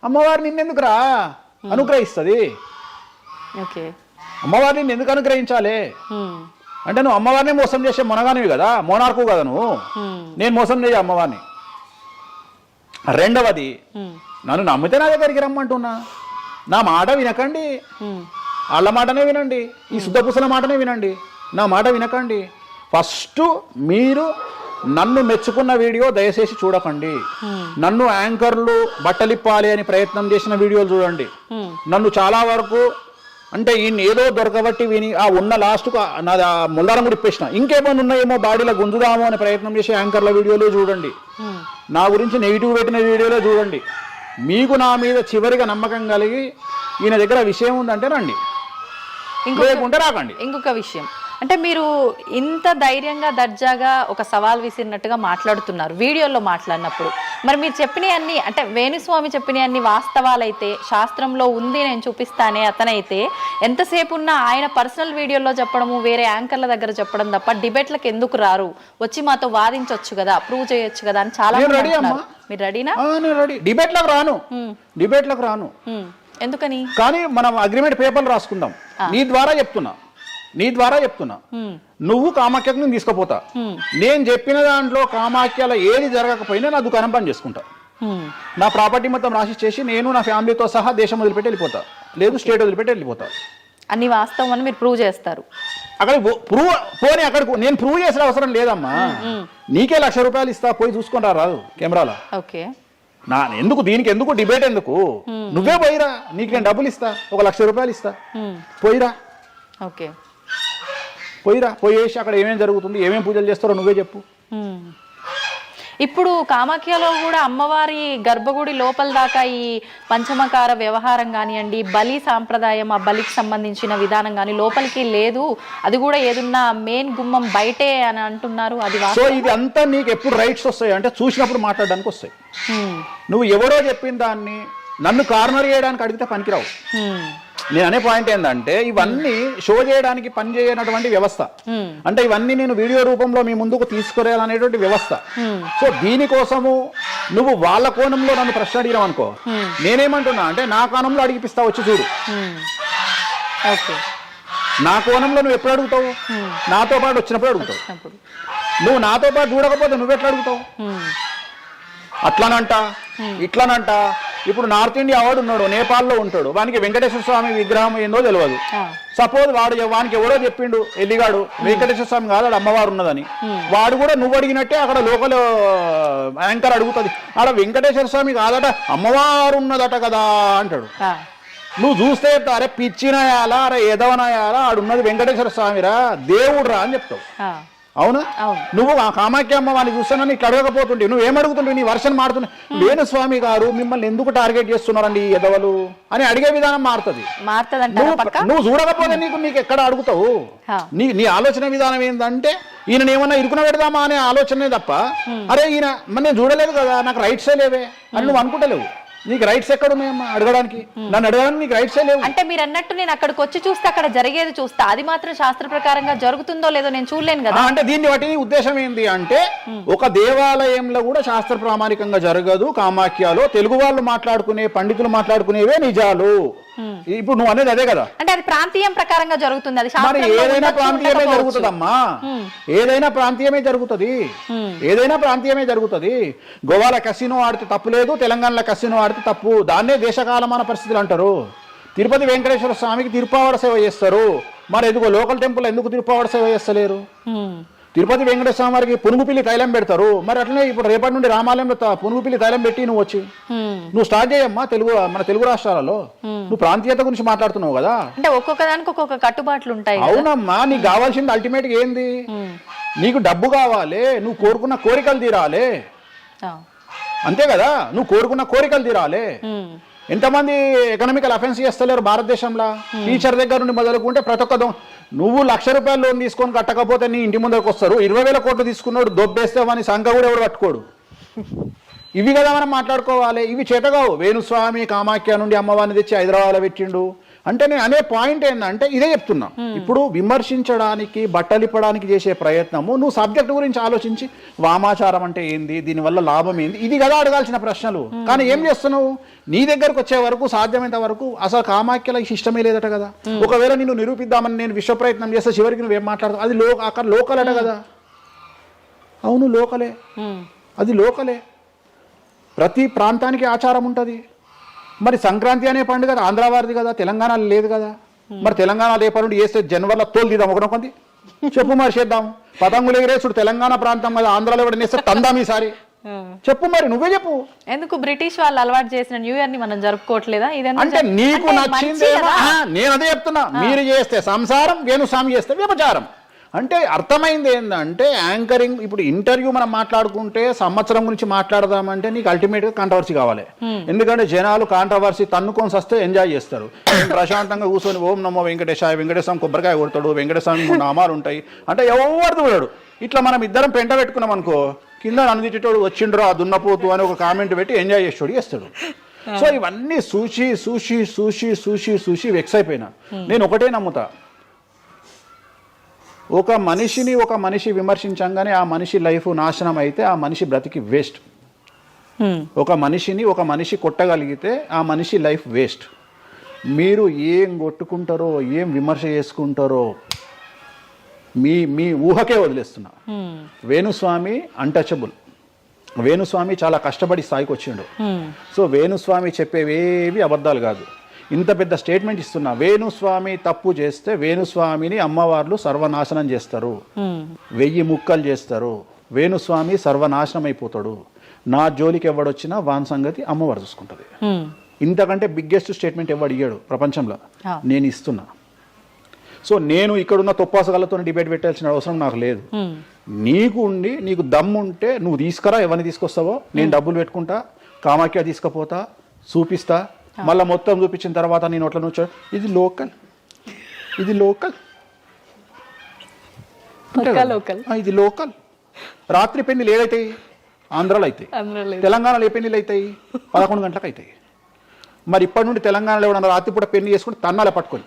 అమ్మవారు నిన్నెందుకు అనుగ్రహిస్తుంది? అమ్మవారిని నిన్ను ఎందుకు అనుగ్రహించాలి అంటే నువ్వు అమ్మవారిని మోసం చేసే మొనగానివి కదా, మోనార్కు కదా నువ్వు. నేను మోసం చేయ అమ్మవారిని. రెండవది, నన్ను నమ్మితే నా దగ్గరికి రమ్మంటున్నా. నా మాట వినకండి, వాళ్ళ మాటనే వినండి, ఈ శుద్ధపూసల మాటనే వినండి, నా మాట వినకండి. ఫస్ట్ మీరు నన్ను మెచ్చుకున్న వీడియో దయచేసి చూడకండి. నన్ను యాంకర్లు బట్టలిప్పాలి అని ప్రయత్నం చేసిన వీడియోలు చూడండి. నన్ను చాలా వరకు అంటే ఈయన ఏదో దొరకబట్టి విని ఆ ఉన్న లాస్ట్కు నాది ఆ ముల్లారం కూడా ఇప్పేసిన, ఇంకేమైనా ఉన్నాయేమో బాడీలో గుంజుదామో అని ప్రయత్నం చేసే యాంకర్ల వీడియోలు చూడండి. నా గురించి నెగిటివ్ పెట్టిన వీడియోలో చూడండి. మీకు నా మీద చివరిగా నమ్మకం కలిగి ఈయన దగ్గర విషయం ఉందంటే రండి, లేకుంటే రాకండి. ఇంకొక విషయం అంటే మీరు ఇంత ధైర్యంగా దర్జాగా ఒక సవాల్ విసిరినట్టుగా మాట్లాడుతున్నారు వీడియోలో మాట్లాడినప్పుడు. మరి మీరు చెప్పినవన్నీ అంటే వేణుస్వామి చెప్పినవన్నీ వాస్తవాలైతే, శాస్త్రంలో ఉంది నేను చూపిస్తానే అతనైతే ఎంతసేపు ఉన్నా ఆయన పర్సనల్ వీడియోలో చెప్పడము, వేరే యాంకర్ల దగ్గర చెప్పడం తప్ప డిబేట్లకు ఎందుకు రారు, వచ్చి మాతో వాదించవచ్చు కదా, ప్రూవ్ చేయొచ్చు కదా అని చాలా మీరు రెడీనా? డిబేట్లకు రాను. ఎందుకని? కానీ మనం అగ్రిమెంట్ పేపర్లు రాసుకుందాం. నీ ద్వారా చెప్తున్నా నువ్వు కామాఖ్యకు నేను తీసుకుపోతా. నేను చెప్పిన దాంట్లో కామాఖ్యలో ఏది జరగకపోయినా నా దుకాణం పని చేసుకుంటా. నా ప్రాపర్టీ మొత్తం రాసి చేసి నేను నా ఫ్యామిలీతో సహా దేశం వదిలిపెట్టి వెళ్ళిపోతా, లేదు స్టేట్ వదిలిపెట్టి వెళ్ళిపోతా. అన్ని వాస్తవం అని మీరు ప్రూవ్ చేస్తారు. అక్కడ అక్కడికి నేను ప్రూవ్ చేసిన అవసరం లేదమ్మా. నీకే ₹1,00,000 ఇస్తా, పోయి చూసుకుంటా రాదు కెమెరాలో. ఓకే, దీనికి ఎందుకు డిబేట్ ఎందుకు? నువ్వే పోయిరా, నీకు నేను డబ్బులు ఇస్తా, ₹1,00,000 ఇస్తా, పోయిరా. ఓకే, పోయేసి అక్కడ ఏమేమి జరుగుతుంది, ఏమేమి పూజలు చేస్తారో నువ్వే చెప్పు. ఇప్పుడు కామాఖ్యలో కూడా అమ్మవారి గర్భగుడి లోపల దాకా ఈ పంచమకార వ్యవహారం కానివ్వండి, బలి సాంప్రదాయం, ఆ బలికి సంబంధించిన విధానం కానీ లోపలికి లేదు, అది కూడా ఏదున్నా మెయిన్ గుమ్మం బయటే అని అంటున్నారు. అది సో ఇది అంతా నీకు ఎప్పుడు రైట్స్ వస్తాయి అంటే చూసినప్పుడు మాట్లాడడానికి వస్తాయి. నువ్వు ఎవరో చెప్పిన దాన్ని నన్ను కార్నర్ చేయడానికి అడిగితే పనికిరావు. నేను అనే పాయింట్ ఏంటంటే ఇవన్నీ షో చేయడానికి పని చేయనటువంటి వ్యవస్థ. అంటే ఇవన్నీ నేను వీడియో రూపంలో మీ ముందుకు తీసుకురాలనేటువంటి వ్యవస్థ. సో దీనికోసము నువ్వు వాళ్ళ కోణంలో నన్ను ప్రశ్న అడిగినావు అనుకో, నేనేమంటున్నా అంటే నా కోణంలో అడిగిపిస్తా, వచ్చి చూడు. నా కోణంలో నువ్వు ఎప్పుడు అడుగుతావు? నాతో పాటు వచ్చినప్పుడు అడుగుతావు. నువ్వు నాతో పాటు చూడకపోతే నువ్వెట్లా అడుగుతావు? అట్లనంట ఇట్లనంట. ఇప్పుడు నార్త్ ఇండియా వాడు ఉన్నాడు, నేపాల్లో ఉంటాడు, వానికి వెంకటేశ్వర స్వామి విగ్రహం ఏందో తెలియదు. సపోజ్ వానికి ఎవడో చెప్పిండు ఎల్లిగాడు వెంకటేశ్వర స్వామి కాదు అమ్మవారు ఉన్నదని, వాడు కూడా నువ్వు అడిగినట్టే అక్కడ లోకల్ యాంకర్ అడుగుతుంది, ఆడ వెంకటేశ్వర స్వామి కాదట అమ్మవారు ఉన్నదట కదా అంటాడు. నువ్వు చూస్తే చెప్తావు, అరే పిచ్చినాయాలా, అరే ఎదవనాయాలా, ఆడున్నది వెంకటేశ్వర స్వామిరా, దేవుడు రా అని చెప్తావు. అవునా? నువ్వు ఆ కామాఖ్యమ్మ వాడిని చూస్తానని ఇట్లా అడగకపోతుంటే నువ్వేం అడుగుతుంటావు? నీ వర్షన్ మారుతున్నావు. వేణుస్వామి గారు మిమ్మల్ని ఎందుకు టార్గెట్ చేస్తున్నారండి ఈ ఎదవలు అని అడిగే విధానం మారుతుంది. నువ్వు చూడకపోతే నీకు ఎక్కడ అడుగుతావు? నీ ఆలోచన విధానం ఏంటంటే ఈయన ఏమన్నా ఇరుకున పెడదామా అనే ఆలోచనే తప్ప, అరే ఈయన నేను చూడలేదు కదా, నాకు రైట్సే లేవే అని నువ్వు అనుకుంటలేవు. నీకు రైట్స్ ఎక్కడ ఉన్నాయమ్మా అడగడానికి? నన్ను అడగడానికి నీకు రైట్సే లేవు. అంటే మీరు అన్నట్టు నేను అక్కడికి వచ్చి చూస్తే అక్కడ జరిగేది చూస్తా, అది మాత్రం శాస్త్ర ప్రకారంగా జరుగుతుందో లేదో నేను చూడలేను కదా. అంటే దీన్ని బట్టి నీ ఉద్దేశం ఏంటి అంటే, ఒక దేవాలయంలో కూడా శాస్త్ర ప్రామాణికంగా జరగదు. కామాఖ్యలో తెలుగు వాళ్ళు మాట్లాడుకునే, పండితులు మాట్లాడుకునేవే నిజాలు. ఇప్పుడు నువ్వు అనేది అదే కదా. అంటే అది ప్రాంతీయం ప్రకారంగా జరుగుతుంది. అది మరి ఏదైనా ప్రాంతీయమే జరుగుతుందమ్మా, ఏదైనా ప్రాంతీయమే జరుగుతుంది, ఏదైనా ప్రాంతీయమే జరుగుతుంది. గోవాల కసినో ఆడితే తప్పు లేదు, తెలంగాణలో కసినో ఆడితే తప్పు. దాన్నే దేశకాలమాన పరిస్థితులు అంటారు. తిరుపతి వెంకటేశ్వర స్వామికి తిరుపావడ సేవ చేస్తారు, మరి ఎందుకో లోకల్ టెంపుల్ ఎందుకు తిరుపావడ సేవ చేస్తలేరు? తిరుపతి వెంకటేశ్వర స్వామి వారికి పునుగుపిల్లి తైలం పెడతారు, మరి అట్లనే ఇప్పుడు రేపటి నుండి రామాలయంలో పునుగుపిల్లి తైలం పెట్టి నువ్వు వచ్చి నువ్వు స్టార్ట్ చేయమ్మా. మన తెలుగు రాష్ట్రాలలో నువ్వు ప్రాంతీయత గురించి మాట్లాడుతున్నావు కదా. అంటే ఒక్కొక్క దానికి ఒక్కొక్క కట్టుబాట్లు ఉంటాయి. అవునమ్మా, నీకు కావాల్సింది అల్టిమేట్ గా ఏంది? నీకు డబ్బు కావాలి, నువ్వు కోరుకున్న కోరికలు తీరాలి, అంతే కదా. నువ్వు కోరుకున్న కోరికలు తీరాలి. ఎంతమంది ఎకనామికల్ అఫెన్స్ చేస్తలేరు భారతదేశంలో? టీచర్ దగ్గర నుండి మొదలుకుంటే ప్రతి ఒక్క నువ్వు ₹1,00,000 లోన్ తీసుకొని కట్టకపోతే నీ ఇంటి ముందరకు వస్తారు. 20,000 కోట్లు తీసుకున్నాడు దొబ్బేస్తామని సంఘ కూడా ఎవడు పట్టుకోడు. ఇవి కదా మనం మాట్లాడుకోవాలి. ఇవి చేతగావు. వేణుస్వామి కామాఖ్య నుండి అమ్మవారిని తెచ్చి హైదరాబాద్లో పెట్టిండు అంటే నేను అనే పాయింట్ ఏంటంటే ఇదే చెప్తున్నా. ఇప్పుడు విమర్శించడానికి, బట్టలిప్పడానికి చేసే ప్రయత్నము, నువ్వు సబ్జెక్ట్ గురించి ఆలోచించి వామాచారం అంటే ఏంది, దీనివల్ల లాభం ఏంది, ఇది కదా అడగాల్సిన ప్రశ్నలు. కానీ ఏం చేస్తున్నావు? నీ దగ్గరకు వచ్చే వరకు సాధ్యమైనంత వరకు అసలు కామాఖ్యలో ఇష్టమే లేదట కదా. ఒకవేళ నిన్ను నిరూపిద్దామని నేను విశ్వ ప్రయత్నం చేస్తే చివరికి నువ్వేం మాట్లాడతావు? అది అక్కడ లోకల్ అట కదా. అవును లోకలే, అది లోకలే. ప్రతి ప్రాంతానికి ఆచారం ఉంటుంది. మరి సంక్రాంతి అనే పండుగ ఆంధ్ర వారిది కదా, తెలంగాణలో లేదు కదా. మరి తెలంగాణ రేపటి నుండి చేస్తే జనవరిలో తోలు తీద్దాం ఒకనొకంది చెప్పు, మరి చేద్దాం. పతంగులు ఎగిరేసుడు తెలంగాణ ప్రాంతం కదా, ఆంధ్రాలో ఎవడ నేస్తే తందాం ఈసారి చెప్పు, మరి నువ్వే చెప్పు. ఎందుకు బ్రిటిష్ వాళ్ళు అలవాటు చేసిన న్యూ ఇయర్ ని మనం జరుపుకోవట్లేదా? అంటే నీకు నచ్చిందేమో. నేను అదే చెప్తున్నా, మీరు చేస్తే సంసారం, వేణుస్వామి చేస్తే వ్యభిచారం. అంటే అర్థమైంది ఏంటంటే యాంకరింగ్. ఇప్పుడు ఇంటర్వ్యూ మనం మాట్లాడుకుంటే సంవత్సరం గురించి మాట్లాడదామంటే నీకు అల్టిమేట్గా కాంట్రవర్సీ కావాలి. ఎందుకంటే జనాలు కాంట్రవర్సీ తన్నుకొని వస్తే ఎంజాయ్ చేస్తారు. ప్రశాంతంగా కూర్చొని ఓం నమో వెంకటేశాయ, వెంకటేశ్వరం కొబ్బరికాయ కొడతాడు, వెంకటేశ్వరం నామాలు ఉంటాయి అంటే ఎవరు చూడాడు. ఇట్లా మనం ఇద్దరం పెంట పెట్టుకున్నాం అనుకో, కింద నన్ను వచ్చిండ్రు ఆ దున్నపోతు అని ఒక కామెంట్ పెట్టి ఎంజాయ్ చేస్తాడు. సో ఇవన్నీ చూసి చూసి చూసి చూసి చూసి వెక్స్ అయిపోయినా. నేను ఒకటే నమ్ముతా, ఒక మనిషి విమర్శించంగానే ఆ మనిషి లైఫ్ నాశనం అయితే ఆ మనిషి బ్రతికి వేస్ట్. ఒక మనిషి కొట్టగలిగితే ఆ మనిషి లైఫ్ వేస్ట్. మీరు ఏం కొట్టుకుంటారో, ఏం విమర్శ చేసుకుంటారో మీ ఊహకే వదిలేస్తున్నా. వేణుస్వామి అన్టచబుల్. వేణుస్వామి చాలా కష్టపడి స్థాయికి వచ్చిండు. సో వేణుస్వామి చెప్పేవేవి అబద్ధాలు కాదు. ఇంత పెద్ద స్టేట్మెంట్ ఇస్తున్నా. వేణుస్వామి తప్పు చేస్తే వేణుస్వామిని అమ్మవార్లు సర్వనాశనం చేస్తారు, 1000 ముక్కలు చేస్తారు. వేణుస్వామి సర్వనాశనం అయిపోతాడు. నా జోలికి ఎవడొచ్చినా వాని సంగతి అమ్మవారు చూసుకుంటుంది. ఇంతకంటే బిగ్గెస్ట్ స్టేట్మెంట్ ఎవడు ఇయ్యాడు ప్రపంచంలో, నేను ఇస్తున్నా. సో నేను ఇక్కడున్న తొప్పాసగాళ్ళతో డిబేట్ పెట్టాల్సిన అవసరం నాకు లేదు. నీకు ఉండి నీకు దమ్ముంటే నువ్వు తీసుకురా, ఎవరిని తీసుకొస్తావో నేను డబ్బులు పెట్టుకుంటా, కామాఖ్య తీసుకుపోతా, చూపిస్తా. మళ్ళీ మొత్తం చూపించిన తర్వాత నేను అట్లా నుంచో ఇది లోకల్, ఇది లోకల్, ఇది లోకల్. రాత్రి పెళ్లిలు ఏదైతాయి ఆంధ్రాలో అవుతాయి, తెలంగాణలో ఏ పెళ్లిలు అవుతాయి 11 గంటలకు అవుతాయి. మరి ఇప్పటి నుండి తెలంగాణలో ఎవడన్నా రాత్రిపూట పెళ్లి చేసుకుని తన్నాలే పట్టుకొని.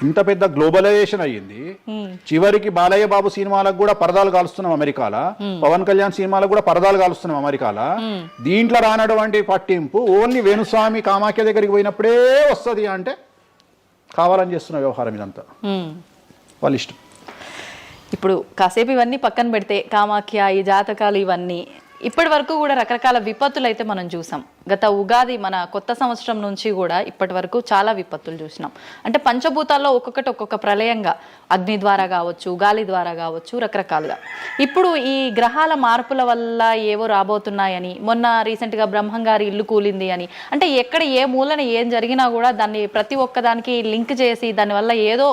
ఇంత పెద్ద గ్లోబలైజేషన్ అయ్యింది. చివరికి బాలయ్య బాబు సినిమాలకు కూడా పరదాలు కాలుస్తున్నాం అమెరికాలో, పవన్ కళ్యాణ్ సినిమాలకు కూడా పరదాలు కాలుస్తున్నాం అమెరికాలో. దీంట్లో రానటువంటి పట్టింపు ఓన్లీ వేణుస్వామి కామాఖ్య దగ్గరికి పోయినప్పుడే వస్తుంది అంటే కావాలని చేస్తున్న వ్యవహారం ఇదంతా వాళ్ళ ఇష్టం. ఇప్పుడు కాసేపు ఇవన్నీ పక్కన పెడితే కామాఖ్య, ఈ జాతకాలు ఇవన్నీ ఇప్పటి వరకు కూడా రకరకాల విపత్తులు అయితే మనం చూసాం. గత ఉగాది మన కొత్త సంవత్సరం నుంచి కూడా ఇప్పటి వరకు చాలా విపత్తులు చూసినాం. అంటే పంచభూతాల్లో ఒక్కొక్కటి ఒక్కొక్క ప్రళయంగా, అగ్ని ద్వారా కావచ్చు, గాలి ద్వారా కావచ్చు, రకరకాలుగా. ఇప్పుడు ఈ గ్రహాల మార్పుల వల్ల ఏవో రాబోతున్నాయని, మొన్న రీసెంట్గా బ్రహ్మంగారి ఇల్లు కూలింది అని, అంటే ఎక్కడ ఏ మూలన ఏం జరిగినా కూడా దాన్ని ప్రతి ఒక్కదానికి లింక్ చేసి దానివల్ల ఏదో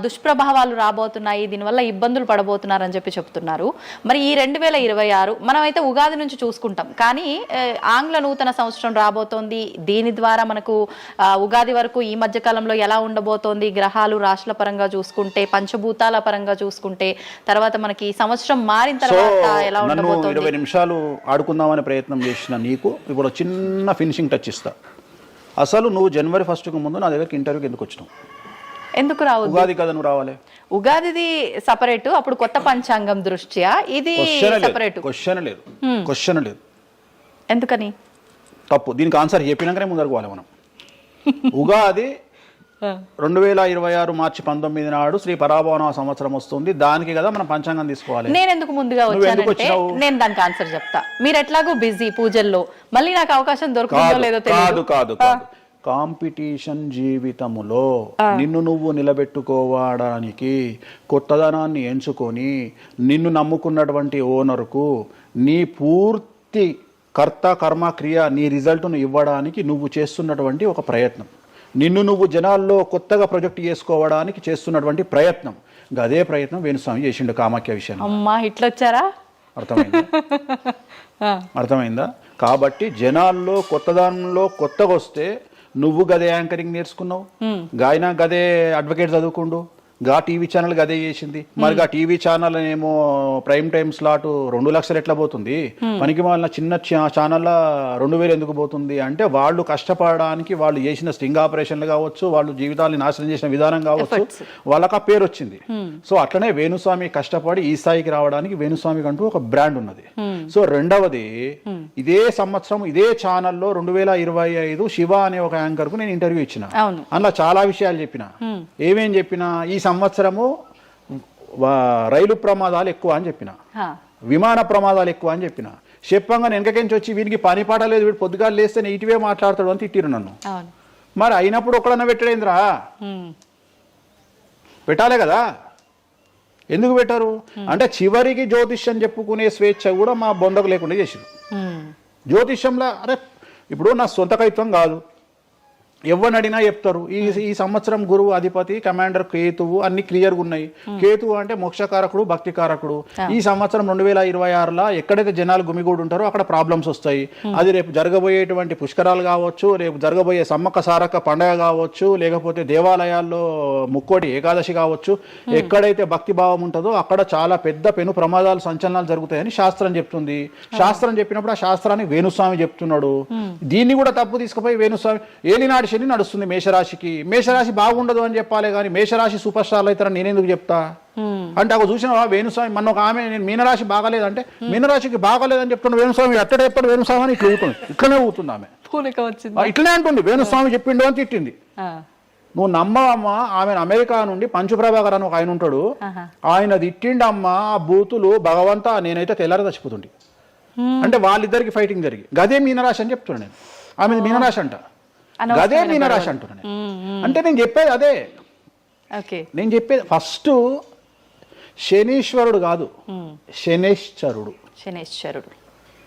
దుష్ప్రభావాలు రాబోతున్నాయి, దీనివల్ల ఇబ్బందులు పడబోతున్నారని చెప్పి చెప్తున్నారు. మరి ఈ 2026 మనమైతే ఉగాది నుంచి చూసుకుంటాం, కానీ ఆంగ్ల నూతన సంవత్సరం రాబోతోంది. దీని ద్వారా మనకు ఉగాది వరకు ఈ మధ్య కాలంలో ఎలా ఉండబోతోంది, గ్రహాలు రాశుల పరంగా చూసుకుంటే, పంచభూతాల పరంగా చూసుకుంటే, తర్వాత మనకి ఈ సంవత్సరం మారిన తర్వాత ఎలా ఉండబోతోంది. 20 నిమిషాలు ఆడుకుందామనే ప్రయత్నం చేసిన నీకు ఇప్పుడు చిన్న ఫినిషింగ్ టచ్ ఇస్తా. అసలు నువ్వు జనవరి 1కు ముందు నా దగ్గరికి ఇంటర్వ్యూకి ఎందుకు వచ్చినావు? ఎందుకు రావు? ఉగాది కదా నువ్వు రావాలి. ఉగాదిది సపరేట్, అప్పుడు కొత్త పంచాంగం దృష్ట్యా ఇది సపరేట్. క్వశ్చన్ లేదు. ఎందుకని? తప్పు. దీనికి ఆన్సర్ చెప్పినాకనే ముందరకు పోవాలి మనం. ఉగాది 2026 మార్చి 19 నాడు శ్రీ పరాభవన సంవత్సరం వస్తుంది. దానికి కదా మనం పంచాంగం తీసుకోవాలి. నేను ఎందుకు ముందుగా వచ్చానంటే నేను దానికి ఆన్సర్ చెప్తా. మీరు ఎట్లాగో బిజీ పూజల్లో, మళ్ళీ నాకు అవకాశం దొరుకుతుందో లేదో తెలియదు. కాదు కాంపిటీషన్ జీవితములో నిన్ను నువ్వు నిలబెట్టుకోవడానికి కొత్తదనాన్ని ఎంచుకొని నిన్ను నమ్ముకున్నటువంటి ఓనర్కు నీ పూర్తి కర్త కర్మ క్రియ నీ రిజల్ట్ను ఇవ్వడానికి నువ్వు చేస్తున్నటువంటి ఒక ప్రయత్నం, నిన్ను నువ్వు జనాల్లో కొత్తగా ప్రొజెక్ట్ చేసుకోవడానికి చేస్తున్నటువంటి ప్రయత్నం. అదే ప్రయత్నం వేణుస్వామి చేసిండు కామాఖ్య విషయంలో. అమ్మా ఇట్లొచ్చారా? అర్థమైందా? కాబట్టి జనాల్లో కొత్తదానంలో కొత్తగా వస్తే నువ్వు గదే యాంకరింగ్ నేర్చుకున్నావు, గాయన గదే అడ్వకేట్ చదువుకుండు, గా టీవీ ఛానల్ గదే చేసింది. మరి గా టీవీ ఛానల్ ఏమో ప్రైమ్ టైమ్ స్లాట్ 2 లక్షలు ఎట్లా పోతుంది, మనకి వాళ్ళ చిన్న ఛానల్ 2000 ఎందుకు పోతుంది అంటే వాళ్ళు కష్టపడడానికి, వాళ్ళు చేసిన స్టింగ్ ఆపరేషన్లు కావచ్చు, వాళ్ళు జీవితాన్ని నాశనం చేసిన విధానం కావచ్చు, వాళ్ళకి ఆ పేరు వచ్చింది. సో అట్లనే వేణుస్వామి కష్టపడి ఈ స్థాయికి రావడానికి వేణుస్వామికి అంటూ ఒక బ్రాండ్ ఉన్నది. సో రెండవది, ఇదే సంవత్సరం ఇదే ఛానల్లో 2025 శివ అనే ఒక యాంకర్ కు నేను ఇంటర్వ్యూ ఇచ్చిన. అందులో చాలా విషయాలు చెప్పిన. ఏమేం చెప్పిన? ఈ సంవత్సరము రైలు ప్రమాదాలు ఎక్కువ అని చెప్పిన, విమాన ప్రమాదాలు ఎక్కువ అని చెప్పిన. చెప్పంగా వెనకకించి వచ్చి వీనికి పని పాట లేదు, వీడు పొద్దుగాలు లేస్తే ఇటువే మాట్లాడతాడు అని తిట్టిరు నన్ను. మరి అయినప్పుడు ఒకడన్నా పెట్టడేంద్రా? పెట్టాలే కదా. ఎందుకు పెట్టారు అంటే చివరికి జ్యోతిష్యం చెప్పుకునే స్వేచ్ఛ కూడా మా బొందకు లేకుండా చేసిరు. జ్యోతిష్యంలో అరే ఇప్పుడు నా సొంత కవిత్వం కాదు, ఎవరిని అడిగినా చెప్తారు. ఈ సంవత్సరం గురువు అధిపతి కమాండర్ కేతువు అన్ని క్లియర్గా ఉన్నాయి. కేతువు అంటే మోక్షకారకుడు, భక్తికారకుడు. ఈ సంవత్సరం 2026లో ఎక్కడైతే జనాలు గుమిగూడు ఉంటారో అక్కడ ప్రాబ్లమ్స్ వస్తాయి. అది రేపు జరగబోయేటువంటి పుష్కరాలు కావచ్చు, రేపు జరగబోయే సమ్మక్క సారక్క పండగ కావచ్చు, లేకపోతే దేవాలయాల్లో ముక్కోటి ఏకాదశి కావచ్చు, ఎక్కడైతే భక్తి భావం ఉంటుందో అక్కడ చాలా పెద్ద పెను ప్రమాదాలు సంచలనాలు జరుగుతాయని శాస్త్రం చెప్తుంది. శాస్త్రం చెప్పినప్పుడు ఆ శాస్త్రాన్ని వేణుస్వామి చెప్తున్నాడు. దీన్ని కూడా తప్పు తీసుకుపోయి వేణుస్వామి ఏలినాడు శని నడుస్తుంది మేషరాశికి, మేషరాశి బాగుండదు అని చెప్పాలి కానీ మేషరాశి సూపర్ స్టార్లు అవుతారని నేనెందుకు చెప్తా అంటే అక్కడ చూసిన వేణుస్వామి మన ఒక ఆమె నేను మీనరాశి బాగాలేదంటే మీనరాశికి బాగాలేదని చెప్తున్నా వేణుస్వామి ఎక్కడ చెప్పాడు వేణుస్వామి అని ఇట్లా ఊతుంది, ఇట్లనే ఊతుంది ఆమె, ఇట్లనే అంటుంది వేణుస్వామి చెప్పిండు అని తిట్టింది. నువ్వు నమ్మవమ్మా, ఆమె అమెరికా నుండి పంచుప్రభాకర్ అని ఒక ఆయన ఉంటాడు, ఆయన తిట్టిండమ్మా ఆ బూతులు భగవంతా నేనైతే తెల్లారి చచ్చిపోతుండే. అంటే వాళ్ళిద్దరికి ఫైటింగ్ జరిగి గదే మీనరాశి అని చెప్తున్నాను నేను. ఆమె మీనరాశి అంట, గదే మీనరాశి అంటున్నాను. అంటే నేను చెప్పేది అదే. నేను చెప్పేది ఫస్ట్ శనీశ్వరుడు కాదు, శనేశ్వరుడు.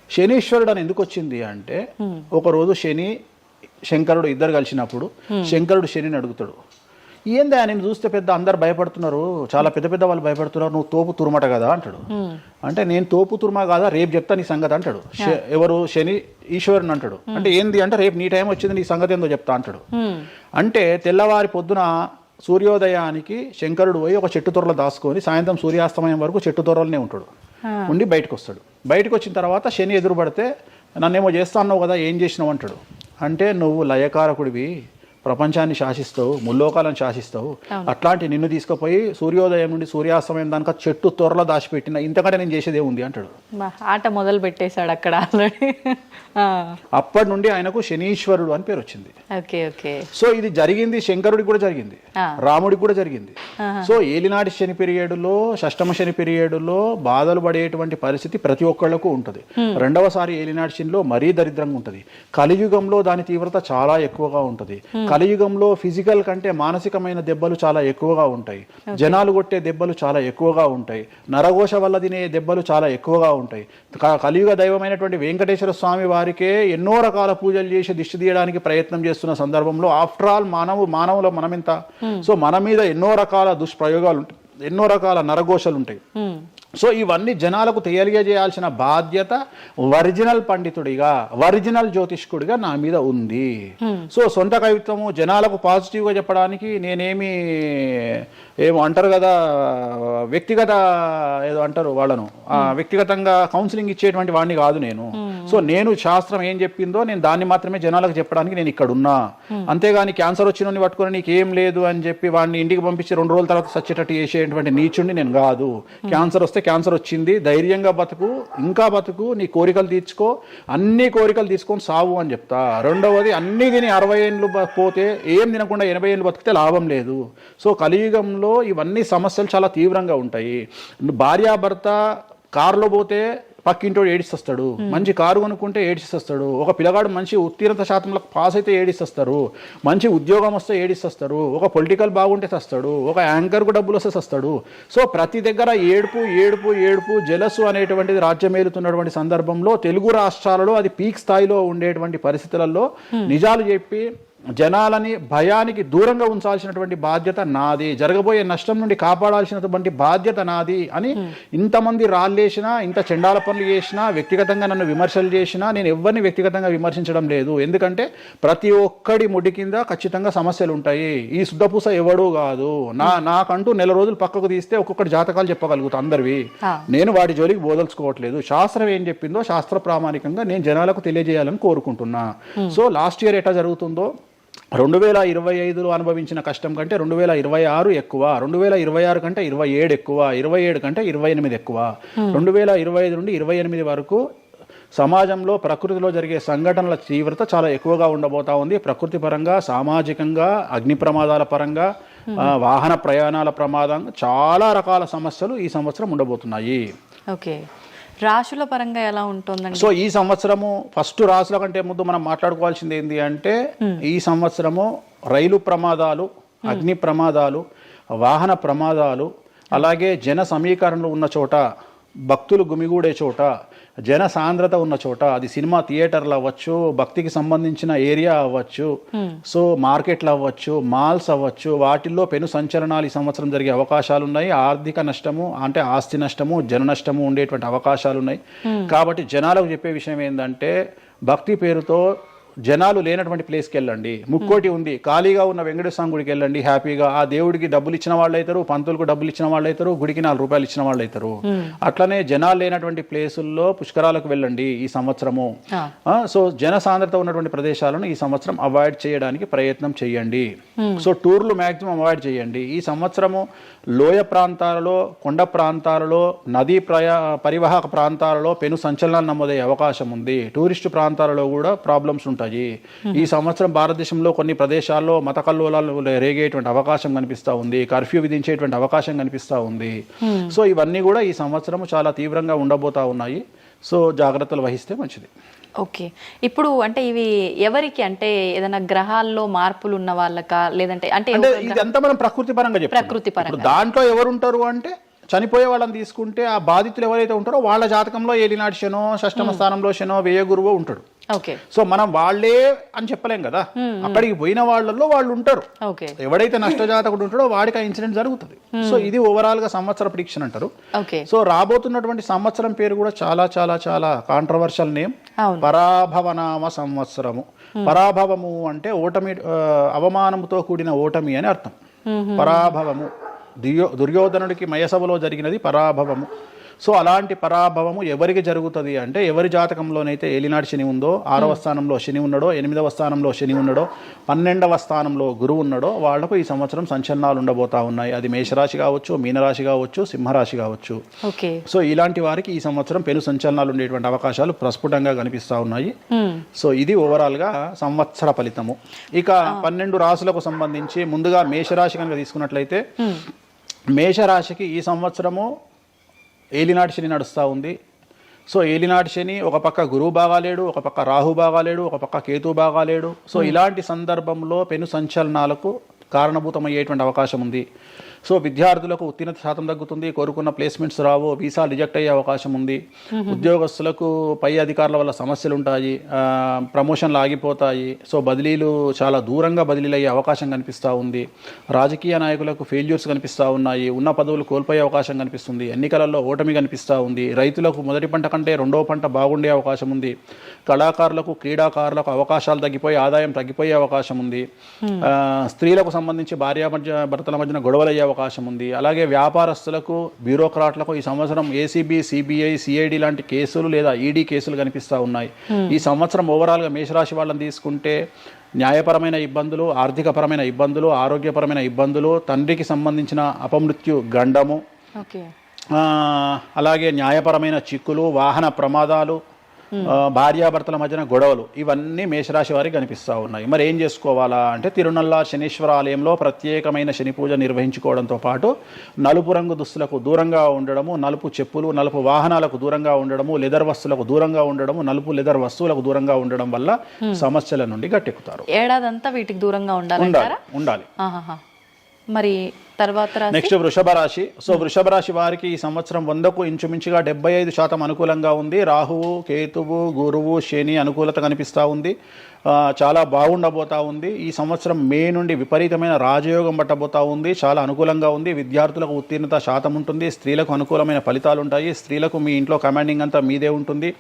శనీశ్వరుడు అని ఎందుకు వచ్చింది అంటే ఒకరోజు శని శంకరుడు ఇద్దరు కలిసినప్పుడు శంకరుడు శనిని అడుగుతాడు, ఏందా నేను చూస్తే పెద్ద అందరు భయపడుతున్నారు, చాలా పెద్ద పెద్ద వాళ్ళు భయపడుతున్నారు, నువ్వు తోపు తురుమట కదా అంటాడు. అంటే నేను తోపు తురుమ కాదా, రేపు చెప్తా నీ సంగతి అంటాడు. ఎవరు? శని ఈశ్వరుని అంటాడు. అంటే ఏంది అంటే రేపు నీ టైం వచ్చింది, నీ సంగతి ఏందో చెప్తా అంటాడు. అంటే తెల్లవారి పొద్దున సూర్యోదయానికి శంకరుడు పోయి ఒక చెట్టు తొర్రలో దాచుకొని సాయంత్రం సూర్యాస్తమయం వరకు చెట్టు తొర్రలోనే ఉంటాడు, ఉండి బయటకు వస్తాడు. బయటకు వచ్చిన తర్వాత శని ఎదురుపడితే నన్నేమో చేస్తా అన్నావు కదా, ఏం చేసినావు అంటాడు. అంటే నువ్వు లయకారకుడివి, ప్రపంచాన్ని శాసిస్తావు, ముల్లోకాలను శాసిస్తావు. అట్లాంటి నిన్ను తీసుకుపోయి సూర్యోదయం నుండి సూర్యాస్తమయం దానిక చెట్టు త్వరలో దాచిపెట్టిన ఇంతకంటే నేను చేసేదే ఉంది అంటాడు. ఆట మొదలు పెట్టేశాడు అక్కడ ఆల్రెడీ. అప్పటి నుండి ఆయనకు శనీశ్వరుడు అని పేరు వచ్చింది. Okay okay. సో ఇది జరిగింది శంకరుడికి కూడా జరిగింది, రాముడికి కూడా జరిగింది. సో ఏలినాటి శని పీరియడ్లో, షష్టమ శని పీరియడ్లో బాధలు పడేటువంటి పరిస్థితి ప్రతి ఒక్కళ్లకు ఉంటుంది. రెండవసారి ఏలినాటి శనిలో మరీ దరిద్రంగా ఉంటుంది. కలియుగంలో దాని తీవ్రత చాలా ఎక్కువగా ఉంటుంది. కలియుగంలో ఫిజికల్ కంటే మానసికమైన దెబ్బలు చాలా ఎక్కువగా ఉంటాయి. జనాలు కొట్టే దెబ్బలు చాలా ఎక్కువగా ఉంటాయి. నరఘోష వల్ల తినే దెబ్బలు చాలా ఎక్కువగా ఉంటాయి. కలియుగ దైవమైనటువంటి వెంకటేశ్వర స్వామి వారికే ఎన్నో రకాల పూజలు చేసి దిష్టి తీయడానికి ప్రయత్నం చేస్తున్న సందర్భంలో ఆఫ్టర్ ఆల్ మానవుల మనమింత. సో మన మీద ఎన్నో రకాల దుష్ప్రయోగాలు ఉంటాయి, ఎన్నో రకాల నరఘోషలు ఉంటాయి. సో ఇవన్నీ జనాలకు తెలియజేయాల్సిన బాధ్యత ఒరిజినల్ పండితుడిగా, ఒరిజినల్ జ్యోతిష్కుడిగా నా మీద ఉంది. సో సొంత కవిత్వము జనాలకు పాజిటివ్గా చెప్పడానికి నేనేమి ఏమో అంటారు కదా, వ్యక్తిగత ఏదో అంటారు వాళ్ళను, వ్యక్తిగతంగా కౌన్సిలింగ్ ఇచ్చేటువంటి వాడిని కాదు నేను. సో నేను శాస్త్రం ఏం చెప్పిందో నేను దాన్ని మాత్రమే జనాలకు చెప్పడానికి నేను ఇక్కడ ఉన్నా. అంతేగాని క్యాన్సర్ వచ్చిన పట్టుకొని నీకేం లేదు అని చెప్పి వాడిని ఇంటికి పంపించి 2 రోజుల తర్వాత సచ్చేటట్టు చేసేటువంటి నీచుడిని నేను కాదు. క్యాన్సర్ వస్తే క్యాన్సర్ వచ్చింది, ధైర్యంగా బతుకు, ఇంకా బతుకు, నీ కోరికలు తీర్చుకో, అన్ని కోరికలు తీసుకొని సావు అని చెప్తా. రెండవది, అన్ని తిని 60 ఏళ్ళు పోతే ఏం తినకుండా 80 ఏళ్ళు బతికితే లాభం లేదు. సో కలియుగంలో ఇవన్నీ సమస్యలు చాలా తీవ్రంగా ఉంటాయి. భార్యాభర్త కారులో పోతే పక్కింటోడు ఏడిస్తొస్తాడు, మంచి కారు కొనుక్కుంటే ఏడిస్తొస్తాడు, ఒక పిల్లగాడు మంచి ఉత్తీర్ణత శాతంలో పాస్ అయితే ఏడిస్తొస్తారు, మంచి ఉద్యోగం వస్తే ఏడిస్తొస్తారు, ఒక పొలిటికల్ బాగుంటే చస్తాడు, ఒక యాంకర్కు డబ్బులు వస్తే చస్తాడు. సో ప్రతి దగ్గర ఏడుపు ఏడుపు ఏడుపు, జలసు అనేటువంటిది రాజ్యమేలుతున్నటువంటి సందర్భంలో తెలుగు రాష్ట్రాలలో అది పీక్ స్థాయిలో ఉండేటువంటి పరిస్థితులలో నిజాలు చెప్పి జనాలని భయానికి దూరంగా ఉంచాల్సినటువంటి బాధ్యత నాది, జరగబోయే నష్టం నుండి కాపాడాల్సినటువంటి బాధ్యత నాది అని ఇంతమంది రాళ్ళేసినా, ఇంత చెండాల పనులు చేసినా, వ్యక్తిగతంగా నన్ను విమర్శలు చేసినా నేను ఎవరిని వ్యక్తిగతంగా విమర్శించడం లేదు. ఎందుకంటే ప్రతి ఒక్కడి ముడి కింద ఖచ్చితంగా సమస్యలు ఉంటాయి. ఈ శుద్ధపూస ఎవడూ కాదు. నాకంటూ నెల రోజులు పక్కకు తీస్తే ఒక్కొక్కటి జాతకాలు చెప్పగలుగుతా అందరివి. నేను వాటి జోలికి బోదలుచుకోవట్లేదు. శాస్త్రం ఏం చెప్పిందో శాస్త్ర ప్రామాణికంగా నేను జనాలకు తెలియజేయాలని కోరుకుంటున్నా. సో లాస్ట్ ఇయర్ ఎట్లా జరుగుతుందో 2025లో అనుభవించిన కష్టం కంటే 2026 ఎక్కువ, 2026 కంటే 27 ఎక్కువ, 27 కంటే 28 ఎక్కువ. 2025 నుండి 28 వరకు సమాజంలో ప్రకృతిలో జరిగే సంఘటనల తీవ్రత చాలా ఎక్కువగా ఉండబోతా ఉంది. ప్రకృతి పరంగా, సామాజికంగా, అగ్ని ప్రమాదాల పరంగా, వాహన ప్రయాణాల ప్రమాదంగా చాలా రకాల సమస్యలు ఈ సంవత్సరం ఉండబోతున్నాయి. ఓకే, రాశుల పరంగా ఎలా ఉంటుందండి? సో ఈ సంవత్సరము ఫస్ట్ రాశుల కంటే ముందు మనం మాట్లాడుకోవాల్సింది ఏంటి అంటే, ఈ సంవత్సరము రైలు ప్రమాదాలు, అగ్ని ప్రమాదాలు, వాహన ప్రమాదాలు, అలాగే జన సమీకరణలు ఉన్న చోట, భక్తులు గుమిగూడే చోట, జన సాంద్రత ఉన్న చోట, అది సినిమా థియేటర్లు అవ్వచ్చు, భక్తికి సంబంధించిన ఏరియా అవ్వచ్చు, సో మార్కెట్లు అవ్వచ్చు, మాల్స్ అవ్వచ్చు, వాటిల్లో పెను సంచలనాలు ఈ సంవత్సరం జరిగే అవకాశాలు ఉన్నాయి. ఆర్థిక నష్టము అంటే ఆస్తి నష్టము, జన నష్టము ఉండేటువంటి అవకాశాలు ఉన్నాయి. కాబట్టి జనాలకు చెప్పే విషయం ఏంటంటే, భక్తి పేరుతో జనాలు లేనటువంటి ప్లేస్కి వెళ్ళండి. ముక్కోటి ఉంది, ఖాళీగా ఉన్న వెంకటేశ్వర గుడికి వెళ్ళండి హ్యాపీగా. ఆ దేవుడికి డబ్బులు ఇచ్చిన వాళ్ళు అవుతారు, పంతులకు డబ్బులు ఇచ్చిన వాళ్ళు అవుతారు, గుడికి 4 రూపాయలు ఇచ్చిన వాళ్ళు అవుతారు. అట్లనే జనాలు లేనటువంటి ప్లేసుల్లో పుష్కరాలకు వెళ్ళండి ఈ సంవత్సరము. సో జన సాంద్రత ఉన్నటువంటి ప్రదేశాలను ఈ సంవత్సరం అవాయిడ్ చేయడానికి ప్రయత్నం చేయండి. సో టూర్లు మ్యాక్సిమం అవాయిడ్ చేయండి. ఈ సంవత్సరము లోయ ప్రాంతాలలో, కొండ ప్రాంతాలలో, నదీ పరివాహక ప్రాంతాలలో పెను సంచలనాలు నమోదయ్యే అవకాశం ఉంది. టూరిస్టు ప్రాంతాలలో కూడా ప్రాబ్లమ్స్ ఉంటాయి. ఈ సంవత్సరం భారతదేశంలో కొన్ని ప్రదేశాల్లో మత కల్లోలాలు రేగేటువంటి అవకాశం కనిపిస్తూ ఉంది, కర్ఫ్యూ విధించేటువంటి అవకాశం కనిపిస్తూ ఉంది. సో ఇవన్నీ కూడా ఈ సంవత్సరం చాలా తీవ్రంగా ఉండబోతా ఉన్నాయి. సో జాగ్రత్తలు వహిస్తే మంచిది. ఓకే, ఇప్పుడు అంటే ఇవి ఎవరికి, అంటే ఏదైనా గ్రహాల్లో మార్పులు ఉన్న వాళ్ళకా, లేదంటే అంటే ఇదంతా మనం ప్రకృతి పరంగా చెప్పాలి. ప్రకృతి పరంగా దాంట్లో ఎవరు ఉంటారు అంటే, చనిపోయే వాళ్ళని తీసుకుంటే ఆ బాధితులు ఎవరైతే ఉంటారో వాళ్ళ జాతకంలో ఏలినాటి శనో, షష్టమ స్థానంలో శనో, వ్యయ గురువో ఉంటాడు. ఓకే, సో మనం వాళ్ళే అని చెప్పలేం కదా, అక్కడికి పోయిన వాళ్ళల్లో వాళ్ళు ఉంటారు. ఎవడైతే నష్టజాతకుడు ఉంటాడో వాడికి ఆ ఇన్సిడెంట్ జరుగుతుంది. సో ఇది ఓవరాల్ గా సంవత్సర ప్రిడిక్షన్ అంటారు. సో రాబోతున్నటువంటి సంవత్సరం పేరు కూడా చాలా చాలా చాలా కాంట్రవర్షియల్ నేమ్, పరాభవనామ సంవత్సరము. పరాభవము అంటే ఓటమి, అవమానముతో కూడిన ఓటమి అని అర్థం. పరాభవము, దుర్యోధనుడికి మయసభలో జరిగినది పరాభవము. సో అలాంటి పరాభవము ఎవరికి జరుగుతుంది అంటే ఎవరి జాతకంలోనైతే ఏలినాటి శని ఉందో 6వ స్థానంలో శని ఉన్నాడో 8వ స్థానంలో శని ఉన్నాడో 12వ స్థానంలో గురువు ఉన్నాడో వాళ్లకు ఈ సంవత్సరం సంచలనాలు ఉండబోతా ఉన్నాయి. అది మేషరాశి కావచ్చు, మీనరాశి కావచ్చు, సింహరాశి కావచ్చు. సో ఇలాంటి వారికి ఈ సంవత్సరం పెను సంచలనాలు ఉండేటువంటి అవకాశాలు ప్రస్ఫుటంగా కనిపిస్తా ఉన్నాయి. సో ఇది ఓవరాల్ గా సంవత్సర ఫలితము. ఇక 12 రాశులకు సంబంధించి ముందుగా మేషరాశి కనుక తీసుకున్నట్లయితే మేషరాశికి ఈ సంవత్సరము ఏలినాటి శని నడుస్తూ ఉంది. సో ఏలినాటి శని ఒక పక్క గురువు బాగాలేడు, ఒక పక్క రాహు బాగాలేడు, ఒక పక్క కేతు బాగాలేడు. సో ఇలాంటి సందర్భంలో పెను సంచలనాలకు కారణభూతమయ్యేటువంటి అవకాశం ఉంది. సో విద్యార్థులకు ఉత్తీర్ణత శాతం తగ్గుతుంది, కోరుకున్న ప్లేస్మెంట్స్ రావు, వీసా రిజెక్ట్ అయ్యే అవకాశం ఉంది. ఉద్యోగస్తులకు పై అధికారుల వల్ల సమస్యలు ఉంటాయి, ప్రమోషన్లు ఆగిపోతాయి. సో బదిలీలు చాలా దూరంగా బదిలీలు అయ్యే అవకాశం కనిపిస్తూ ఉంది. రాజకీయ నాయకులకు ఫెయిల్యూర్స్ కనిపిస్తూ ఉన్నాయి, ఉన్న పదవులు కోల్పోయే అవకాశం కనిపిస్తుంది, ఎన్నికలలో ఓటమి కనిపిస్తూ ఉంది. రైతులకు మొదటి పంట కంటే రెండవ పంట బాగుండే అవకాశం ఉంది. కళాకారులకు, క్రీడాకారులకు అవకాశాలు తగ్గిపోయి ఆదాయం తగ్గిపోయే అవకాశం ఉంది. స్త్రీలకు సంబంధించి భర్తల మధ్యన గొడవలు అయ్యే అవకాశం ఉంది. అలాగే వ్యాపారస్తులకు, బ్యూరోక్రాట్లకు ఈ సంవత్సరం ఏసీబీ, సిబిఐ, సిఐడి లాంటి కేసులు లేదా ఈడీ కేసులు కనిపిస్తూ ఉన్నాయి. ఈ సంవత్సరం ఓవరాల్గా మేషరాశి వాళ్ళని తీసుకుంటే న్యాయపరమైన ఇబ్బందులు, ఆర్థికపరమైన ఇబ్బందులు, ఆరోగ్యపరమైన ఇబ్బందులు, తండ్రికి సంబంధించిన అపమృత్యు గండము, అలాగే న్యాయపరమైన చిక్కులు, వాహన ప్రమాదాలు, భార్యాభర్తల మధ్యన గొడవలు, ఇవన్నీ మేషరాశి వారికి కనిపిస్తూ ఉన్నాయి. మరి ఏం చేసుకోవాలా అంటే తిరునల్లా శనీశ్వర ఆలయంలో ప్రత్యేకమైన శని పూజ నిర్వహించుకోవడంతో పాటు నలుపు రంగు దుస్తులకు దూరంగా ఉండడము, నలుపు చెప్పులు, నలుపు వాహనాలకు దూరంగా ఉండడము, లెదర్ వస్తువులకు దూరంగా ఉండడము, నలుపు లెదర్ వస్తువులకు దూరంగా ఉండడం వల్ల సమస్యల నుండి గట్టెక్కుతారు. ఏడాదంతా వీటికి దూరంగా ఉండాలి. మరి తర్వాత నెక్స్ట్ వృషభ రాశి. సో వృషభ రాశి వారికి ఈ సంవత్సరం 100కు ఇంచుమించుగా 75% అనుకూలంగా ఉంది. రాహువు, కేతువు, గురువు, శని అనుకూలత కనిపిస్తూ ఉంది. చాలా బాగుండబోతా ఉంది. ఈ సంవత్సరం మే నుండి విపరీతమైన రాజయోగం పట్టబోతా ఉంది. చాలా అనుకూలంగా ఉంది. విద్యార్థులకు ఉత్తీర్ణత శాతం ఉంటుంది. స్త్రీలకు అనుకూలమైన ఫలితాలు ఉంటాయి. స్త్రీలకు మీ ఇంట్లో కమాండింగ్ అంతా మీదే ఉంటుంది.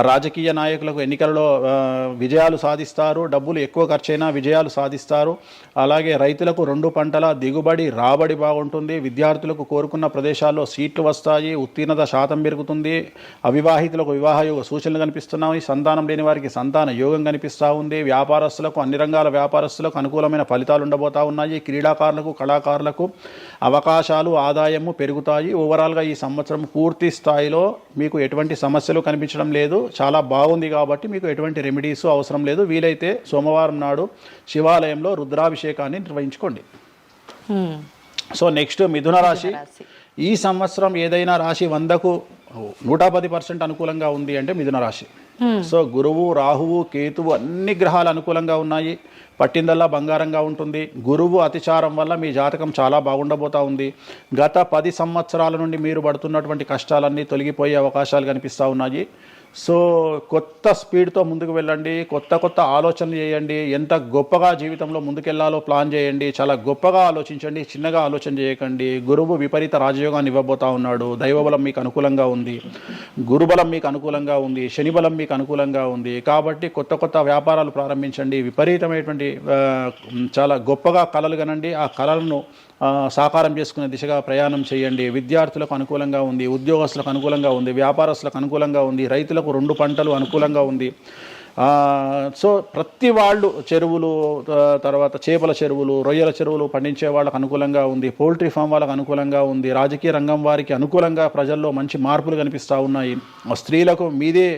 రాజకీయ నాయకులకు ఎన్నికలలో విజయాలు సాధిస్తారు. డబ్బులు ఎక్కువ ఖర్చైనా విజయాలు సాధిస్తారు. అలాగే రైతులకు 2 పంటల దిగుబడి, రాబడి బాగుంటుంది. విద్యార్థులకు కోరుకున్న ప్రదేశాల్లో సీట్లు వస్తాయి. ఉత్తీర్ణత శాతం పెరుగుతుంది. అవివాహితులకు వివాహ యోగ సూచనలు కనిపిస్తున్నాయి. సంతానం లేని వారికి సంతాన యోగం కనిపిస్తూ ఉంది. వ్యాపారస్తులకు, అన్ని రంగాల వ్యాపారస్తులకు అనుకూలమైన ఫలితాలు ఉండబోతా ఉన్నాయి. క్రీడాకారులకు, కళాకారులకు అవకాశాలు, ఆదాయము పెరుగుతాయి. ఓవరాల్గా ఈ సంవత్సరం పూర్తి స్థాయిలో మీకు ఎటువంటి సమస్యలు కనిపించడం లేదు. చాలా బాగుంది కాబట్టి మీకు ఎటువంటి రెమెడీస్ అవసరం లేదు. వీలైతే సోమవారం నాడు శివాలయంలో రుద్రాభిషేకాన్ని నిర్వహించుకోండి. సో నెక్స్ట్ మిథున రాశి. ఈ సంవత్సరం ఏదైనా రాశి 100కు 110% అనుకూలంగా ఉంది అంటే మిథున రాశి. సో గురువు, రాహువు, కేతువు అన్ని గ్రహాలు అనుకూలంగా ఉన్నాయి. పట్టిందల్లా బంగారంగా ఉంటుంది. గురువు అతిచారం వల్ల మీ జాతకం చాలా బాగుండబోతా ఉంది. గత 10 సంవత్సరాల నుండి మీరు పడుతున్నటువంటి కష్టాలన్నీ తొలగిపోయే అవకాశాలు కనిపిస్తూ ఉన్నాయి. సో కొత్త స్పీడ్తో ముందుకు వెళ్ళండి. కొత్త ఆలోచనలు చేయండి. ఎంత గొప్పగా జీవితంలో ముందుకెళ్లాలో ప్లాన్ చేయండి. చాలా గొప్పగా ఆలోచించండి. చిన్నగా ఆలోచన చేయకండి. గురువు విపరీత రాజయోగాన్ని ఇవ్వబోతా ఉన్నాడు. దైవబలం మీకు అనుకూలంగా ఉంది. గురుబలం మీకు అనుకూలంగా ఉంది. శనిబలం మీకు అనుకూలంగా ఉంది. కాబట్టి కొత్త వ్యాపారాలు ప్రారంభించండి. విపరీతమైనటువంటి చాలా గొప్పగా కలలు కనండి. ఆ కలలను సాకారం చేసుకునే దిశగా ప్రయాణం చేయండి. విద్యార్థులకు అనుకూలంగా ఉంది. ఉద్యోగస్తులకు అనుకూలంగా ఉంది. వ్యాపారస్తులకు అనుకూలంగా ఉంది. రైతులకు 2 పంటలు అనుకూలంగా ఉంది. సో ప్రతి వాళ్ళు చెరువులు, తర్వాత చేపల చెరువులు, రొయ్యల చెరువులు పండించే వాళ్ళకు అనుకూలంగా ఉంది. పౌల్ట్రీ ఫామ్ వాళ్ళకు అనుకూలంగా ఉంది. రాజకీయ రంగం వారికి అనుకూలంగా ప్రజల్లో మంచి మార్పులు కనిపిస్తూ ఉన్నాయి. స్త్రీలకు మీదే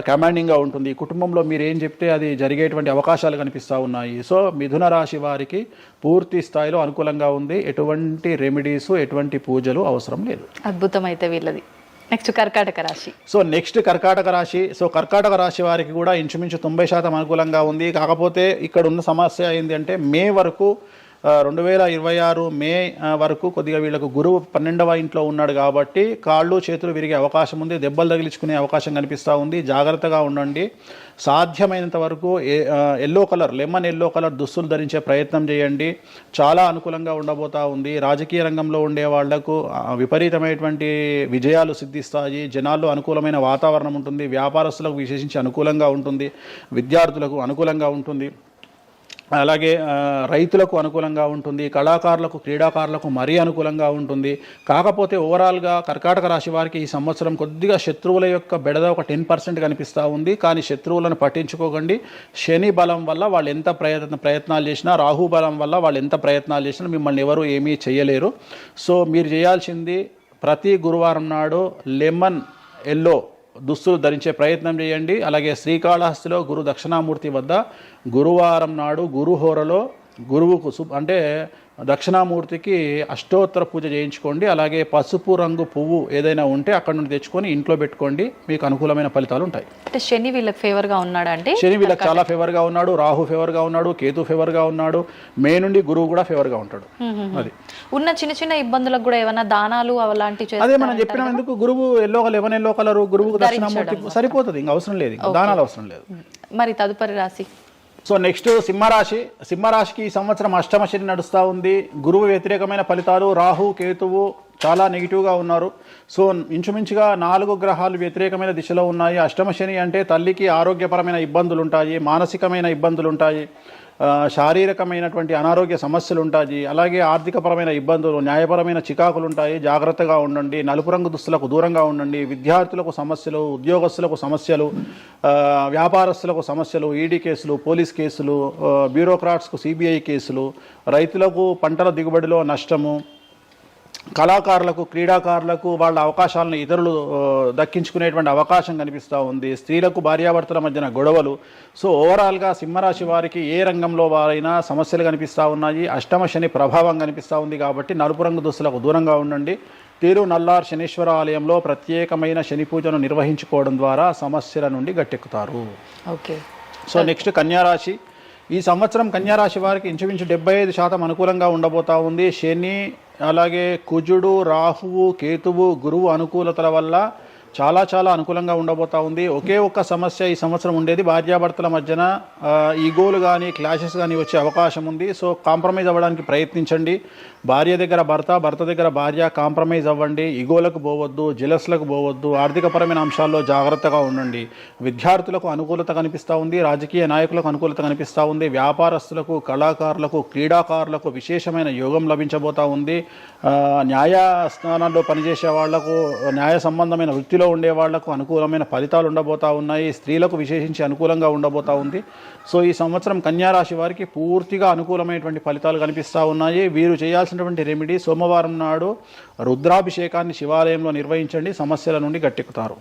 కమాండింగ్గా ఉంటుంది. కుటుంబంలో మీరు ఏం చెప్తే అది జరిగేటువంటి అవకాశాలు కనిపిస్తూ ఉన్నాయి. సో మిథున రాశి వారికి పూర్తి స్థాయిలో అనుకూలంగా ఉంది. ఎటువంటి రెమెడీస్, ఎటువంటి పూజలు అవసరం లేదు. అద్భుతమైతే వీళ్ళది. నెక్స్ట్ కర్కాటక రాశి. సో నెక్స్ట్ కర్కాటక రాశి. సో కర్కాటక రాశి వారికి కూడా ఇంచుమించు 90% అనుకూలంగా ఉంది. కాకపోతే ఇక్కడ ఉన్న సమస్య ఏంటి అంటే మే వరకు 2026 మే వరకు కొద్దిగా వీళ్ళకు గురువు 12వ ఇంట్లో ఉన్నాడు కాబట్టి కాళ్ళు చేతులు విరిగే అవకాశం ఉంది. దెబ్బలు తగిలించుకునే అవకాశం కనిపిస్తూ ఉంది. జాగ్రత్తగా ఉండండి. సాధ్యమైనంత వరకు లెమన్ ఎల్లో కలర్ దుస్తులు ధరించే ప్రయత్నం చేయండి. చాలా అనుకూలంగా ఉండబోతా ఉంది. రాజకీయ రంగంలో ఉండే వాళ్లకు విపరీతమైనటువంటి విజయాలు సిద్ధిస్తాయి. జనాల్లో అనుకూలమైన వాతావరణం ఉంటుంది. వ్యాపారస్తులకు విశేషించి అనుకూలంగా ఉంటుంది. విద్యార్థులకు అనుకూలంగా ఉంటుంది. అలాగే రైతులకు అనుకూలంగా ఉంటుంది, కళాకారులకు క్రీడాకారులకు మరీ అనుకూలంగా ఉంటుంది. కాకపోతే ఓవరాల్గా కర్కాటక రాశి వారికి ఈ సంవత్సరం కొద్దిగా శత్రువుల యొక్క బెడద ఒక 10% కనిపిస్తూ ఉంది. కానీ శత్రువులను పట్టించుకోకండి. శని బలం వల్ల వాళ్ళు ఎంత ప్రయత్నాలు చేసినా, రాహు బలం వల్ల వాళ్ళు ఎంత ప్రయత్నాలు చేసినా మిమ్మల్ని ఎవరు ఏమీ చేయలేరు. సో మీరు చేయాల్సింది ప్రతి గురువారం నాడు లెమన్ ఎల్లో దుస్తులు ధరించే ప్రయత్నం చేయండి. అలాగే శ్రీకాళహస్తిలో గురు దక్షిణామూర్తి వద్ద గురువారం నాడు గురుహోరలో గురువుకు అంటే దక్షిణామూర్తికి అష్టోత్తర పూజ చేయించుకోండి. అలాగే పసుపు రంగు పువ్వు ఏదైనా ఉంటే అక్కడ నుండి తెచ్చుకొని ఇంట్లో పెట్టుకోండి. మీకు అనుకూలమైన ఫలితాలు ఉంటాయి. అంటే శని వీళ్ళకి ఫేవర్గా ఉన్నాడా? అంటే శని వీళ్ళకి చాలా ఫేవర్గా ఉన్నాడు, రాహు ఫేవర్గా ఉన్నాడు, కేతు ఫేవర్గా ఉన్నాడు, మే నుండి గురువు కూడా ఫేవర్గా ఉంటాడు. అది ఉన్న చిన్న చిన్న ఇబ్బందులకు కూడా ఏమైనా దానాలు అలాంటివి అదే మనం చెప్పినాం. ఎందుకు గురువు లెమన్ ఎల్లో కలరు గురువుకు దక్షిణామూర్తి సరిపోతుంది, ఇంకా అవసరం లేదు, దానాలు అవసరం లేదు. మరి తదుపరి రాశి సో నెక్స్ట్ సింహరాశి. సింహరాశికి ఈ సంవత్సరం అష్టమ శని నడుస్తూ ఉంది. గురువు వ్యతిరేకమైన ఫలితాలు, రాహు కేతువు చాలా నెగిటివ్గా ఉన్నారు. సో ఇంచుమించుగా 4 గ్రహాలు వ్యతిరేకమైన దిశలో ఉన్నాయి. అష్టమ శని అంటే తల్లికి ఆరోగ్యపరమైన ఇబ్బందులు ఉంటాయి, మానసికమైన ఇబ్బందులు ఉంటాయి, శారీరకమైనటువంటి అనారోగ్య సమస్యలు ఉంటాయి, అలాగే ఆర్థికపరమైన ఇబ్బందులు, న్యాయపరమైన చికాకులు ఉంటాయి. జాగ్రత్తగా ఉండండి. నలుపు రంగు దుస్తులకు దూరంగా ఉండండి. విద్యార్థులకు సమస్యలు, ఉద్యోగస్తులకు సమస్యలు, వ్యాపారస్తులకు సమస్యలు, ఈడీ కేసులు, పోలీస్ కేసులు, బ్యూరోక్రాట్స్కు సిబిఐ కేసులు, రైతులకు పంటల దిగుబడిలో నష్టము, కళాకారులకు క్రీడాకారులకు వాళ్ళ అవకాశాలను ఇతరులు దక్కించుకునేటువంటి అవకాశం కనిపిస్తూ ఉంది. స్త్రీలకు భార్యాభర్తల మధ్యన గొడవలు. సో ఓవరాల్గా సింహరాశి వారికి ఏ రంగంలో వారైనా సమస్యలు కనిపిస్తూ ఉన్నాయి. అష్టమ శని ప్రభావం కనిపిస్తూ ఉంది కాబట్టి నలుపు రంగు దుస్తులకు దూరంగా ఉండండి. తీరు నల్లార్ శనీశ్వర ఆలయంలో ప్రత్యేకమైన శని పూజను నిర్వహించుకోవడం ద్వారా సమస్యల నుండి గట్టెక్కుతారు. ఓకే. సో నెక్స్ట్ కన్యారాశి. ఈ సంవత్సరం కన్యారాశి వారికి ఇంచుమించు 75% అనుకూలంగా ఉండబోతా ఉంది. శని అలాగే కుజుడు, రాహువు, కేతువు, గురువు అనుకూలతల వల్ల చాలా అనుకూలంగా ఉండబోతా ఉంది. ఒకే ఒక్క సమస్య ఈ సంవత్సరం ఉండేది, భార్యాభర్తల మధ్యన ఈగోలు కానీ క్లాషెస్ కానీ వచ్చే అవకాశం ఉంది. సో కాంప్రమైజ్ అవ్వడానికి ప్రయత్నించండి. భార్య దగ్గర భర్త, భర్త దగ్గర భార్య కాంప్రమైజ్ అవ్వండి. ఈగోలకు పోవద్దు, జెలస్లకు పోవద్దు. ఆర్థికపరమైన అంశాల్లో జాగ్రత్తగా ఉండండి. విద్యార్థులకు అనుకూలత కనిపిస్తూ ఉంది, రాజకీయ నాయకులకు అనుకూలత కనిపిస్తూ ఉంది, వ్యాపారస్తులకు, కళాకారులకు, క్రీడాకారులకు విశేషమైన యోగం లభించబోతూ ఉంది. న్యాయస్థానాల్లో పనిచేసే వాళ్లకు, న్యాయ సంబంధమైన వృత్తిలో ఉండే వాళ్లకు అనుకూలమైన ఫలితాలు ఉండబోతా ఉన్నాయి. స్త్రీలకు విశేషించి అనుకూలంగా ఉండబోతా ఉంది. సో ఈ సంవత్సరం కన్యారాశి వారికి పూర్తిగా అనుకూలమైనటువంటి ఫలితాలు కనిపిస్తూ ఉన్నాయి. వీరు చేయాల్సినటువంటి రెమెడీ సోమవారం నాడు రుద్రాభిషేకాన్ని శివాలయంలో నిర్వహించండి, సమస్యల నుండి గట్టెక్కుతారు.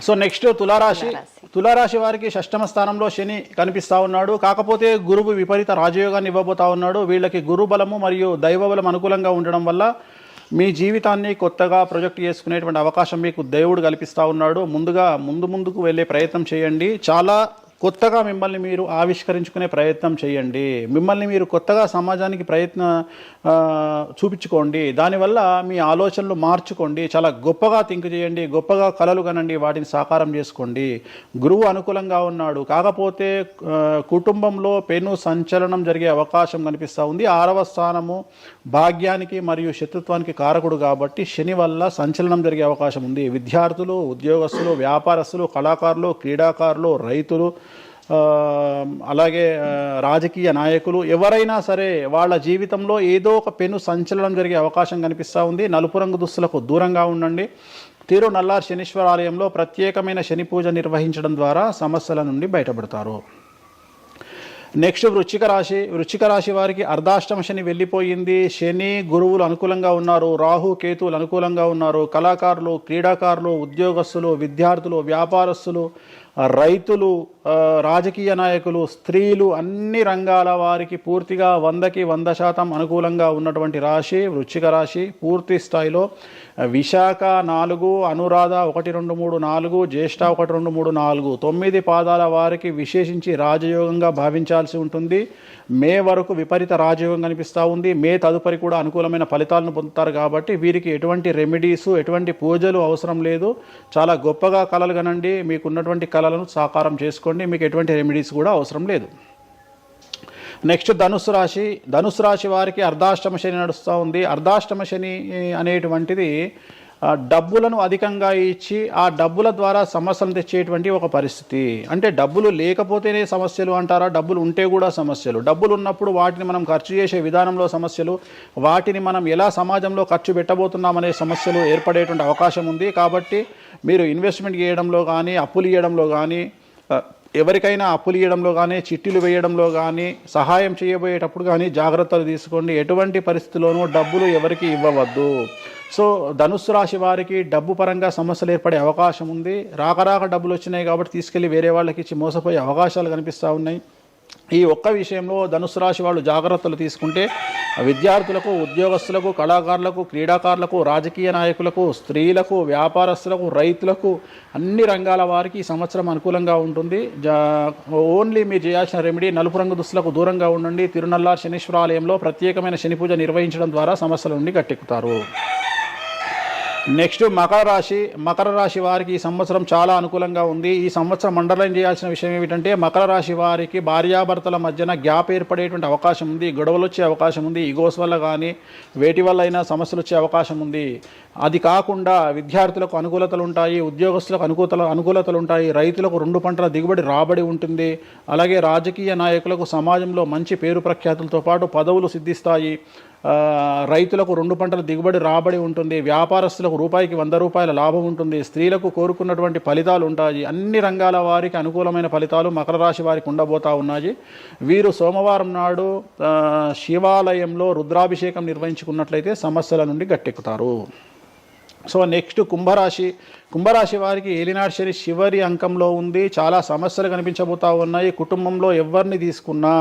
సో నెక్స్ట్ తులారాశి. తులారాశి వారికి షష్టమ స్థానంలో శని కనిపిస్తూ ఉన్నాడు. కాకపోతే గురువు విపరీత రాజయోగాన్ని ఇవ్వబోతా ఉన్నాడు. వీళ్ళకి గురు బలము మరియు దైవ బలం అనుకూలంగా ఉండడం వల్ల మీ జీవితాన్ని కొత్తగా ప్రొజెక్ట్ చేసుకునేటువంటి అవకాశం మీకు దేవుడు కల్పిస్తూ ఉన్నాడు. ముందుకు వెళ్ళే ప్రయత్నం చేయండి. చాలా కొత్తగా మిమ్మల్ని మీరు ఆవిష్కరించుకునే ప్రయత్నం చేయండి. మిమ్మల్ని మీరు కొత్తగా సమాజానికి చూపించుకోండి. దానివల్ల మీ ఆలోచనలు మార్చుకోండి. చాలా గొప్పగా థింక్ చేయండి, గొప్పగా కలలు కనండి, వాటిని సాకారం చేసుకోండి. గురువు అనుకూలంగా ఉన్నాడు. కాకపోతే కుటుంబంలో పెను సంచలనం జరిగే అవకాశం కనిపిస్తూ ఉంది. 6వ స్థానము భాగ్యానికి మరియు శత్రుత్వానికి కారకుడు కాబట్టి శని వల్ల సంచలనం జరిగే అవకాశం ఉంది. విద్యార్థులు, ఉద్యోగస్తులు, వ్యాపారస్తులు, కళాకారులు, క్రీడాకారులు, రైతులు, అలాగే రాజకీయ నాయకులు ఎవరైనా సరే వాళ్ళ జీవితంలో ఏదో ఒక పెను సంచలనం జరిగే అవకాశం కనిపిస్తూ ఉంది. నలుపు రంగు దుస్తులకు దూరంగా ఉండండి. తీరు నల్లార్ శనీశ్వర ఆలయంలో ప్రత్యేకమైన శని పూజ నిర్వహించడం ద్వారా సమస్యల నుండి బయటపడతారు. నెక్స్ట్ వృశ్చిక రాశి. వృశ్చిక రాశి వారికి అర్ధాష్టమ శని వెళ్ళిపోయింది. శని గురువులు అనుకూలంగా ఉన్నారు, రాహు కేతువులు అనుకూలంగా ఉన్నారు. కళాకారులు, క్రీడాకారులు, ఉద్యోగస్తులు, విద్యార్థులు, వ్యాపారస్తులు, రైతులు, రాజకీయ నాయకులు, స్త్రీలు, అన్ని రంగాల వారికి పూర్తిగా 100కి 100% అనుకూలంగా ఉన్నటువంటి రాశి వృశ్చిక రాశి. పూర్తి స్థాయిలో విశాఖ 4, అనురాధ 1, 2, 3, 4, జ్యేష్ఠ 1, 2, 3, 4, 9 పాదాల వారికి విశేషించి రాజయోగంగా భావించాల్సి ఉంటుంది. మే వరకు విపరీత రాజయోగం కనిపిస్తూ ఉంది. మే తదుపరి కూడా అనుకూలమైన ఫలితాలను పొందుతారు. కాబట్టి వీరికి ఎటువంటి రెమెడీసు, ఎటువంటి పూజలు అవసరం లేదు. చాలా గొప్పగా కళలు కనండి, మీకున్నటువంటి కళలను సాకారం చేసుకోండి. మీకు ఎటువంటి రెమెడీస్ కూడా అవసరం లేదు. నెక్స్ట్ ధనుస్సు రాశి. ధనుస్సు రాశి వారికి అర్ధాష్టమ శని నడుస్తూ ఉంది. అర్ధాష్టమ శని అనేటువంటిది డబ్బులను అధికంగా ఇచ్చి ఆ డబ్బుల ద్వారా సమస్యలు తెచ్చేటువంటి ఒక పరిస్థితి. అంటే డబ్బులు లేకపోతేనే సమస్యలు అంటారా, డబ్బులు ఉంటే కూడా సమస్యలు. డబ్బులు ఉన్నప్పుడు వాటిని మనం ఖర్చు చేసే విధానంలో సమస్యలు, వాటిని మనం ఎలా సమాజంలో ఖర్చు పెట్టబోతున్నామనే సమస్యలు ఏర్పడేటువంటి అవకాశం ఉంది. కాబట్టి మీరు ఇన్వెస్ట్మెంట్ చేయడంలో కానీ, అప్పులు ఇవ్వడంలో కానీ, ఎవరికైనా అప్పులు ఇవ్వడంలో కానీ, చిట్టీలు వేయడంలో కానీ, సహాయం చేయబోయేటప్పుడు కానీ జాగ్రత్తలు తీసుకోండి. ఎటువంటి పరిస్థితుల్లోనూ డబ్బులు ఎవరికి ఇవ్వవద్దు. సో ధనుస్సు రాశి వారికి డబ్బు పరంగా సమస్యలు ఏర్పడే అవకాశం ఉంది. రాక డబ్బులు వచ్చినాయి కాబట్టి తీసుకెళ్ళి వేరే వాళ్ళకి ఇచ్చి మోసపోయే అవకాశాలు కనిపిస్తూ ఉన్నాయి. ఈ ఒక్క విషయంలో ధనుసు రాశి వాళ్ళు జాగ్రత్తలు తీసుకుంటే విద్యార్థులకు, ఉద్యోగస్తులకు, కళాకారులకు, క్రీడాకారులకు, రాజకీయ నాయకులకు, స్త్రీలకు, వ్యాపారస్తులకు, రైతులకు, అన్ని రంగాల వారికి ఈ సంవత్సరం అనుకూలంగా ఉంటుంది. ఓన్లీ మీరు చేయాల్సిన రెమెడీ నలుపు రంగు దుస్తులకు దూరంగా ఉండండి. తిరునల్లార్ శనీశ్వర ఆలయంలో ప్రత్యేకమైన శని పూజ నిర్వహించడం ద్వారా సమస్యల నుండి గట్టెక్కుతారు. నెక్స్ట్ మకర రాశి వారికి ఈ సంవత్సరం చాలా అనుకూలంగా ఉంది. ఈ సంవత్సరం అండర్లైన్ చేయాల్సిన విషయం ఏమిటంటే మకర రాశి వారికి భార్యాభర్తల మధ్యన గ్యాప్ ఏర్పడేటువంటి అవకాశం ఉంది. గొడవలు వచ్చే అవకాశం ఉంది. ఈగోస్ వల్ల కానీ వేటి వల్ల అయినా సమస్యలు వచ్చే అవకాశం ఉంది. అది కాకుండా విద్యార్థులకు అనుకూలతలు ఉంటాయి, ఉద్యోగస్తులకు అనుకూలతలు ఉంటాయి, రైతులకు 2 పంటల దిగుబడి రాబడి ఉంటుంది. అలాగే రాజకీయ నాయకులకు సమాజంలో మంచి పేరు ప్రఖ్యాతులతో పాటు పదవులు సిద్ధిస్తాయి. రైతులకు 2 పంటల దిగుబడి రాబడి ఉంటుంది. వ్యాపారస్తులకు రూపాయికి 100 రూపాయల లాభం ఉంటుంది. స్త్రీలకు కోరుకున్నటువంటి ఫలితాలు ఉంటాయి. అన్ని రంగాల వారికి అనుకూలమైన ఫలితాలు మకర రాశి వారికి ఉండబోతా ఉన్నాయి. వీరు సోమవారం నాడు శివాలయంలో రుద్రాభిషేకం నిర్వహించుకున్నట్లయితే సమస్యల నుండి గట్టెక్కుతారు. సో నెక్స్ట్ కుంభరాశి వారికి ఏలినాడు శని చివరి అంకంలో ఉంది. చాలా సమస్యలు కనిపించబోతా ఉన్నాయి. కుటుంబంలో ఎవరిని తీసుకున్నా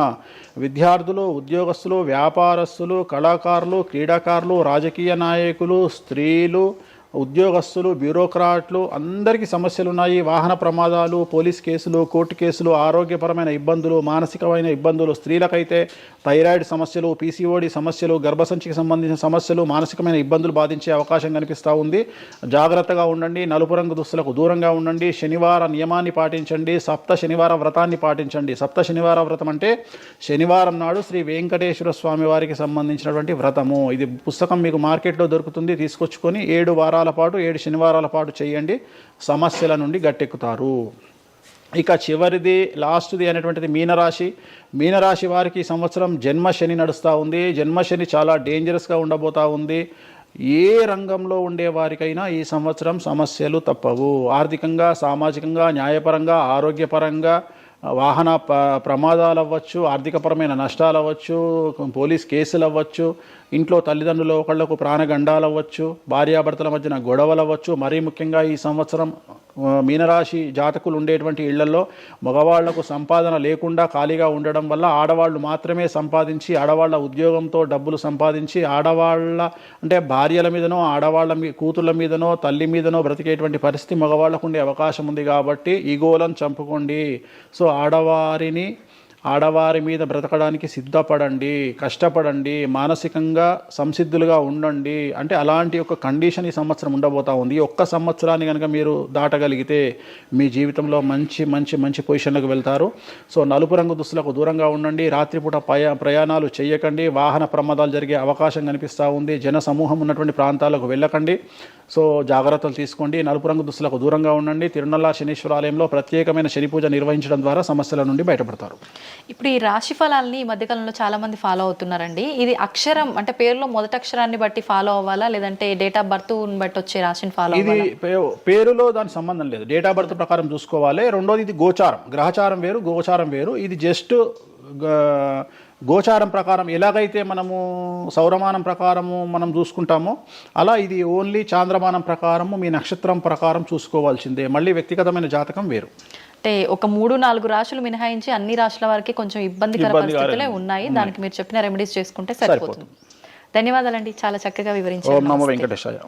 విద్యార్థులు, ఉద్యోగస్తులు, వ్యాపారస్తులు, కళాకారులు, క్రీడాకారులు, రాజకీయ నాయకులు, స్త్రీలు, ఉద్యోగస్తులు, బ్యూరోక్రాట్లు అందరికీ సమస్యలు ఉన్నాయి. వాహన ప్రమాదాలు, పోలీస్ కేసులు, కోర్టు కేసులు, ఆరోగ్యపరమైన ఇబ్బందులు, మానసికమైన ఇబ్బందులు, స్త్రీలకైతే థైరాయిడ్ సమస్యలు, పీసీఓడి సమస్యలు, గర్భసంచికి సంబంధించిన సమస్యలు, మానసికమైన ఇబ్బందులు బాధించే అవకాశం కనిపిస్తూ ఉంది. జాగ్రత్తగా ఉండండి. నలుపు రంగు దుస్తులకు దూరంగా ఉండండి. శనివార నియమాన్ని పాటించండి. సప్త శనివార వ్రతాన్ని పాటించండి. సప్త శనివార వ్రతం అంటే శనివారం నాడు శ్రీ వెంకటేశ్వర స్వామి వారికి సంబంధించినటువంటి వ్రతము. ఇది పుస్తకం మీకు మార్కెట్లో దొరుకుతుంది. తీసుకొచ్చుకొని 7 వారాల పాటు 7 శనివారాల పాటు చేయండి. సమస్యల నుండి గట్టెక్కుతారు. ఇక చివరిది లాస్ట్ది అనేటువంటిది మీనరాశి వారికి ఈ సంవత్సరం జన్మశని నడుస్తూ ఉంది. జన్మశని చాలా డేంజరస్గా ఉండబోతూ ఉంది. ఏ రంగంలో ఉండే వారికైనా ఈ సంవత్సరం సమస్యలు తప్పవు. ఆర్థికంగా, సామాజికంగా, న్యాయపరంగా, ఆరోగ్యపరంగా, వాహన ప్రమాదాలు అవ్వచ్చు, ఆర్థికపరమైన నష్టాలు అవ్వచ్చు, పోలీస్ కేసులు అవ్వచ్చు, ఇంట్లో తల్లిదండ్రులు ఒకళ్లకు ప్రాణగండాలు అవ్వచ్చు, భార్యాభర్తల మధ్యన గొడవలు అవ్వచ్చు. మరీ ముఖ్యంగా ఈ సంవత్సరం మీనరాశి జాతకులు ఉండేటువంటి ఇళ్లలో మగవాళ్లకు సంపాదన లేకుండా ఖాళీగా ఉండడం వల్ల ఆడవాళ్లు మాత్రమే సంపాదించి, ఆడవాళ్ల ఉద్యోగంతో డబ్బులు సంపాదించి, ఆడవాళ్ల అంటే భార్యల మీదనో, ఆడవాళ్ల కూతుళ్ళ మీదనో, తల్లి మీదనో బ్రతికేటువంటి పరిస్థితి మగవాళ్లకు ఉండే అవకాశం ఉంది. కాబట్టి ఈగోలను చంపుకోండి. సో ఆడవారి మీద బ్రతకడానికి సిద్ధపడండి, కష్టపడండి, మానసికంగా సంసిద్ధులుగా ఉండండి. అంటే అలాంటి ఒక కండిషన్ ఈ సంవత్సరం ఉండబోతా ఉంది. ఈ ఒక్క సంవత్సరాన్ని కనుక మీరు దాటగలిగితే మీ జీవితంలో మంచి మంచి మంచి పొజిషన్లకు వెళ్తారు. సో నలుపు రంగు దుస్తులకు దూరంగా ఉండండి. రాత్రిపూట ప్రయాణాలు చేయకండి. వాహన ప్రమాదాలు జరిగే అవకాశం కనిపిస్తూ ఉంది. జన సమూహం ఉన్నటువంటి ప్రాంతాలకు వెళ్ళకండి. సో జాగ్రత్తలు తీసుకోండి. నలుపు రంగు దుస్తులకు దూరంగా ఉండండి. తిరునల్లార్ శనీశ్వర ఆలయంలో ప్రత్యేకమైన శని పూజ నిర్వహించడం ద్వారా సమస్యల నుండి బయటపడతారు. ఇప్పుడు ఈ రాశి ఫలాల్ని ఈ మధ్యకాలంలో చాలా మంది ఫాలో అవుతున్నారండి. ఇది అక్షరం అంటే పేరులో మొదటి అక్షరాన్ని బట్టి ఫాలో అవ్వాలా, లేదంటే డేట్ ఆఫ్ బర్త్ బట్టి వచ్చే రాశిని ఫాలో అవ్వాలా? ఇది పేరులో దాని సంబంధం లేదు. డేట్ ఆఫ్ బర్త్ ప్రకారం చూసుకోవాలి. రెండోది ఇది గోచారం, గ్రహచారం వేరు, గోచారం వేరు. ఇది జస్ట్ గోచారం ప్రకారం ఎలాగైతే మనము సౌరమానం ప్రకారము మనం చూసుకుంటామో అలా ఇది ఓన్లీ చాంద్రమానం ప్రకారము మీ నక్షత్రం ప్రకారం చూసుకోవాల్సిందే. మళ్ళీ వ్యక్తిగతమైన జాతకం వేరు. అంటే ఒక 3-4 రాశులు మినహాయించి అన్ని రాశుల వారికి కొంచెం ఇబ్బందికర పరిస్థితులే ఉన్నాయి. దానికి మీరు చెప్పిన రెమెడీస్ చేసుకుంటే సరిపోతుంది. ధన్యవాదాలండి, చాలా చక్కగా వివరించారు. ఓం నమో వెంకటేశాయ.